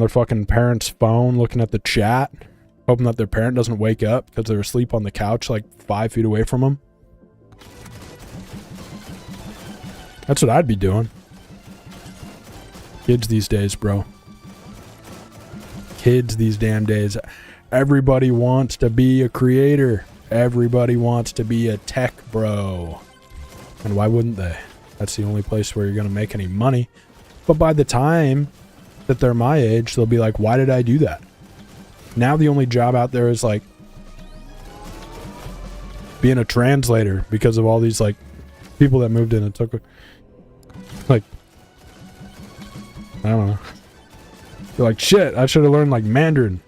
fucking parents' phone looking at the chat, hoping that their parent doesn't wake up because they're asleep on the couch like 5 feet away from them. That's what I'd be doing. Kids these days, bro. Kids these damn days. Everybody wants to be a creator. Everybody wants to be a tech bro. And why wouldn't they? That's the only place where you're going to make any money. But by the time that they're my age, they'll be like, why did I do that? Now the only job out there is like being a translator because of all these like people that moved in and took like, I don't know. They're like, shit, I should have learned like Mandarin.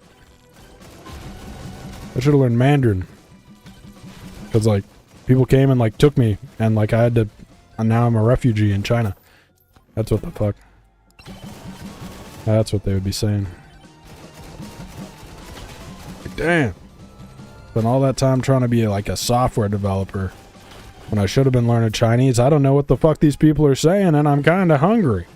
I should have learned Mandarin. Because like people came and like took me and like I had to, and now I'm a refugee in China. That's what the fuck. That's what they would be saying. Like, damn. Spent all that time trying to be like a software developer when I should have been learning Chinese. I don't know what the fuck these people are saying and I'm kind of hungry.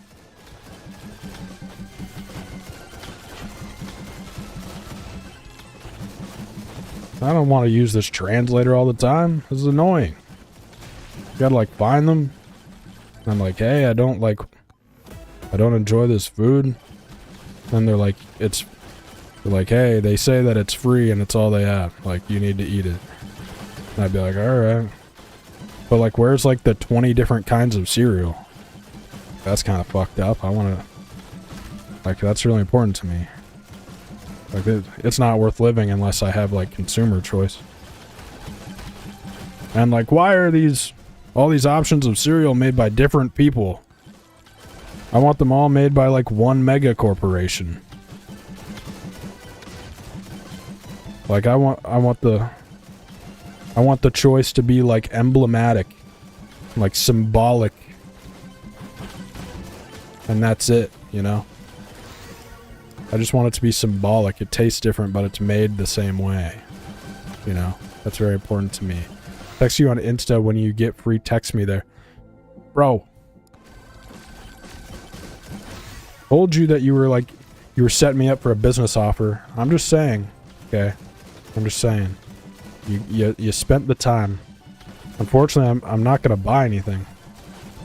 I don't want to use this translator all the time. This is annoying. You gotta like find them. I'm like, hey, I don't enjoy this food. Then they're like, they're like, hey, they say that it's free and it's all they have. Like, you need to eat it. And I'd be like, alright. But like, where's like the 20 different kinds of cereal? That's kind of fucked up. I want to, like, that's really important to me. Like, it's not worth living unless I have, like, consumer choice. And, like, why are all these options of cereal made by different people? I want them all made by, like, one mega corporation. Like, I want the I want the choice to be like emblematic, like symbolic. And that's it, you know? I just want it to be symbolic. It tastes different, but it's made the same way. You know? That's very important to me. Text you on Insta when you get free, text me there. Bro. Told you that you were setting me up for a business offer. I'm just saying. Okay? I'm just saying. You spent the time. Unfortunately, I'm not gonna buy anything.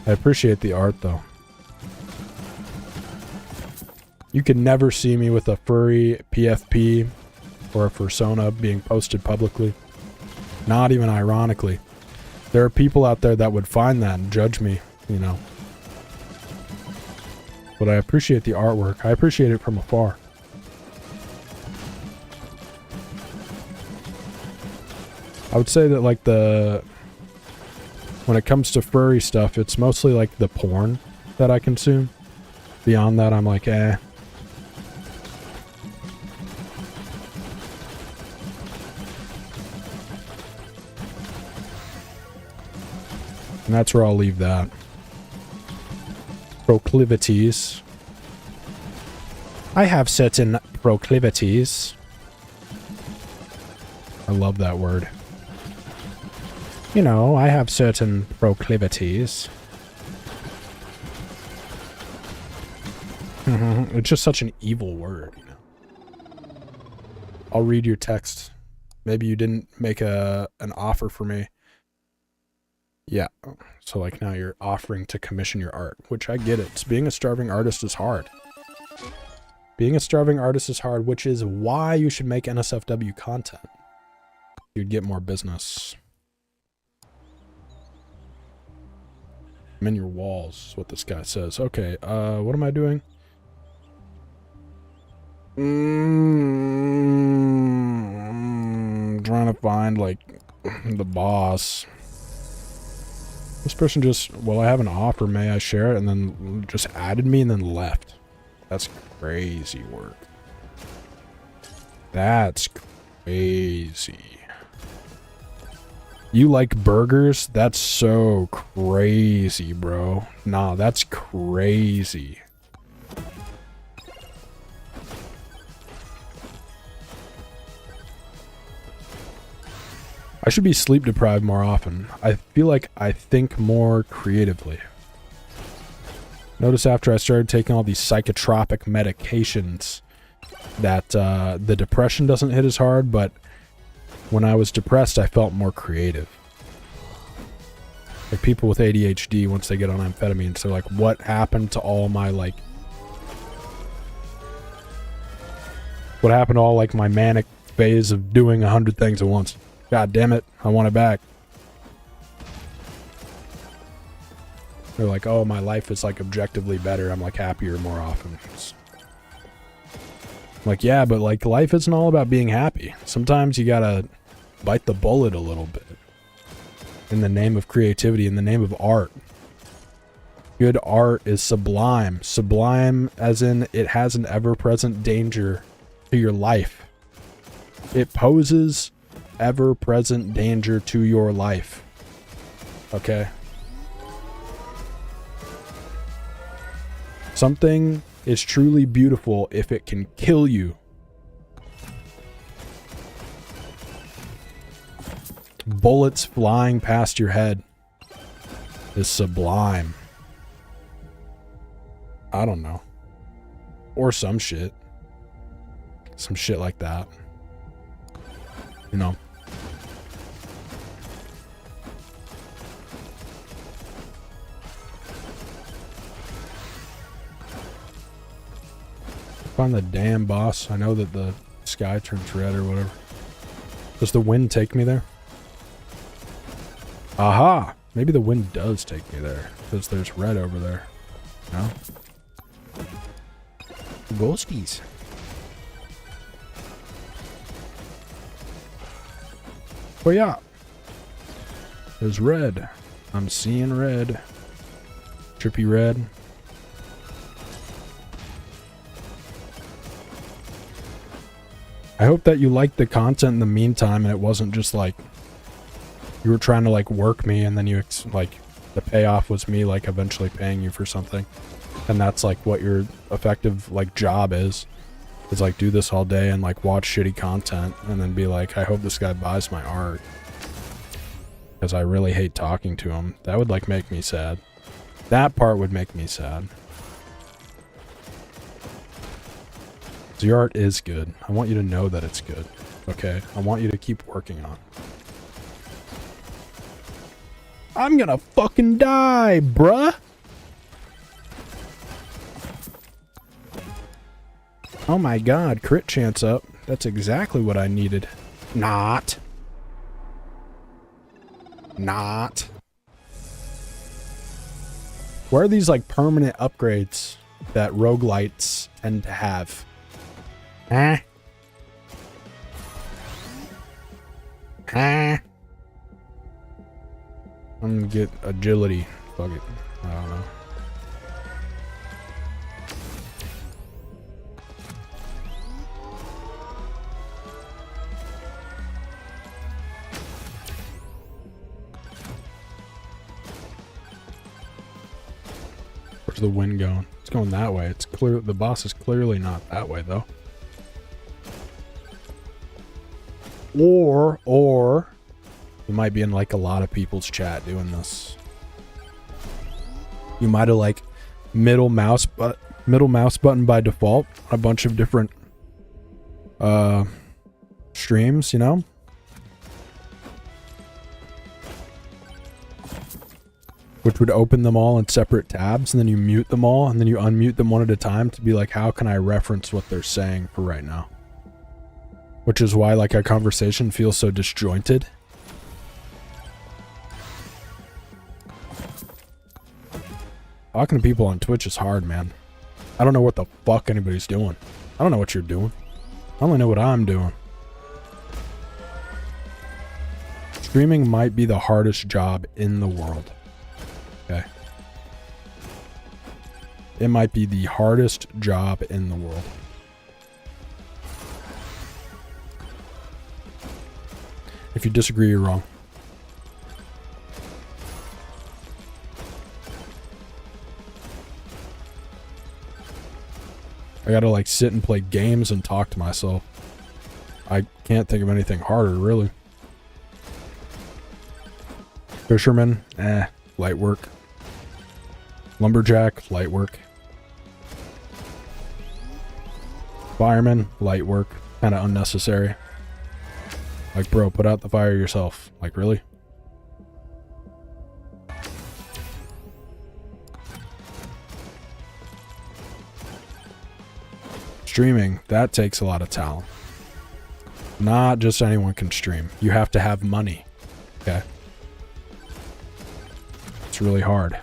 I appreciate the art though. You can never see me with a furry PFP or a persona being posted publicly. Not even ironically. There are people out there that would find that and judge me, you know. But I appreciate the artwork. I appreciate it from afar. I would say that like when it comes to furry stuff, it's mostly like the porn that I consume. Beyond that, I'm like, eh. And that's where I'll leave that. Proclivities. I have certain proclivities. I love that word. You know, I have certain proclivities. It's just such an evil word, you know. I'll read your text. Maybe you didn't make an offer for me. Yeah, so like now you're offering to commission your art, which I get it. Being a starving artist is hard. Being a starving artist is hard, which is why you should make NSFW content. You'd get more business. I'm in your walls, is what this guy says. Okay, what am I doing? Trying to find, like, the boss. This person just, well, I have an offer, may I share it? And then just added me and then left. That's crazy work. That's crazy. You like burgers? That's so crazy, bro. Nah, that's crazy. I should be sleep deprived more often. I feel like I think more creatively. Notice after I started taking all these psychotropic medications that the depression doesn't hit as hard, but when I was depressed, I felt more creative. Like people with ADHD, once they get on amphetamines, they're like, what happened to all my, like... What happened to all, like, my manic phase of doing 100 things at once? God damn it, I want it back. They're like, oh, my life is, like, objectively better. I'm, like, happier more often. Like, yeah, but, like, life isn't all about being happy. Sometimes you gotta bite the bullet a little bit. In the name of creativity, in the name of art. Good art is sublime. Sublime as in it has an ever-present danger to your life. It poses ever-present danger to your life. Okay? Something is truly beautiful if it can kill you. Bullets flying past your head is sublime. I don't know. Or some shit. Some shit like that. You know. Find the damn boss. I know that the sky turns red or whatever. Does the wind take me there? Aha! Maybe the wind does take me there. Because there's red over there. No? Ghosties. Oh yeah. There's red. I'm seeing red. Trippy red. I hope that you liked the content in the meantime and it wasn't just like You were trying to like work me, and then you like the payoff was me like eventually paying you for something, and that's like what your effective like job is like do this all day and like watch shitty content and then be like, I hope this guy buys my art because I really hate talking to him. That would like make me sad. That part would make me sad. The art is good. I want you to know that it's good. Okay? I want you to keep working on it. I'm gonna fucking die, bruh! Oh my god, crit chance up. That's exactly what I needed. Not. Where are these like permanent upgrades that roguelites tend to have? Huh? I'm gonna get agility. Fuck it. I don't know. Where's the wind going? It's going that way. It's clear. The boss is clearly not that way though. Or you might be in like a lot of people's chat doing this. You might have like middle mouse button by default on a bunch of different streams, you know? Which would open them all in separate tabs, and then you mute them all, and then you unmute them one at a time to be like, how can I reference what they're saying for right now? Which is why like a conversation feels so disjointed. Talking to people on Twitch is hard, man. I don't know what the fuck anybody's doing. I don't know what you're doing. I only know what I'm doing. Streaming might be the hardest job in the world. Okay. It might be the hardest job in the world. If you disagree, you're wrong. I gotta like sit and play games and talk to myself. I can't think of anything harder, really. Fisherman, light work. Lumberjack, light work. Fireman, light work. Kind of unnecessary. Like, bro, put out the fire yourself. Like, really? Streaming, that takes a lot of talent. Not just anyone can stream. You have to have money. Okay? It's really hard.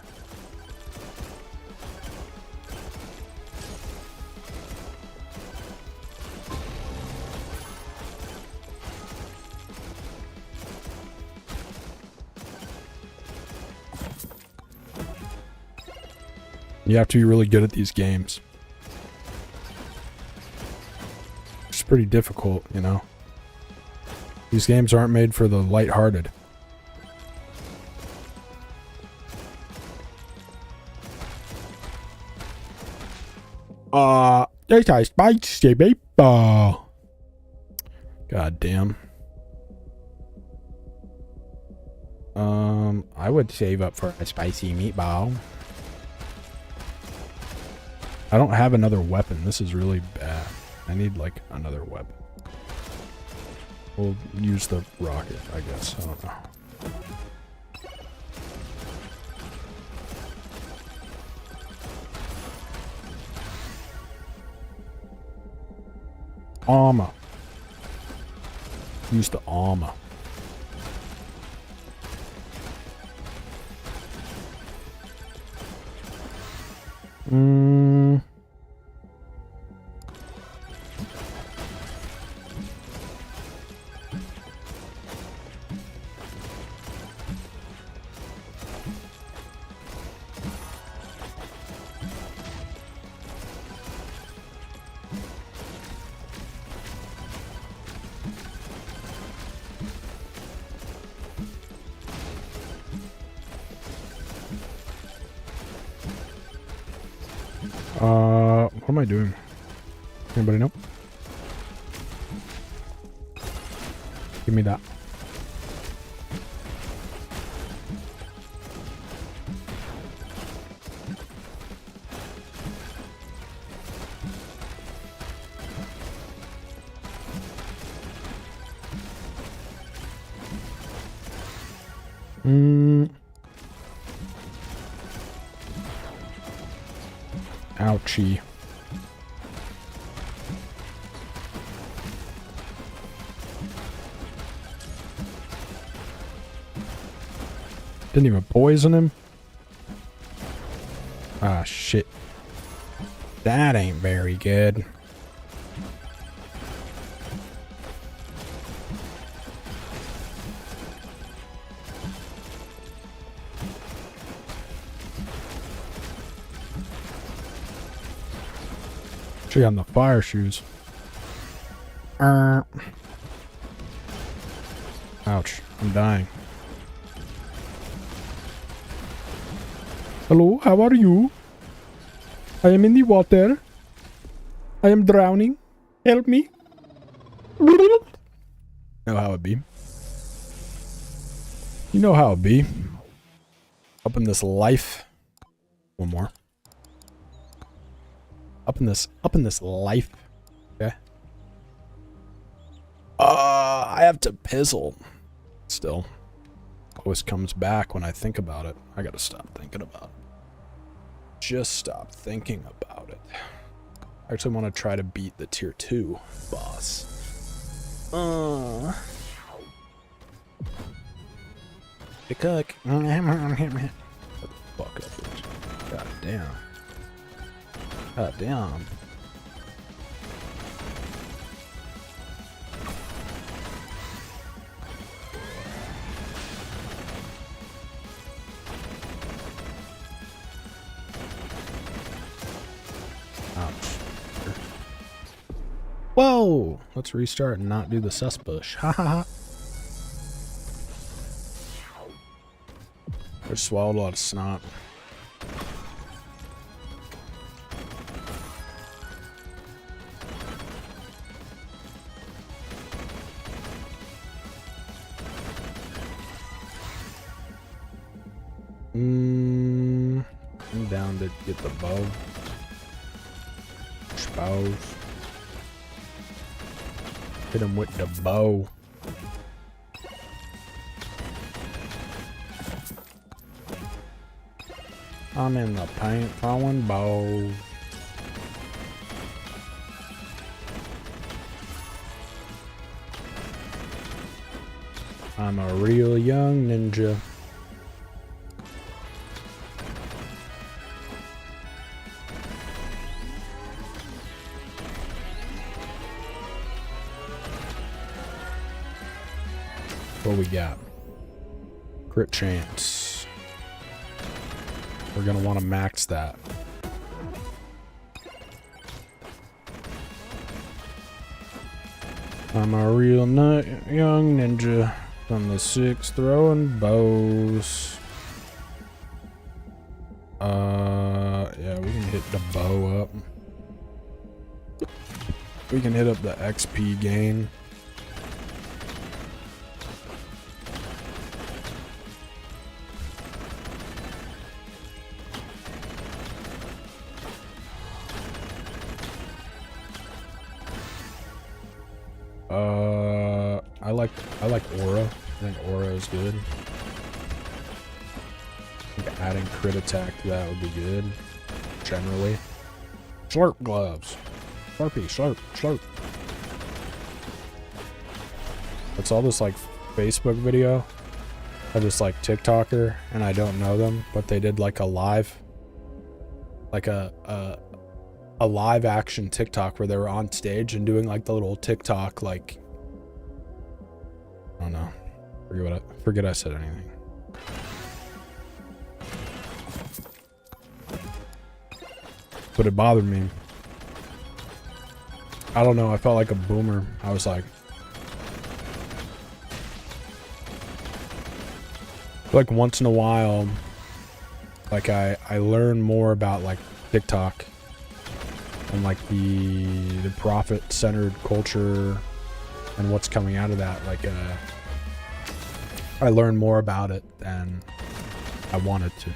You have to be really good at these games. It's pretty difficult, you know. These games aren't made for the lighthearted. There's a spicy meatball. God damn. I would save up for a spicy meatball. I don't have another weapon. This is really bad. I need like another weapon. We'll use the rocket, I guess. I don't know. Armor. Use the armor. am I doing? Anybody know? Give me that. Ouchie. Didn't even poison him? Ah, shit. That ain't very good. She on the fire shoes. Ouch. I'm dying. Hello, how are you? I am in the water. I am drowning. Help me. Know how it be. You know how it be. Up in this life. One more. Up in this life. Okay. I have to pizzle. Still. Always comes back when I think about it. I gotta stop thinking about it. Just stop thinking about it. I actually want to try to beat the tier 2 boss. The cook. Fuck up, bitch. God damn. God damn. Ouch. Whoa! Let's restart and not do the sus bush. Ha ha ha. I just swallowed a lot of snot. I'm down to get the bow. Bows. Hit him with the bow. I'm in the paint throwing bows. I'm a real young ninja. What we got? Crit chance. We're gonna want to max that. I'm a real young ninja from the 6 throwing bows. Yeah, we can hit the bow up. We can hit up the XP gain. I like aura. I think aura is good. I think adding crit attack to that would be good. Generally. Slurp gloves. Slurpee, slurp, slurp. I saw this like Facebook video of this like TikToker, and I don't know them, but they did like a live, like a live action TikTok where they were on stage and doing like the little TikTok like, I don't know. Forget I said anything. But it bothered me. I don't know, I felt like a boomer. I was like once in a while, like I learn more about like TikTok and like the profit-centered culture and what's coming out of that. Like I learned more about it than I wanted to.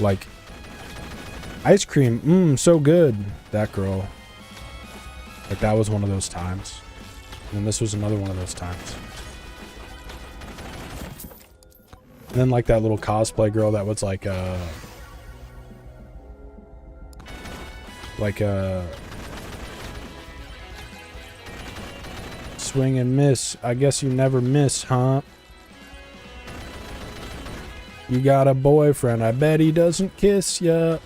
Like ice cream, so good. That girl. Like that was one of those times. And this was another one of those times. And then like that little cosplay girl that was like swing and miss. I guess you never miss, huh? You got a boyfriend. I bet he doesn't kiss ya.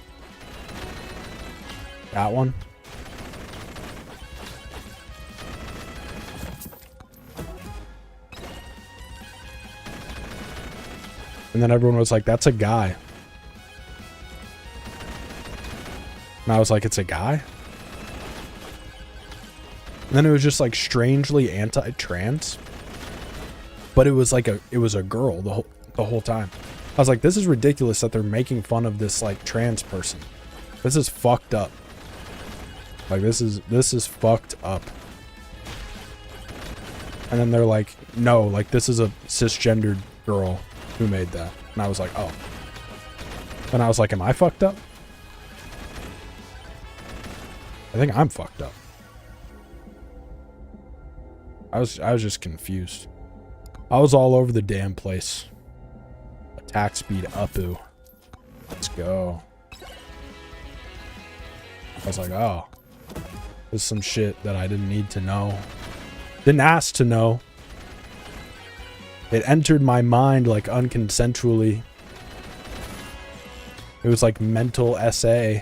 That one. And then everyone was like, that's a guy. And I was like, it's a guy? And then it was just like strangely anti-trans. But it was like it was a girl the whole time. I was like, this is ridiculous that they're making fun of this like trans person. This is fucked up. Like this is fucked up. And then they're like, no, like this is a cisgendered girl who made that. And I was like, oh. And I was like, am I fucked up? I think I'm fucked up. I was just confused. I was all over the damn place. Attack speed up-oo. Let's go. I was like, oh. This is some shit that I didn't need to know. Didn't ask to know. It entered my mind like unconsensually. It was like mental SA.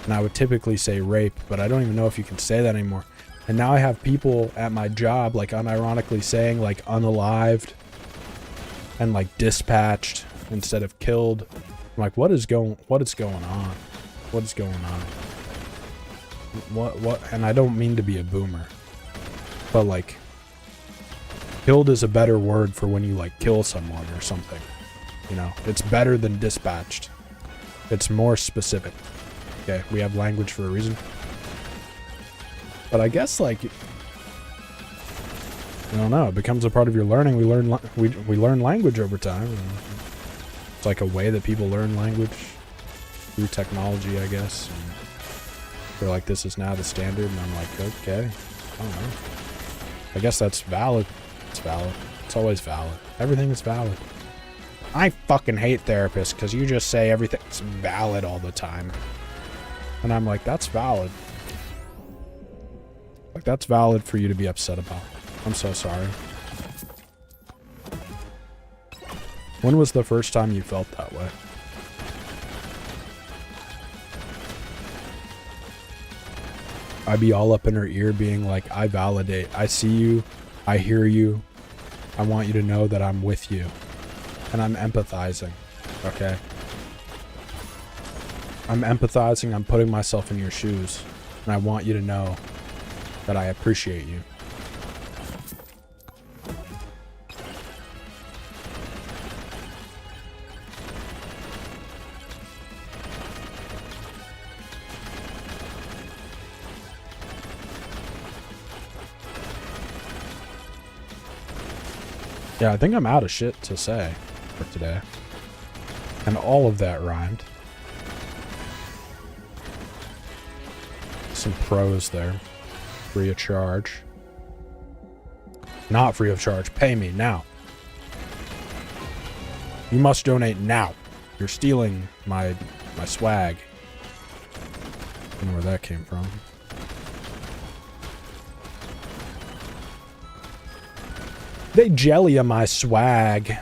And I would typically say rape, but I don't even know if you can say that anymore. And now I have people at my job like unironically saying like unalived and like dispatched instead of killed. I'm like, what is going on? What is going on? What? And I don't mean to be a boomer, but like killed is a better word for when you like kill someone or something. You know, it's better than dispatched. It's more specific. Okay, we have language for a reason. But I guess like I don't know, it becomes a part of your learning. We learn language over time. It's like a way that people learn language through technology, I guess. And they're like, this is now the standard, and I'm like, okay, I don't know. I guess that's valid. It's valid. It's always valid. Everything is valid. I fucking hate therapists because you just say everything's valid all the time. And I'm like, that's valid. Like, that's valid for you to be upset about. I'm so sorry. When was the first time you felt that way? I'd be all up in her ear being like, I validate. I see you. I hear you. I want you to know that I'm with you. And I'm empathizing. Okay? I'm empathizing. I'm putting myself in your shoes. And I want you to know that I appreciate you. Yeah, I think I'm out of shit to say for today. And all of that rhymed. Some pros there. Free of charge. Not free of charge. Pay me now. You must donate now. You're stealing my swag. I don't know where that came from. They jelly of my swag.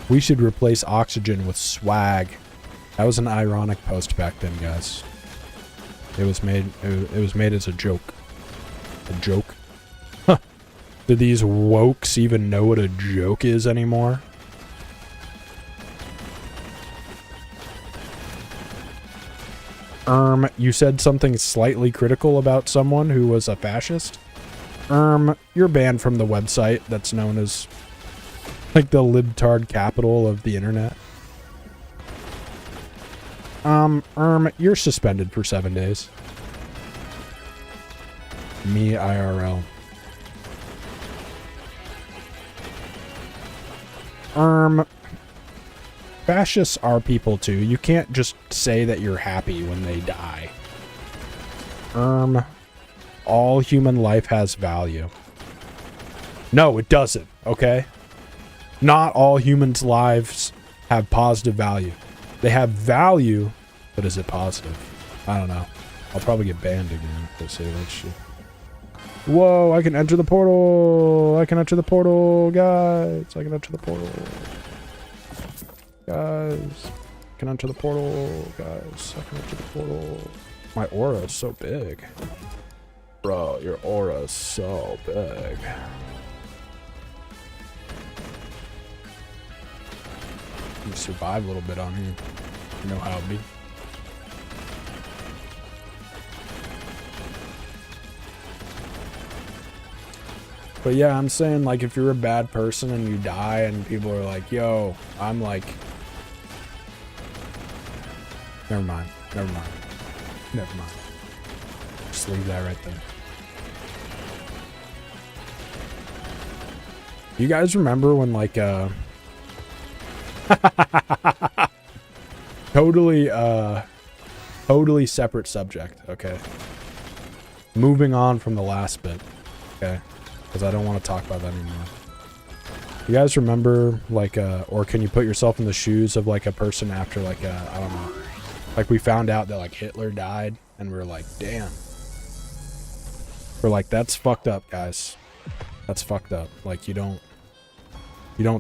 We should replace oxygen with swag. That was an ironic post back then, guys. It was made as a joke. A joke? Huh. Do these wokes even know what a joke is anymore? You said something slightly critical about someone who was a fascist? You're banned from the website that's known as like the libtard capital of the internet. You're suspended for 7 days. Me IRL. Fascists are people too. You can't just say that you're happy when they die. All human life has value. No, it doesn't, okay? Not all humans' lives have positive value. They have value, but is it positive? I don't know. I'll probably get banned again if I say that shit. Whoa, I can enter the portal! I can enter the portal, guys! I can enter the portal. Guys, I can enter the portal, guys. I can enter the portal. My aura is so big. Bro, your aura is so big. You survive a little bit on here. You know how it be. But yeah, I'm saying, like, if you're a bad person and you die and people are like, yo, I'm like... Never mind. Never mind. Never mind. Just leave that right there. You guys remember when, like, totally separate subject, okay? Moving on from the last bit, okay? Because I don't want to talk about that anymore. You guys remember, like, or can you put yourself in the shoes of, like, a person after, like, I don't know. Like, we found out that, like, Hitler died, and we're like, damn. We're like, that's fucked up, guys. That's fucked up. Like, you don't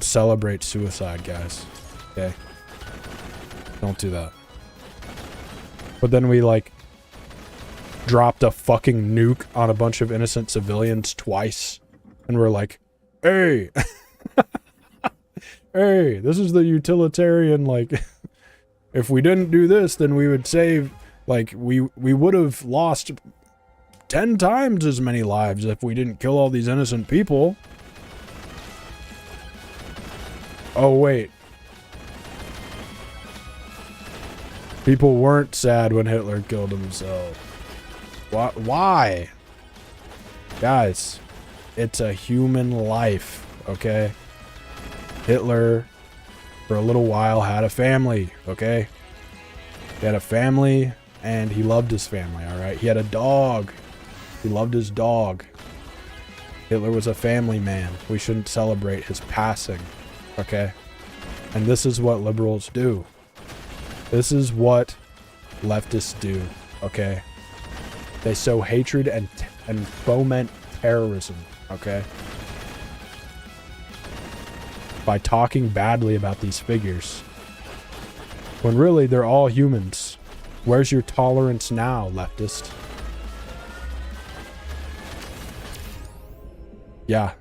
celebrate suicide, guys. Okay? Don't do that. But then we, like, dropped a fucking nuke on a bunch of innocent civilians twice. And we're like, hey! Hey, this is the utilitarian, like... If we didn't do this, then we would save... Like, we would have lost 10 times as many lives if we didn't kill all these innocent people. Oh, wait. People weren't sad when Hitler killed himself. Why? Guys, it's a human life, okay? Hitler, for a little while, had a family, okay? He had a family, and he loved his family, alright? He had a dog. He loved his dog. Hitler was a family man. We shouldn't celebrate his passing, okay? And this is what liberals do. This is what leftists do, okay? They sow hatred and foment terrorism, okay? By talking badly about these figures. When really, they're all humans. Where's your tolerance now, leftist? Yeah.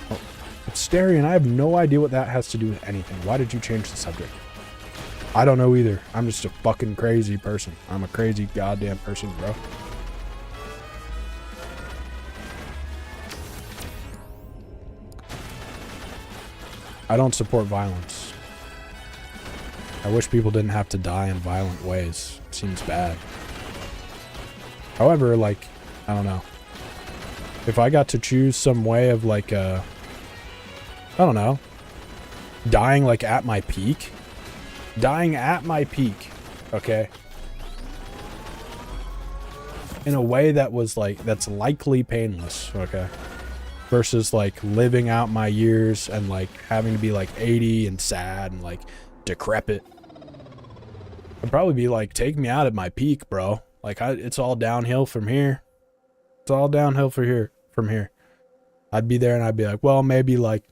Oh, Starion, I have no idea what that has to do with anything. Why did you change the subject? I don't know either. I'm just a fucking crazy person. I'm a crazy goddamn person, bro. I don't support violence. I wish people didn't have to die in violent ways. It seems bad. However, like, I don't know. If I got to choose some way of, like, I don't know. Dying, like, at my peak. Dying at my peak. Okay? In a way that was, like, that's likely painless. Okay? Versus, like, living out my years and, like, having to be, like, 80 and sad and, like, decrepit. I'd probably be like, take me out at my peak, bro. Like, it's all downhill from here. It's all downhill from here. I'd be there and I'd be like, well, maybe, like,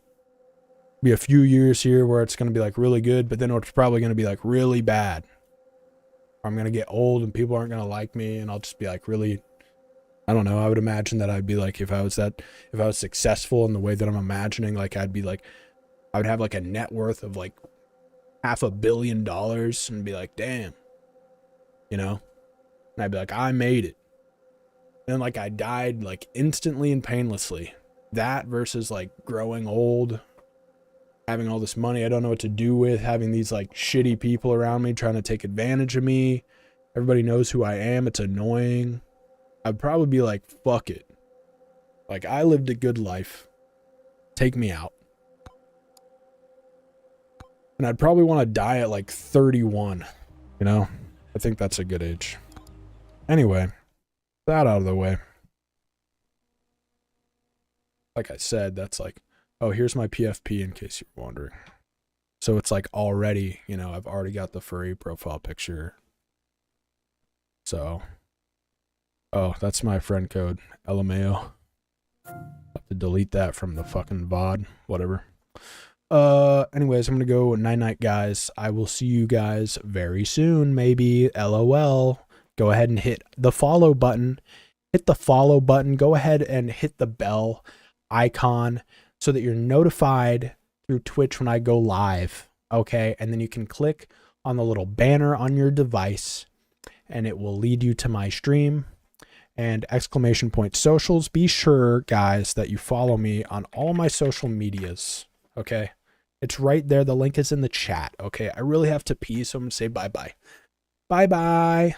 be a few years here where it's going to be, like, really good, but then it's probably going to be, like, really bad. I'm going to get old and people aren't going to like me and I'll just be, like, really... I don't know. I would imagine that I'd be like, if I was successful in the way that I'm imagining, like, I'd be like, I would have like a net worth of like $500 million and be like, damn, you know, and I'd be like, I made it. And like I died like instantly and painlessly. That versus like growing old, having all this money I don't know what to do with, having these like shitty people around me trying to take advantage of me. Everybody knows who I am. It's annoying. I'd probably be like, fuck it. Like, I lived a good life. Take me out. And I'd probably want to die at like 31. You know? I think that's a good age. Anyway, that out of the way. Like I said, that's like, oh, here's my PFP in case you're wondering. So it's like already, you know, I've already got the furry profile picture. So, oh, that's my friend code, LMAO. Have to delete that from the fucking VOD, whatever. Anyways, I'm gonna go night-night, guys. I will see you guys very soon, maybe. LOL. Go ahead and hit the follow button. Hit the follow button. Go ahead and hit the bell icon so that you're notified through Twitch when I go live. Okay, and then you can click on the little banner on your device, and it will lead you to my stream. And exclamation point socials. Be sure, guys, that you follow me on all my social medias. Okay, it's right there. The link is in the chat. Okay, I really have to pee, so I'm gonna say bye-bye. Bye-bye.